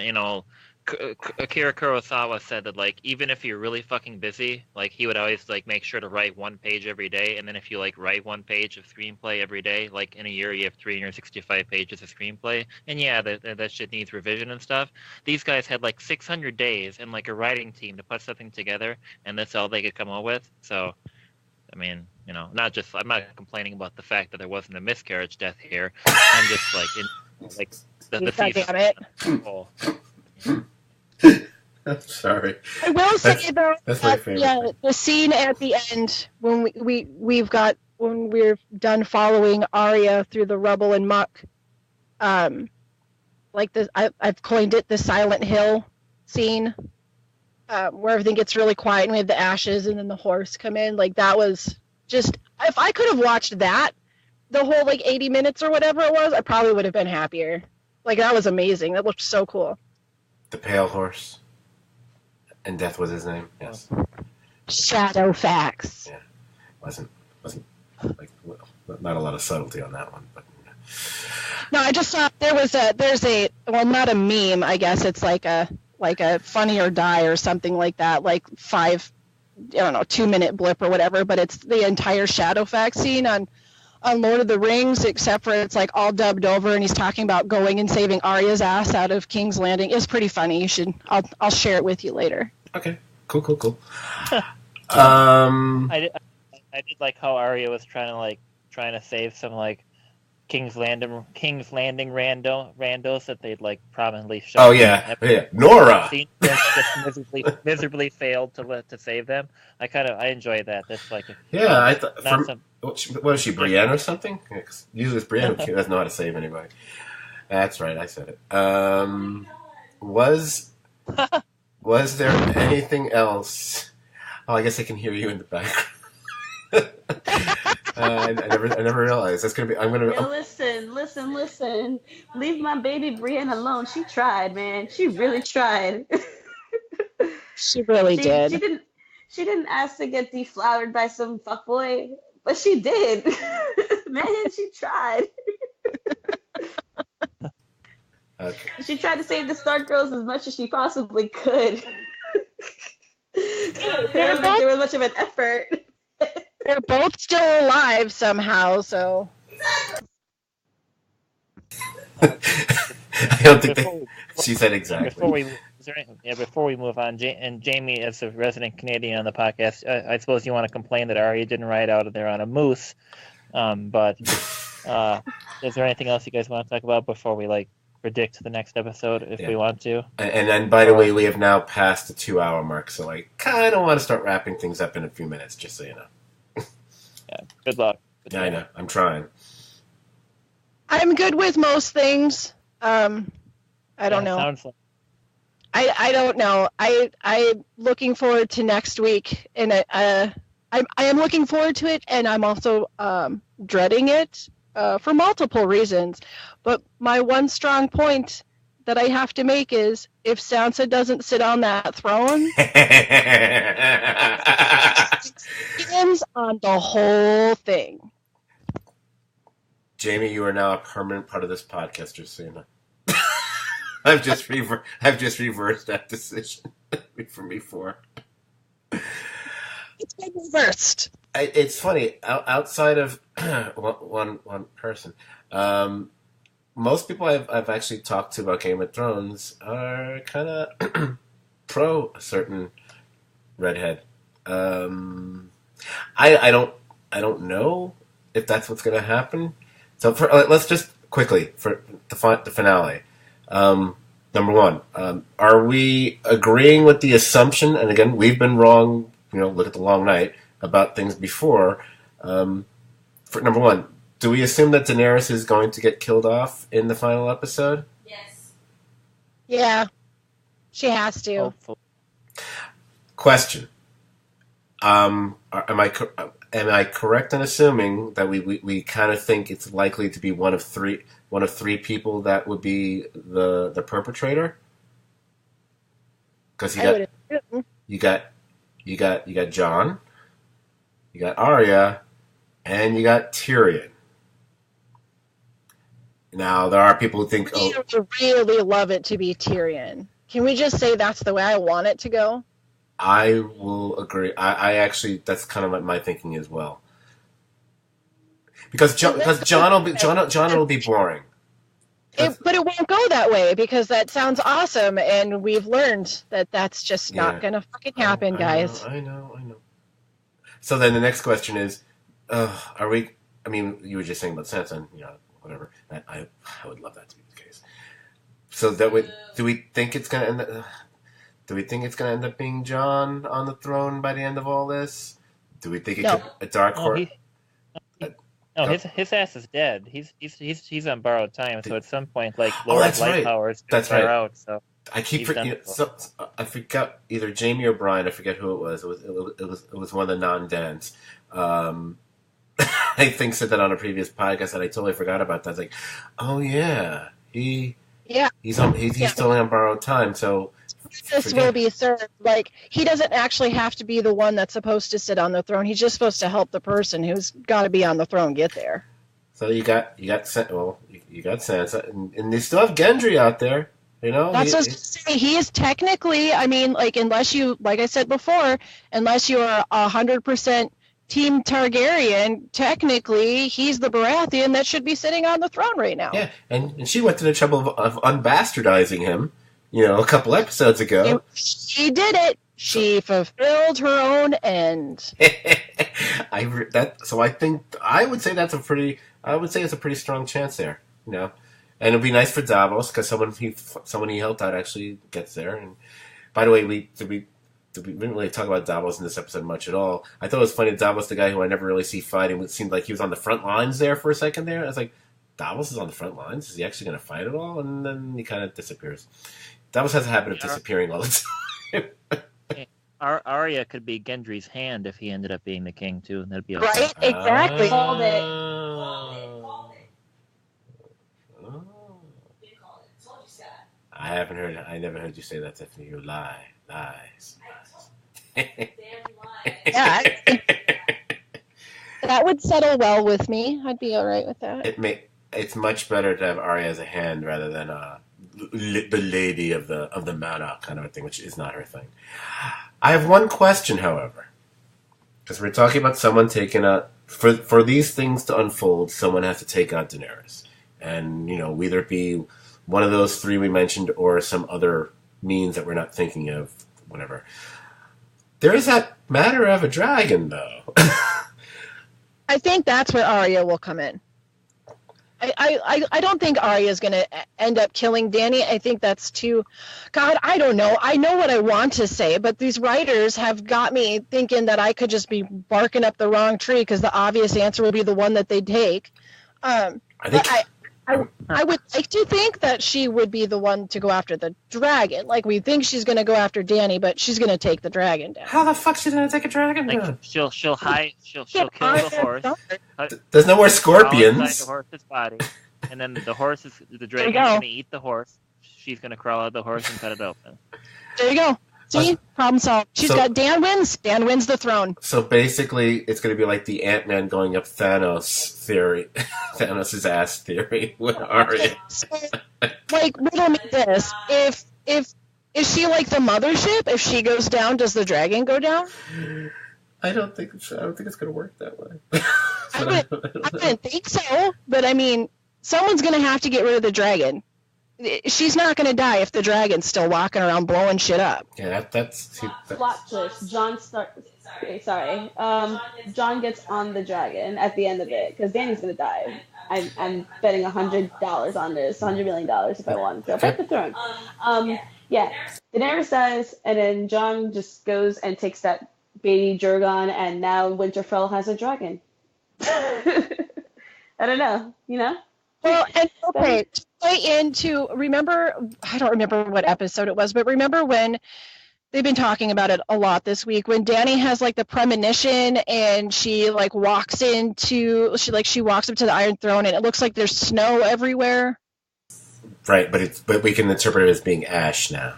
Akira Kurosawa said that, like, even if you're really fucking busy, like, he would always, like, make sure to write 1 page every day, and then if you, like, write 1 page of screenplay every day, like, in a year you have 365 pages of screenplay, and yeah, that shit needs revision and stuff. These guys had, like, 600 days and, like, a writing team to put something together, and that's all they could come up with, so, I mean, I'm not complaining about the fact that there wasn't a miscarriage death here. I'm just, like, the God damn it. Oh. I'm sorry. I will say though, That's my favorite. yeah, the scene at the end when when we're done following Arya through the rubble and muck, like this, I've coined it the Silent Hill scene, where everything gets really quiet and we have the ashes and then the horse come in. Like that was just, if I could have watched that the whole like 80 minutes or whatever it was, I probably would have been happier. Like that was amazing. That looked so cool. The pale horse. And Death was his name. Yes. Shadow facts. Yeah. Wasn't like not a lot of subtlety on that one, but. No, I just thought there's a well, not a meme, I guess it's like a funny or die or something like that, like 2-minute blip or whatever, but it's the entire Shadowfax scene on Lord of the Rings, except for it's like all dubbed over and he's talking about going and saving Arya's ass out of King's Landing. It's pretty funny. I'll share it with you later. Okay. Cool. I did like how Arya was trying to save some like King's Landing randos that they'd like prominently shown. Oh yeah. Nora. Just miserably failed to save them. I enjoyed that. That's like I thought what is she, Brienne or something? Yeah, usually it's Brienne who doesn't know how to save anybody. That's right, I said it. Was there anything else? Oh, I guess I can hear you in the background. I never realized that's gonna be. Listen. Leave my baby Brienne alone. She tried, man. She really tried. She really did. She didn't ask to get deflowered by some fuckboy, but she did. Man, she tried. Okay. She tried to save the Stark girls as much as she possibly could. I don't think there was much of an effort. They're both still alive somehow, so. I don't think she said exactly. Before we move on, and Jamie, as a resident Canadian on the podcast, I suppose you want to complain that Arya didn't ride out of there on a moose, but is there anything else you guys want to talk about before we predict the next episode if we want to? And then, by the way, we have now passed the 2-hour mark, so I kind of want to start wrapping things up in a few minutes, just so you know. Yeah, good luck. I know. I'm trying. I'm good with most things. I don't know. Sounds like... I don't know. I'm looking forward to next week, and I am looking forward to it, and I'm also dreading it for multiple reasons. But my one strong point that I have to make is if Sansa doesn't sit on that throne, skins on the whole thing. Jamie, you are now a permanent part of this podcast, just so you know. I've just reversed that decision from before. It's been reversed. It's funny. Outside of one person, most people I've actually talked to about Game of Thrones are kind of pro a certain redhead. I don't know if that's what's going to happen. So let's just quickly for the finale. Number one, are we agreeing with the assumption? And again, we've been wrong. Look at the Long Night about things before. For number one, do we assume that Daenerys is going to get killed off in the final episode? Yes. Yeah, she has to. Hopefully. Question: Am I correct in assuming that we kind of think it's likely to be one of three people that would be the perpetrator? Because you got Jon, you got Arya, and you got Tyrion. Now there are people who think, I would really love it to be Tyrion. Can we just say that's the way I want it to go? I will agree. I actually, that's kind of my thinking as well. Because Jon will be boring. But it won't go that way because that sounds awesome, and we've learned that that's just not going to fucking happen, guys. I know. So then the next question is, are we? I mean, you were just saying about Sansa, and whatever. I would love that to be the case. So do we think it's going to end? Do we think it's going to end up being Jon on the throne by the end of all this? Do we think it No. could a dark horse? No, his ass is dead. He's on borrowed time. So at some point, like Oh, Lord that's of Light right. powers That's wear right. out. So I keep He's forgetting. done I forgot either Jamie or Brian. I forget who it was. It was one of the non-Dans. I think said that on a previous podcast, and I totally forgot about that. I was like, oh yeah, he's totally on borrowed time. So this will be served. Like, he doesn't actually have to be the one that's supposed to sit on the throne. He's just supposed to help the person who's got to be on the throne get there. So you got Sansa, and they still have Gendry out there. You know, That's what I was going to say. He is technically, I mean, like, unless you, like I said before, unless you are 100% Team Targaryen, technically he's the Baratheon that should be sitting on the throne right now. Yeah, and she went to the trouble of unbastardizing him, a couple episodes ago. She did it. She fulfilled her own end. So I think I would say it's a pretty strong chance there, and it'd be nice for Davos because someone he helped out actually gets there. And by the way, we didn't really talk about Davos in this episode much at all. I thought it was funny. Davos, the guy who I never really see fighting, it seemed like he was on the front lines there for a second there. I was like, Davos is on the front lines? Is he actually going to fight at all? And then he kind of disappears. Davos has a habit of disappearing all the time. Arya could be Gendry's hand if he ended up being the king too. That'd be okay. Right? Exactly. Called it. I never heard you say that, Tiffany. You lie. Lies. Yeah, that would settle well with me. I'd be all right with that. It's much better to have Arya as a hand rather than the lady of the manor kind of a thing, which is not her thing. I have one question, however, because we're talking about someone taking for these things to unfold, someone has to take out Daenerys, and whether it be one of those three we mentioned or some other means that we're not thinking of, whatever. There is that matter of a dragon, though. I think that's where Arya will come in. I don't think Arya is going to end up killing Dany. I think that's too... God, I don't know. I know what I want to say, but these writers have got me thinking that I could just be barking up the wrong tree because the obvious answer would be the one that they take. I would like to think that she would be the one to go after the dragon. Like, we think she's going to go after Dany, but she's going to take the dragon down. How the fuck is she going to take a dragon down? Like, she'll kill the horse. There's no more scorpions. Inside the horse's body, and then the dragon's going to eat the horse. She's going to crawl out the horse and cut it open. There you go. See? Problem solved. Dan wins. Dan wins the throne. So basically, it's going to be like the Ant-Man going up Thanos theory. Thanos' ass theory with Arya. So, riddle me this. If is she like the mothership? If she goes down, does the dragon go down? I don't think it's going to work that way. I wouldn't think so. But, I mean, someone's going to have to get rid of the dragon. She's not going to die if the dragon's still walking around blowing shit up. Yeah, that's plot twist. Jon gets on the dragon at the end of it because Dany's going to die. I'm betting $100 on this, $100 million if I won. So fight the throne. Daenerys dies, and then Jon just goes and takes that baby Drogon, and now Winterfell has a dragon. I don't know, Well, and okay, remember, I don't remember what episode it was, but remember when they've been talking about it a lot this week, when Dany has the premonition and she walks up to the Iron Throne and it looks like there's snow everywhere. Right, but we can interpret it as being ash now.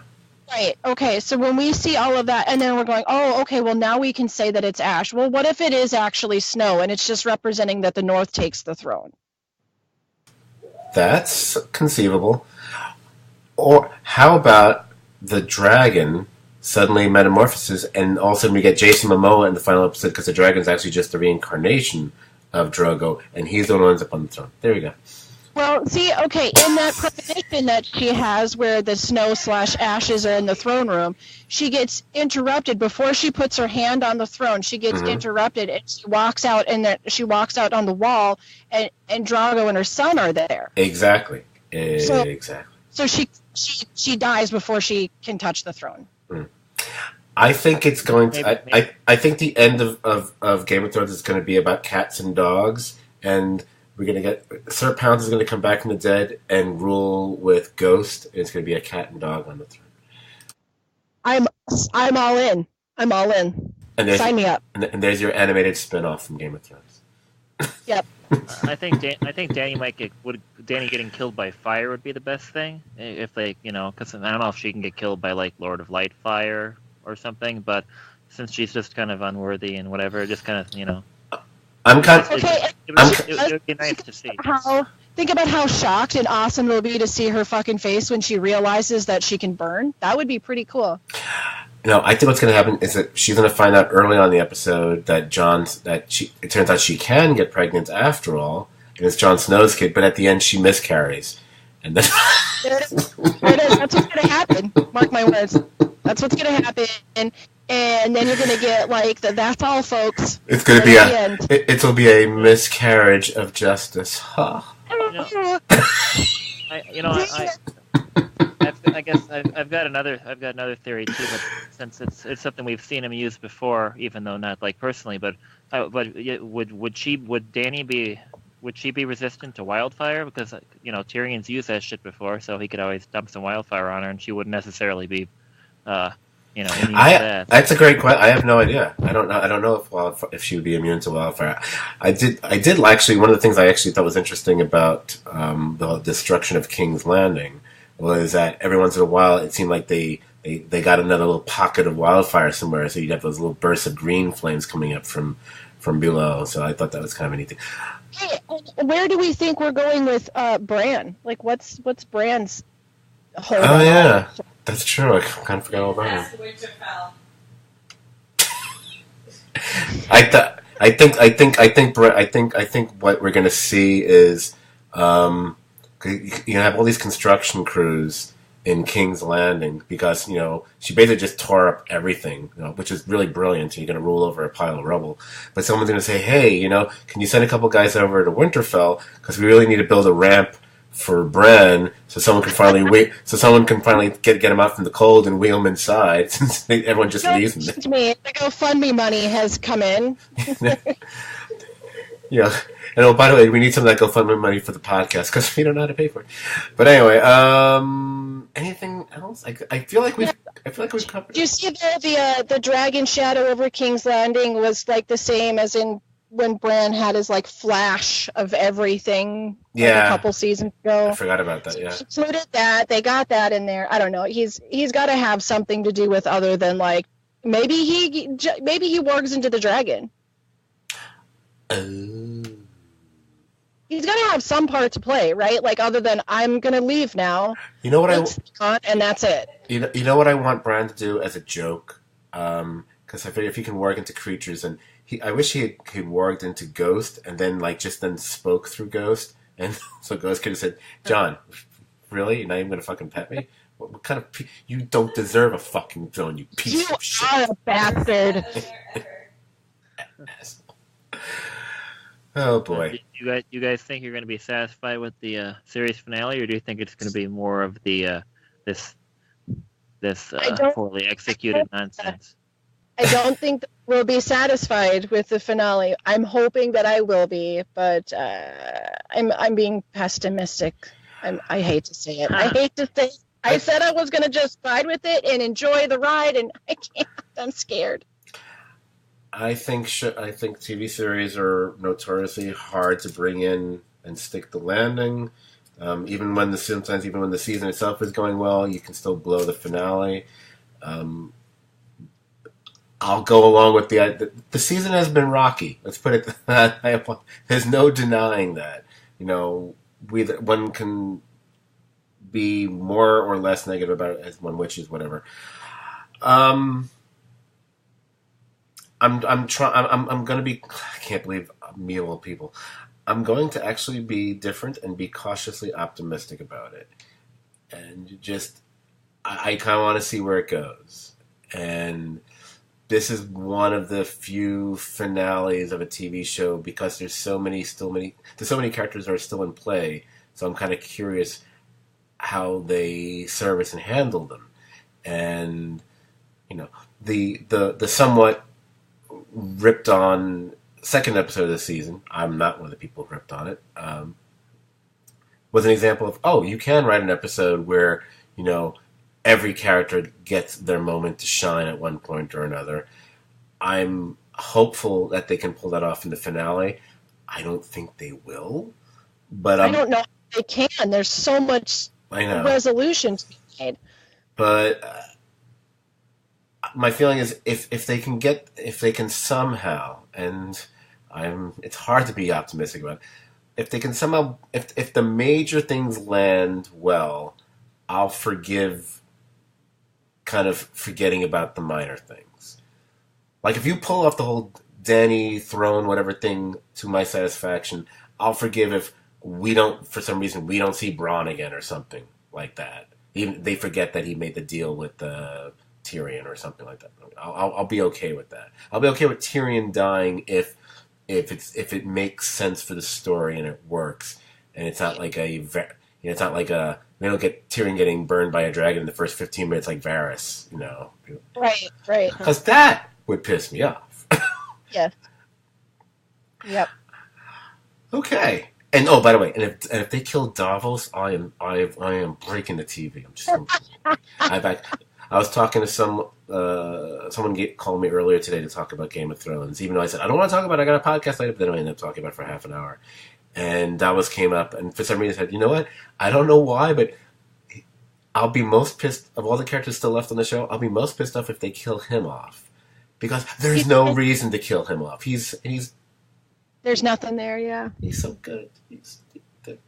Right, okay, so when we see all of that and then we're going, oh, okay, well now we can say that it's ash. Well, what if it is actually snow and it's just representing that the North takes the throne? That's conceivable. Or how about the dragon suddenly metamorphoses and all of a sudden we get Jason Momoa in the final episode because the dragon's actually just the reincarnation of Drogo and he's the one who ends up on the throne. There we go. Well, see, okay, in that premonition that she has where the snow/ashes are in the throne room, she gets interrupted before she puts her hand on the throne. She gets interrupted and she walks out on the wall and Drogo and her son are there. Exactly. So she dies before she can touch the throne. I think it's going to. Maybe. I think the end of Game of Thrones is going to be about cats and dogs, and we're going to get Sir Pounce is going to come back from the dead and rule with Ghost. And it's going to be a cat and dog on the throne. I'm all in. I'm all in. Sign me up. And there's your animated spin-off from Game of Thrones. Yep. I think Danny getting killed by fire would be the best thing if they, because I don't know if she can get killed by like Lord of Light fire or something, but since she's just kind of unworthy and whatever, just kind of, I'm kind of, Okay. it would be nice to see. Think about how shocked and awesome it'll be to see her fucking face when she realizes that she can burn. That would be pretty cool. I think what's going to happen is that she's going to find out early on in the episode that it turns out she can get pregnant after all, and it's Jon Snow's kid, but at the end she miscarries. And then There it is. That's what's going to happen. Mark my words. That's what's going to happen. And then you're going to get like that's all, folks. it's going to be it'll be a miscarriage of justice. Huh. I guess I've got another theory too, but since it's something we've seen him use before, even though not like personally, but would Danny be resistant to wildfire? Because Tyrion's used that shit before, so he could always dump some wildfire on her, and she wouldn't necessarily be immune to that. That's a great question. I have no idea. I don't know if she would be immune to wildfire. I did actually. One of the things I actually thought was interesting about the destruction of King's Landing was that every once in a while it seemed like they got another little pocket of wildfire somewhere, so you'd have those little bursts of green flames coming up from below. So I thought that was kind of a neat thing. Hey, where do we think we're going with Bran? Like, what's Bran's hold? Oh yeah, that's true. I kind of forgot all about Past it. Winterfell. I think what we're going to see is you have all these construction crews in King's Landing because she basically just tore up everything, which is really brilliant. You're going to rule over a pile of rubble, but someone's going to say, "Hey, can you send a couple guys over to Winterfell because we really need to build a ramp for Bran so someone can finally get him out from the cold and wheel him inside since everyone just leaves him." The GoFundMe money has come in. Yeah. And by the way, we need some of that GoFundMe money for the podcast because we don't know how to pay for it. But anyway, anything else? I feel like we've covered. Do you see the dragon shadow over King's Landing was like the same as in when Bran had his like flash of everything a couple seasons ago? I forgot about that. Yeah, they included that. They got that in there. I don't know. He's got to have something to do with other than like maybe he wargs into the dragon. He's got to have some part to play, right? Like other than I'm gonna leave now. You know what and that's it. You know what I want Bran to do as a joke, because I figure if he can warg into creatures, and I wish he warged into Ghost, and then then spoke through Ghost, and so Ghost could have said, "John, really? You're not even gonna fucking pet me? What kind of you don't deserve a fucking throne, you piece of shit." You are a bastard. Oh boy! You guys think you're going to be satisfied with the series finale, or do you think it's going to be more of the this poorly executed nonsense? I don't think that we'll be satisfied with the finale. I'm hoping that I will be, but I'm being pessimistic. I hate to say it. I hate to say. I said I was going to just ride with it and enjoy the ride, and I can't. I'm scared. I think TV series are notoriously hard to bring in and stick the landing. Even when the season itself is going well, you can still blow the finale. I'll go along with the season has been rocky. Let's put it that way. There's no denying that. One can be more or less negative about it as one wishes, whatever. I'm going to be. I can't believe me of all people. I'm going to actually be different and be cautiously optimistic about it, and I kind of want to see where it goes. And this is one of the few finales of a TV show because there's so many characters that are still in play. So I'm kind of curious how they service and handle them, and the somewhat ripped on second episode of the season. I'm not one of the people who ripped on it. Was an example of, you can write an episode where, every character gets their moment to shine at one point or another. I'm hopeful that they can pull that off in the finale. I don't think they will, but I don't know if they can. There's so much resolution to be made. But my feeling is if they can somehow, and it's hard to be optimistic about it, if they can somehow, if the major things land well, I'll forgive kind of forgetting about the minor things. Like if you pull off the whole Danny throne whatever thing to my satisfaction, I'll forgive if for some reason we don't see Bronn again or something like that. Even they forget that he made the deal with Tyrion or something like that. I'll be okay with that. I'll be okay with Tyrion dying if it makes sense for the story and it works, and it's not like we don't get Tyrion getting burned by a dragon in the first 15 minutes like Varys, Right. Because that would piss me off. Yeah. Yep. Okay. And by the way, and if they kill Davos, I am breaking the TV. I'm just. I was talking to someone called me earlier today to talk about Game of Thrones. Even though I said I don't want to talk about it, I got a podcast later, but then I ended up talking about it for half an hour. And Davos came up, and for some reason said, "You know what? I don't know why, but I'll be most pissed of all the characters still left on the show. I'll be most pissed off if they kill him off, because there's no reason to kill him off. He's There's nothing there, yeah. He's so good.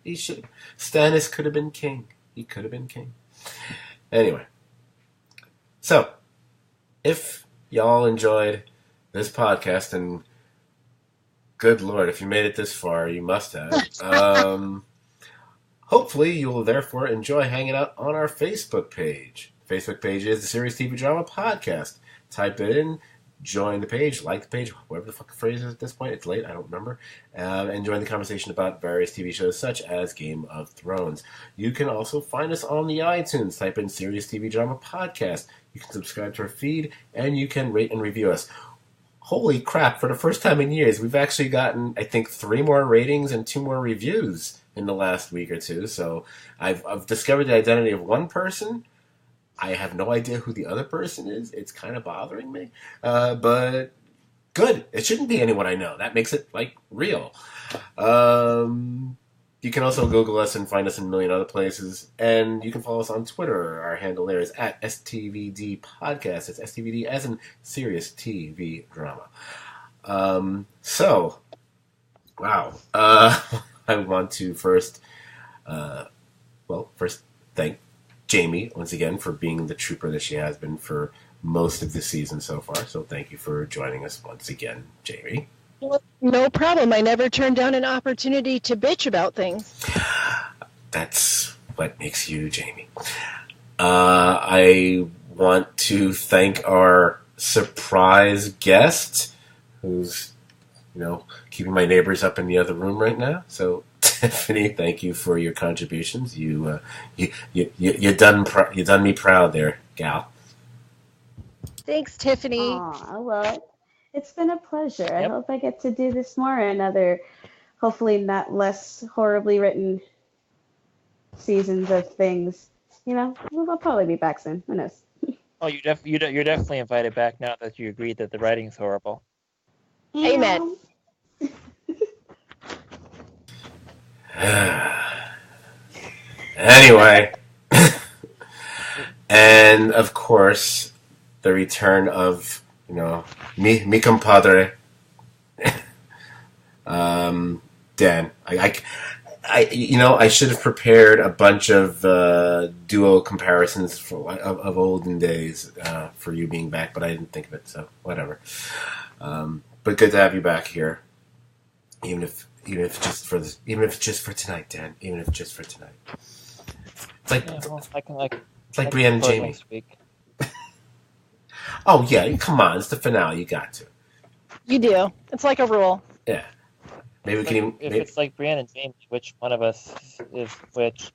He should. Stannis could have been king. He could have been king. Anyway, so if y'all enjoyed this podcast, and good Lord, if you made it this far, you must have. Hopefully, you will therefore enjoy hanging out on our Facebook page. Facebook page is the Serious TV Drama Podcast. Type it in. Join the page, like the page, whatever the fuck the phrase is at this point. It's late, I don't remember. And join the conversation about various TV shows such as Game of Thrones. You can also find us on the iTunes. Type in Serious TV Drama Podcast. You can subscribe to our feed, and you can rate and review us. Holy crap, for the first time in years, we've actually gotten, I think, 3 more ratings and 2 more reviews in the last week or two. So I've discovered the identity of one person. I have no idea who the other person is. It's kind of bothering me. But good. It shouldn't be anyone I know. That makes it, real. You can also Google us and find us in a million other places. And you can follow us on Twitter. Our handle there is at STVD Podcast. It's STVD as in Serious TV Drama. Wow. I want to first thank Jamie, once again, for being the trooper that she has been for most of the season so far. So thank you for joining us once again, Jamie. Well, no problem. I never turned down an opportunity to bitch about things. That's what makes you Jamie. I want to thank our surprise guest, who's, keeping my neighbors up in the other room right now. So Tiffany, thank you for your contributions. You done me proud there, gal. Thanks, Tiffany. Aw, well, it's been a pleasure. Yep. I hope I get to do this more in other, hopefully not less horribly written seasons of things. I'll probably be back soon. Who knows? Oh, you're definitely invited back now that you agreed that the writing's horrible. Amen. Anyway, and of course, the return of mi compadre, Dan. I should have prepared a bunch of duo comparisons of olden days for you being back, but I didn't think of it, so whatever. But good to have you back here, even if it's just for tonight, Dan. Even if it's just for tonight. It's like Brienne and Jamie. Next week. Oh yeah, come on! It's the finale. You got to. You do. It's like a rule. Yeah. Maybe we can even. If it's like Brienne and Jamie, which one of us is which?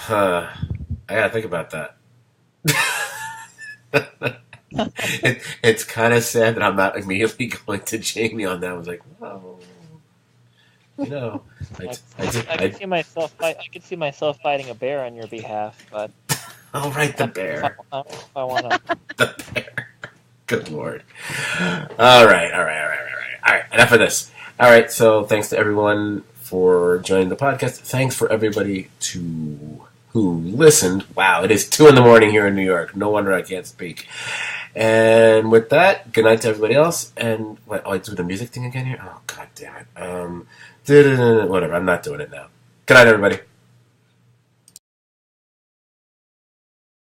I gotta think about that. It's kind of sad that I'm not immediately going to Jamie on that. I was like, oh, you know, I could see myself fighting a bear on your behalf, but I'll write the bear. If I want to. The bear. Good Lord. All right. Enough of this. All right. So thanks to everyone for joining the podcast. Thanks for everybody who listened. Wow, it is 2 a.m. here in New York. No wonder I can't speak. And with that, good night to everybody else. And what? Oh, I do the music thing again here. Oh, god damn it. Whatever. I'm not doing it now. Good night, everybody.